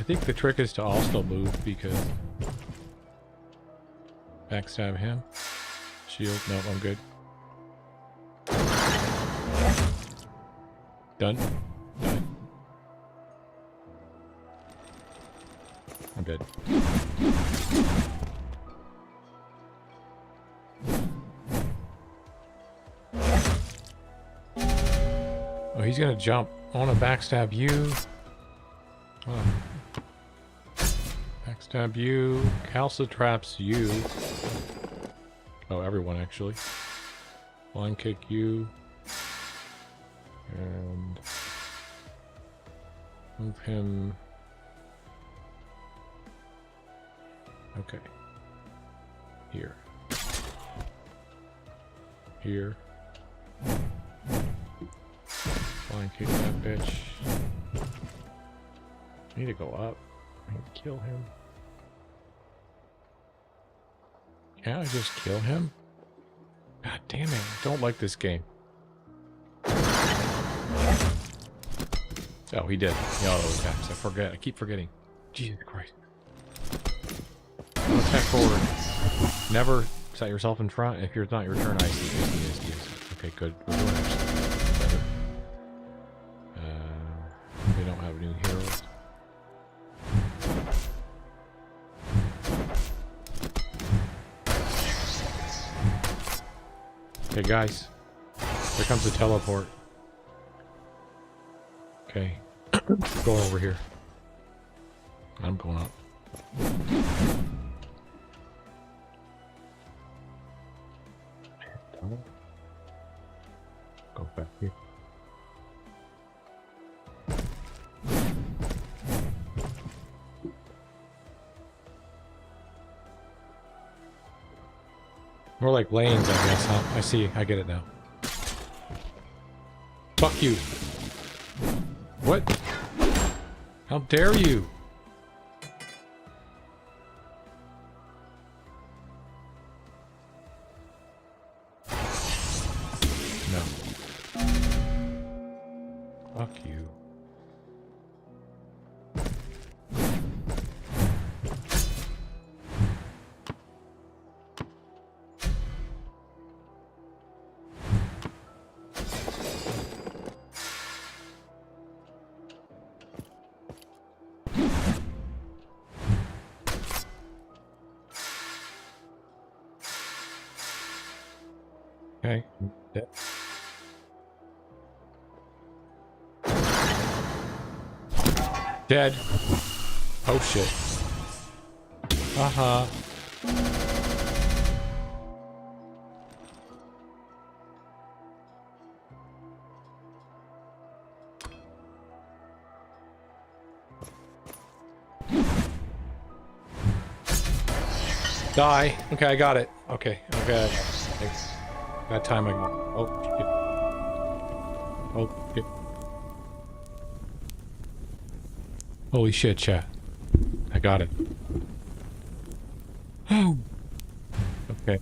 think the trick is to also move because backstab him. Shield. No, I'm good. Done. Done. I'm good. Oh, he's gonna jump. I want to backstab you. Backstab you. Calcitraps you. Oh, everyone actually. Line kick you. And move him. Okay. Here. Here. Line kick that bitch. I need to go up. I need to kill him. Can't I just kill him? God damn it. I don't like this game. Oh, he did. He auto attacks. I forget. I keep forgetting. Jesus Christ. Attack forward. Never set yourself in front. If you're not your turn, I see. Okay, good. We're doing actually better. We don't have new heroes. Okay, guys. Here comes the teleport. Okay. Go over here. I'm going up. Go back here. More like lanes, I guess, huh? I see. I get it now. Fuck you. What? How dare you? No. Fuck you. Okay. Dead. Dead. Oh shit. Uh-huh. Die. Okay, I got it. Okay. Okay. Thanks. That time I go. Oh shit. Oh shit. Holy shit, chat. I got it. Oh. Okay.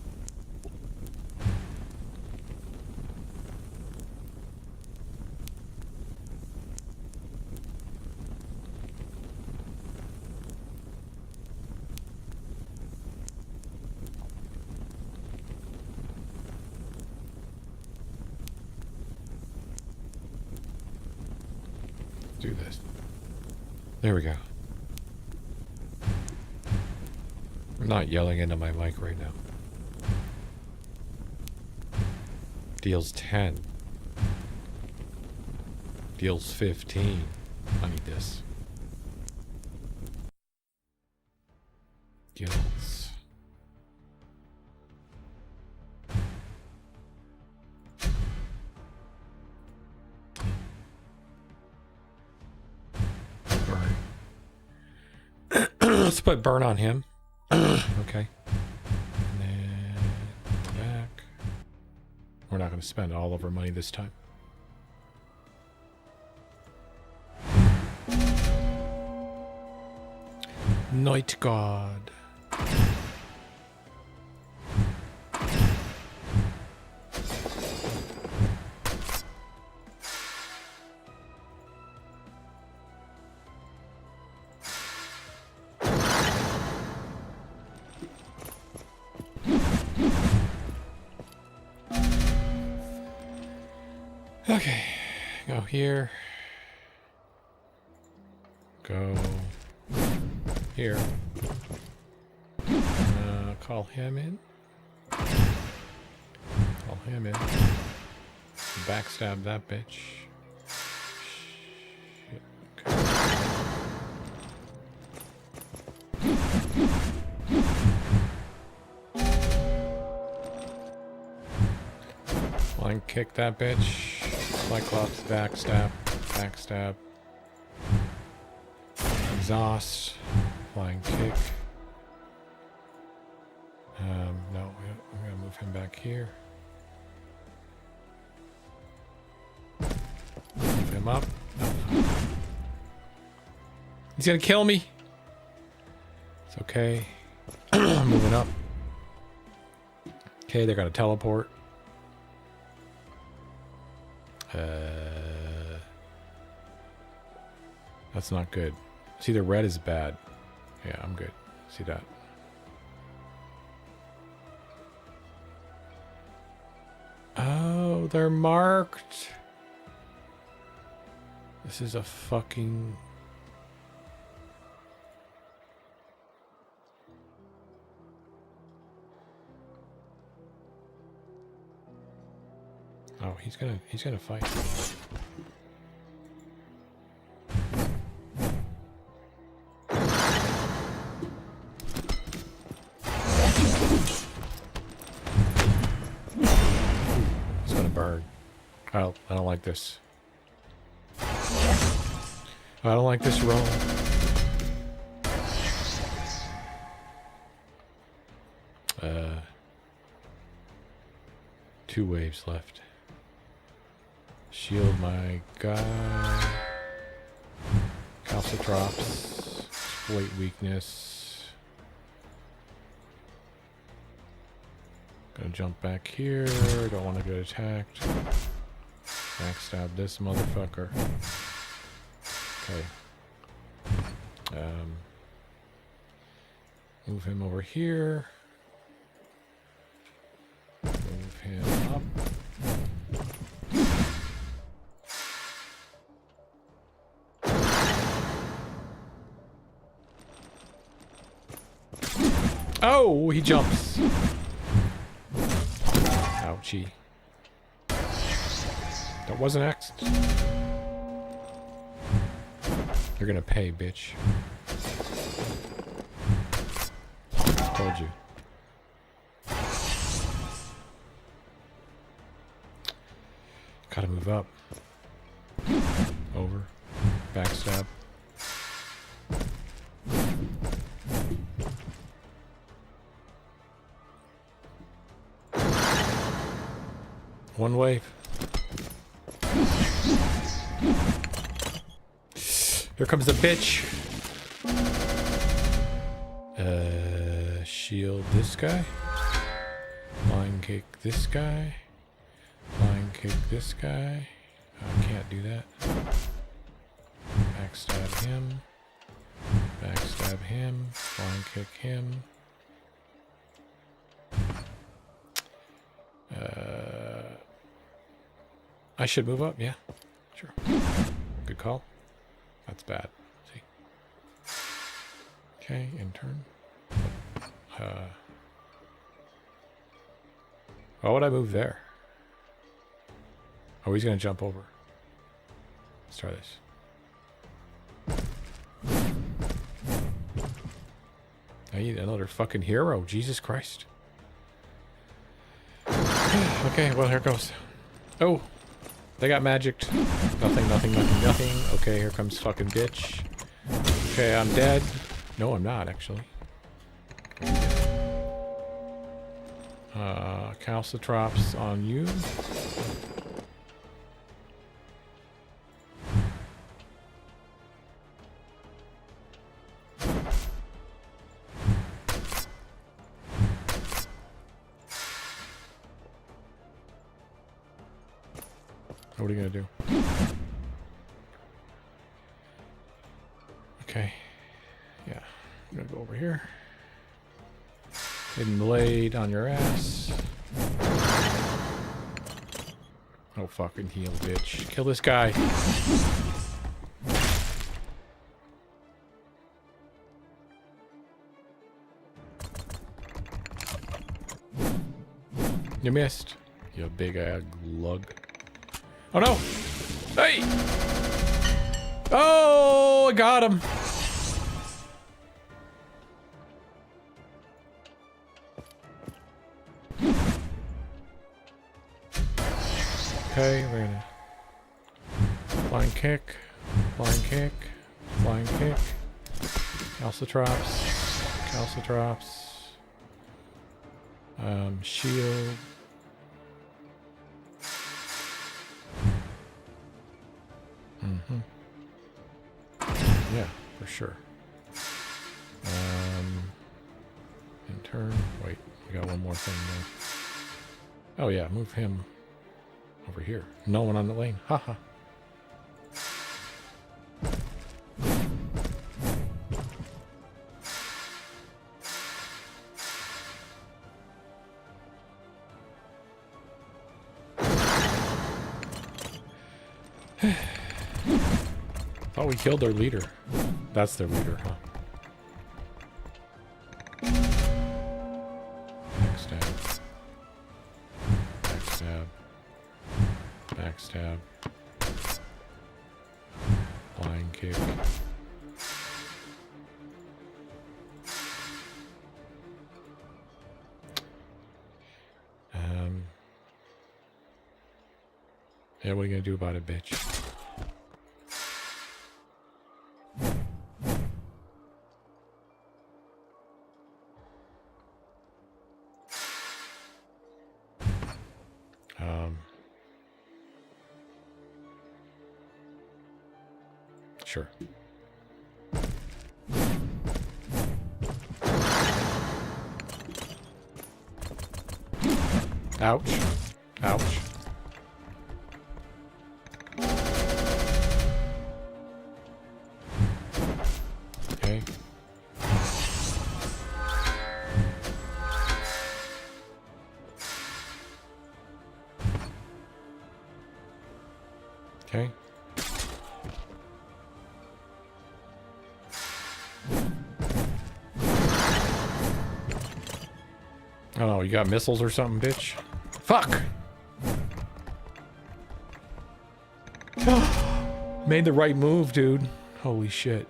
Do this. There we go. I'm not yelling into my mic right now. Deals 10. Deals 15. I need this. Gills. Let's put burn on him. Okay. And then back. We're not going to spend all of our money this time. Night God. Okay, go here. Go here. Call him in. Call him in. Backstab that bitch. Shit. Okay. Line kick that bitch. Cyclops backstab. Backstab. Exhaust. Flying kick. No, I'm gonna move him back here. Move him up. He's gonna kill me. It's okay. Moving up. Okay, they're gonna teleport. That's not good. See, the red is bad. Yeah, I'm good. See that? Oh, they're marked. This is a fucking... Oh, he's gonna fight. It's gonna burn. I don't like this. I don't like this roll. Two waves left. Shield my guy. Calcitrops. Exploit weakness. Gonna jump back here. Don't want to get attacked. Backstab this motherfucker. Okay. Move him over here. Move him up. Oh, he jumps. Ouchie. That wasn't X. You're gonna pay, bitch. Told you. Gotta move up. Over. Backstab. One wave. Here comes the bitch. Shield this guy. Line kick this guy. Line kick this guy. I can't do that. Backstab him. Backstab him. Line kick him. I should move up, yeah. Sure. Good call. That's bad. See? Okay, in turn. Why would I move there? Oh, he's gonna jump over. Let's try this. I need another fucking hero. Jesus Christ. Okay, well, here goes. Oh, they got magicked. Nothing, nothing, nothing, nothing. Okay, here comes fucking bitch. Okay, I'm dead. No, I'm not, actually. Calcitrops on you. What are you gonna do? Okay. Yeah. I'm gonna go over here. Hidden blade on your ass. Oh, fucking heal, bitch. Kill this guy. You missed. You big ass lug. Oh no! Hey! Oh, I got him. Okay, we're gonna flying kick, flying kick, flying kick, calcitrops, calcitrops, shield. Yeah, for sure. In turn. Wait, we got one more thing there. Oh yeah, move him over here. No one on the lane. Haha. Oh, we killed their leader. That's their leader, huh? Backstab. Backstab. Backstab. Flying kick. Yeah, what are you gonna do about it, bitch? Sure. Ouch. Ouch. Okay. Okay. Oh, you got missiles or something, bitch? Fuck! Made the right move, dude. Holy shit.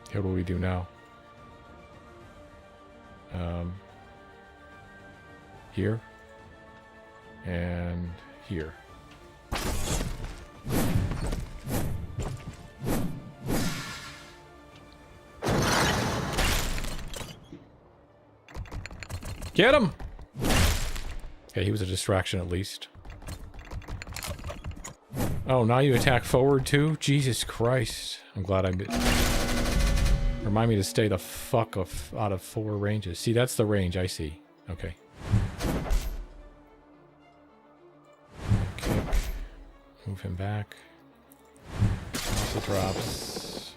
Okay, what do we do now? Here. And here. Get him! Okay, he was a distraction at least. Oh, now you attack forward too? Jesus Christ. I'm glad I did. Remind me to stay the fuck out of 4 ranges. See, that's the range I see. Okay. Kick. Move him back. Calcitrops.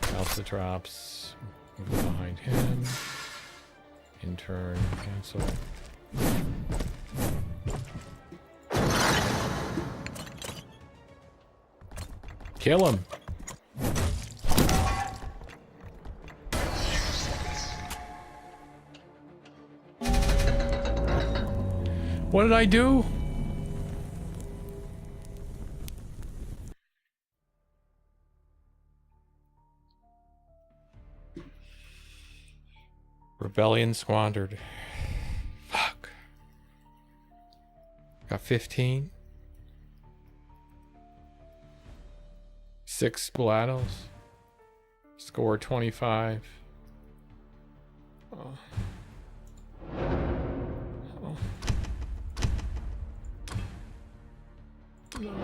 Calcitrops. Move behind him. In turn, cancel. Kill him. What did I do? Rebellion squandered. Fuck. Got 15. 6 bladdles. Score 25. Oh. Oh. No.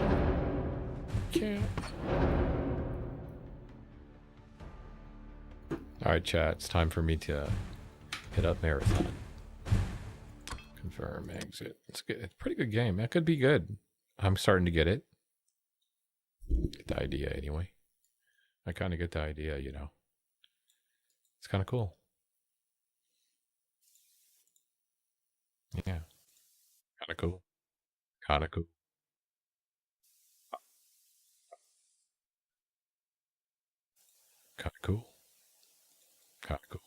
Can't. Alright, chat. It's time for me to hit up Marathon. Confirm, exit. It's good. It's a pretty good game. That could be good. I'm starting to get it. Get the idea anyway. I kind of get the idea, you know. It's kind of cool. Yeah. Kind of cool. Kind of cool. Kind of cool. Kind of cool.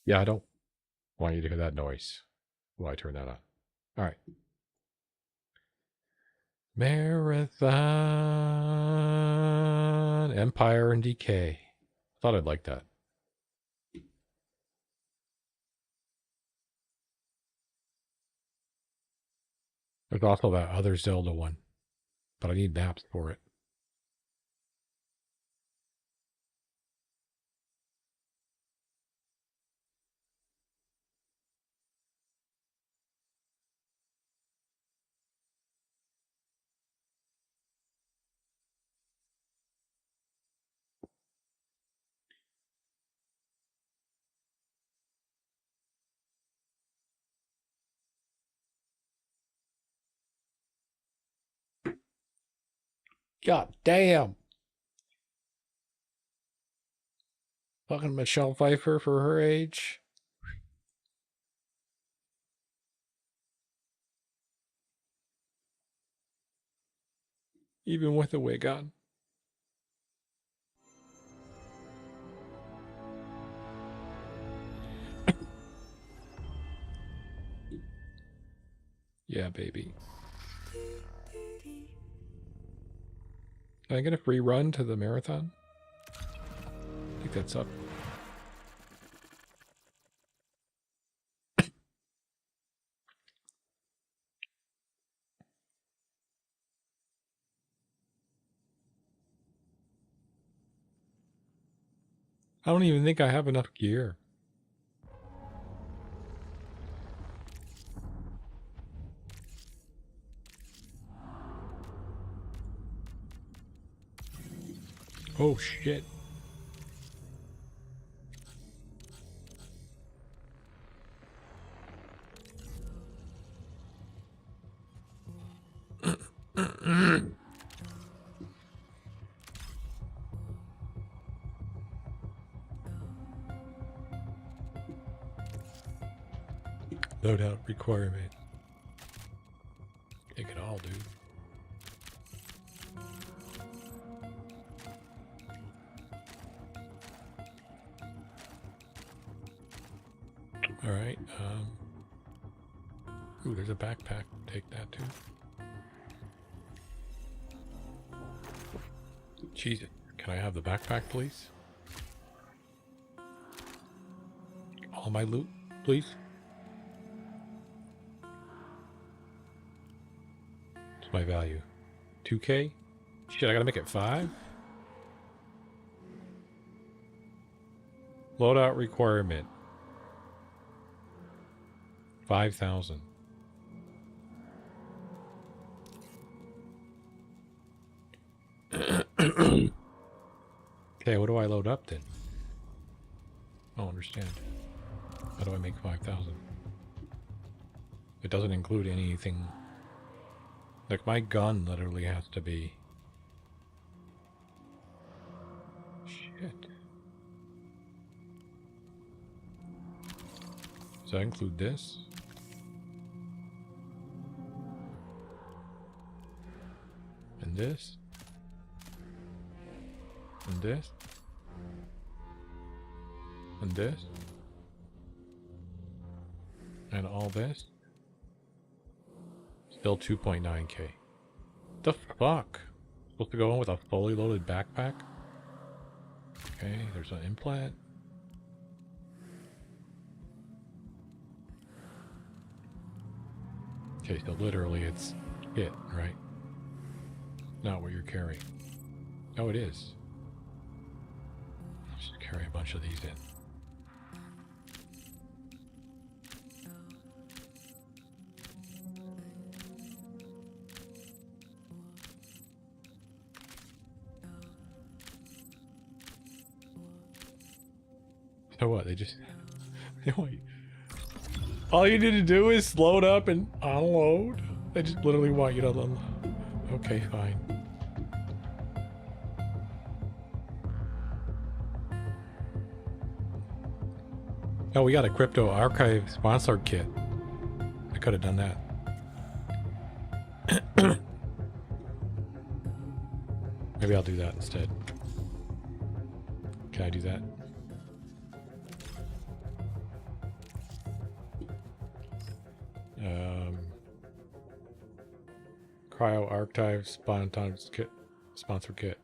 Yeah, I don't want you to hear that noise. Why I turn that on? All right. Marathon, Empire and Decay. Thought I'd like that. There's also that other Zelda one, but I need maps for it. God damn. Fucking Michelle Pfeiffer for her age. Even with a wig on. Yeah, baby. Can I get a free run to the marathon? I think that's up. I don't even think I have enough gear. Oh shit. Loadout requirement. Take it all, dude. All right. Ooh, there's a backpack. Take that too. Jesus. Can I have the backpack, please? All my loot, please. What's my value? 2K? Shit, I gotta make it 5? Loadout requirement. 5,000. Okay, what do I load up then? I don't understand. How do I make 5,000? It doesn't include anything. Like, my gun literally has to be... Shit. Does that include this? And this? And this? And this? And all this? Still 2.9K. The fuck? Supposed to go in with a fully loaded backpack? Okay, there's an implant. Okay, so literally it's it, right? Not what you're carrying. Oh, it is. Just carry a bunch of these in. So what? They just... All you need to do is load up and unload. They just literally want you to unload. Okay, fine. Oh, we got a crypto archive sponsor kit. I could have done that. Maybe I'll do that instead. Can I do that? Cryo archive sponsor kit.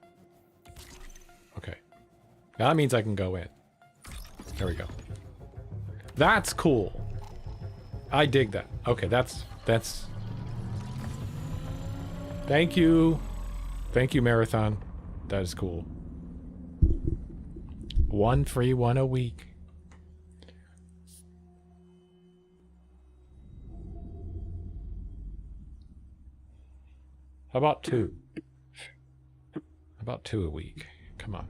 Okay. That means I can go in. There we go. That's cool. I dig that. Okay, that's thank you. Thank you, Marathon. That is cool. One free one a week. How about 2? How about 2 a week? Come on.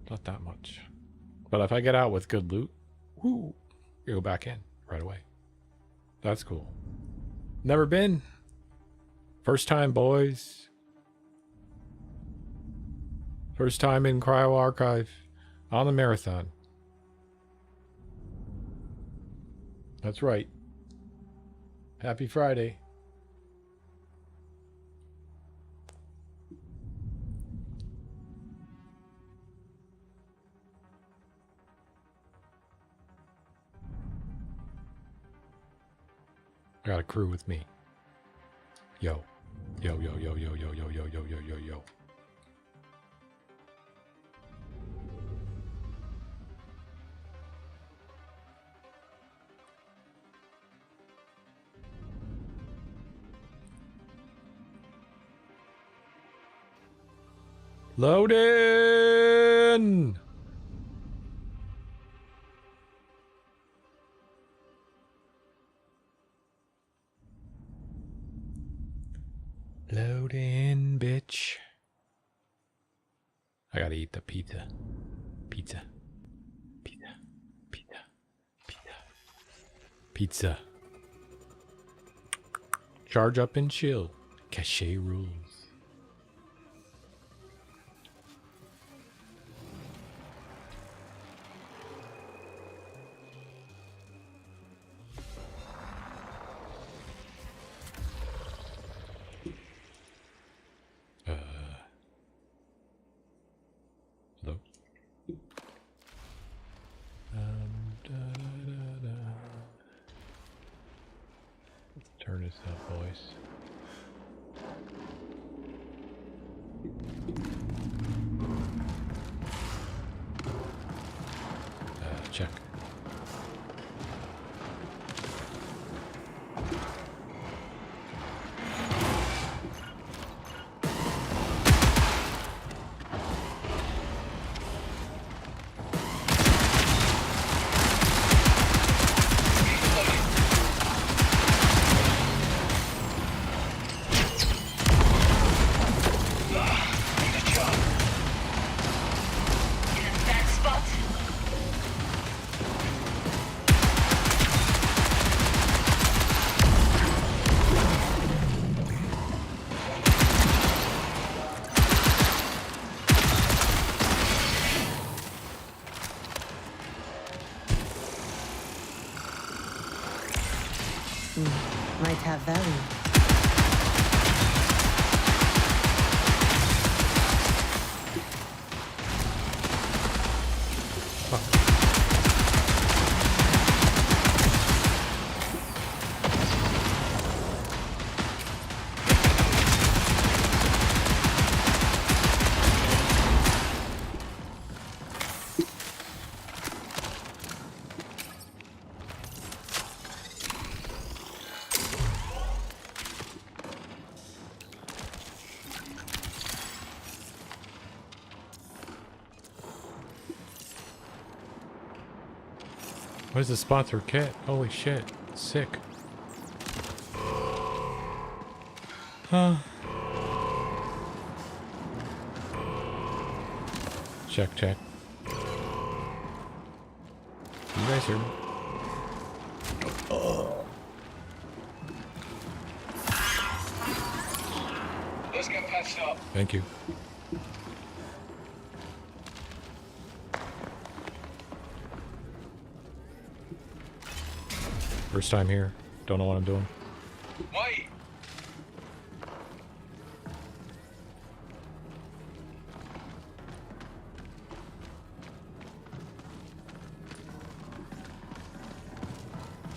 Not that much. But if I get out with good loot, whoo, you go back in right away. That's cool. Never been. First time, boys. First time in Cryo Archive on the Marathon. That's right. Happy Friday. I got a crew with me. Yo. Yo, yo, yo, yo, yo, yo, yo, yo, yo, yo, yo. Loading! Load in, bitch. I gotta eat the pizza. Pizza. Pizza. Pizza. Pizza. Pizza. Charge up and chill. Cachet rules. Hello. Let's turn this up, boys. Check. Might have value. What is the sponsor kit? Holy shit. Sick. Huh. Check, check. You guys hear me? Let's get patched up. Thank you. First time here. Don't know what I'm doing. Wait.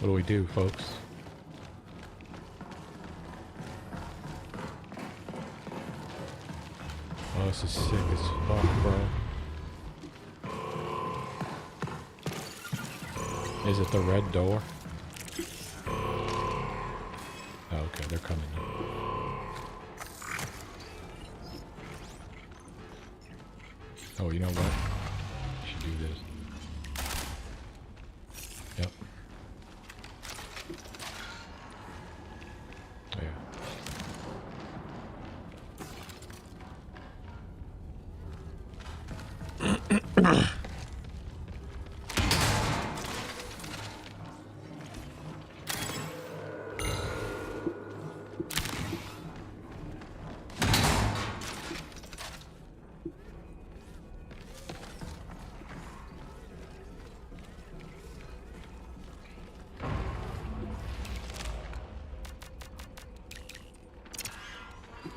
What do we do, folks? Oh, this is sick as fuck, bro. Is it the red door? Oh, okay, they're coming in. Oh, you know what? I should do this. Yep. Yeah.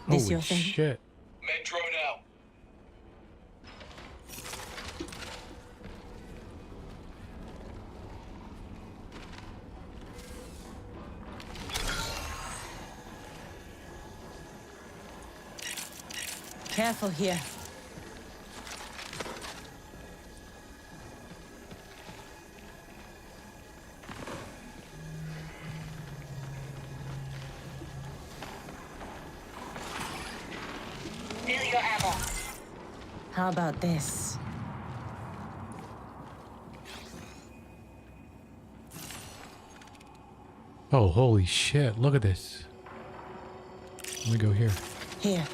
This your Holy thing? shit. Med drone out. Careful here. Fill your ammo. How about this? Oh, holy shit. Look at this. Let me go here. Here.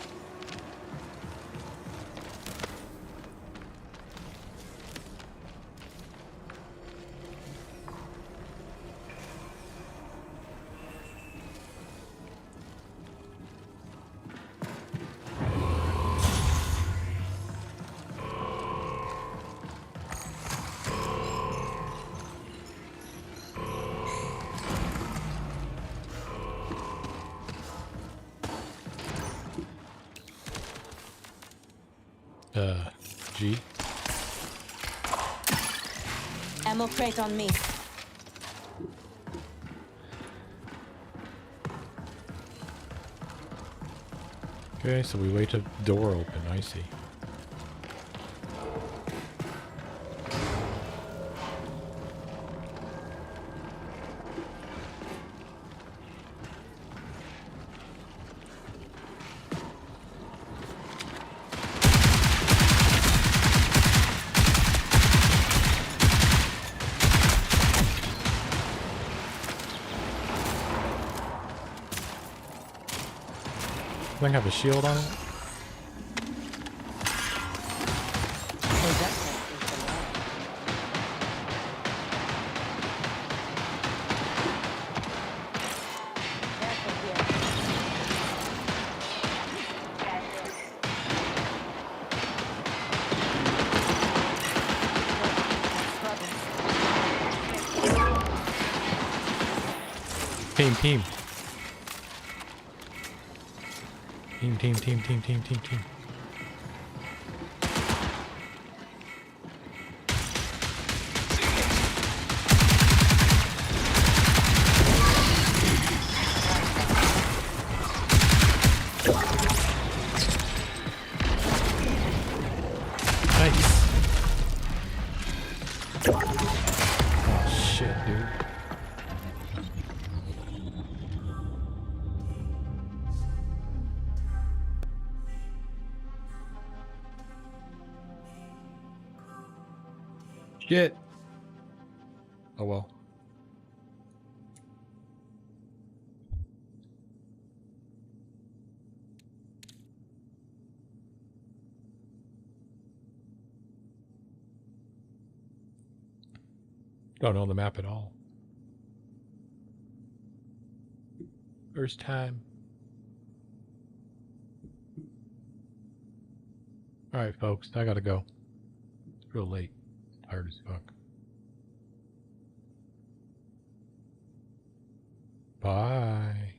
G. Ammo crate on me. Okay, so we wait till door open. I see. Thing have a shield on it? Team. Team. Nice. Oh shit, dude. Shit. Oh well. Don't know the map at all. First time. All right, folks. I gotta go. It's real late. Tired as fuck. Bye.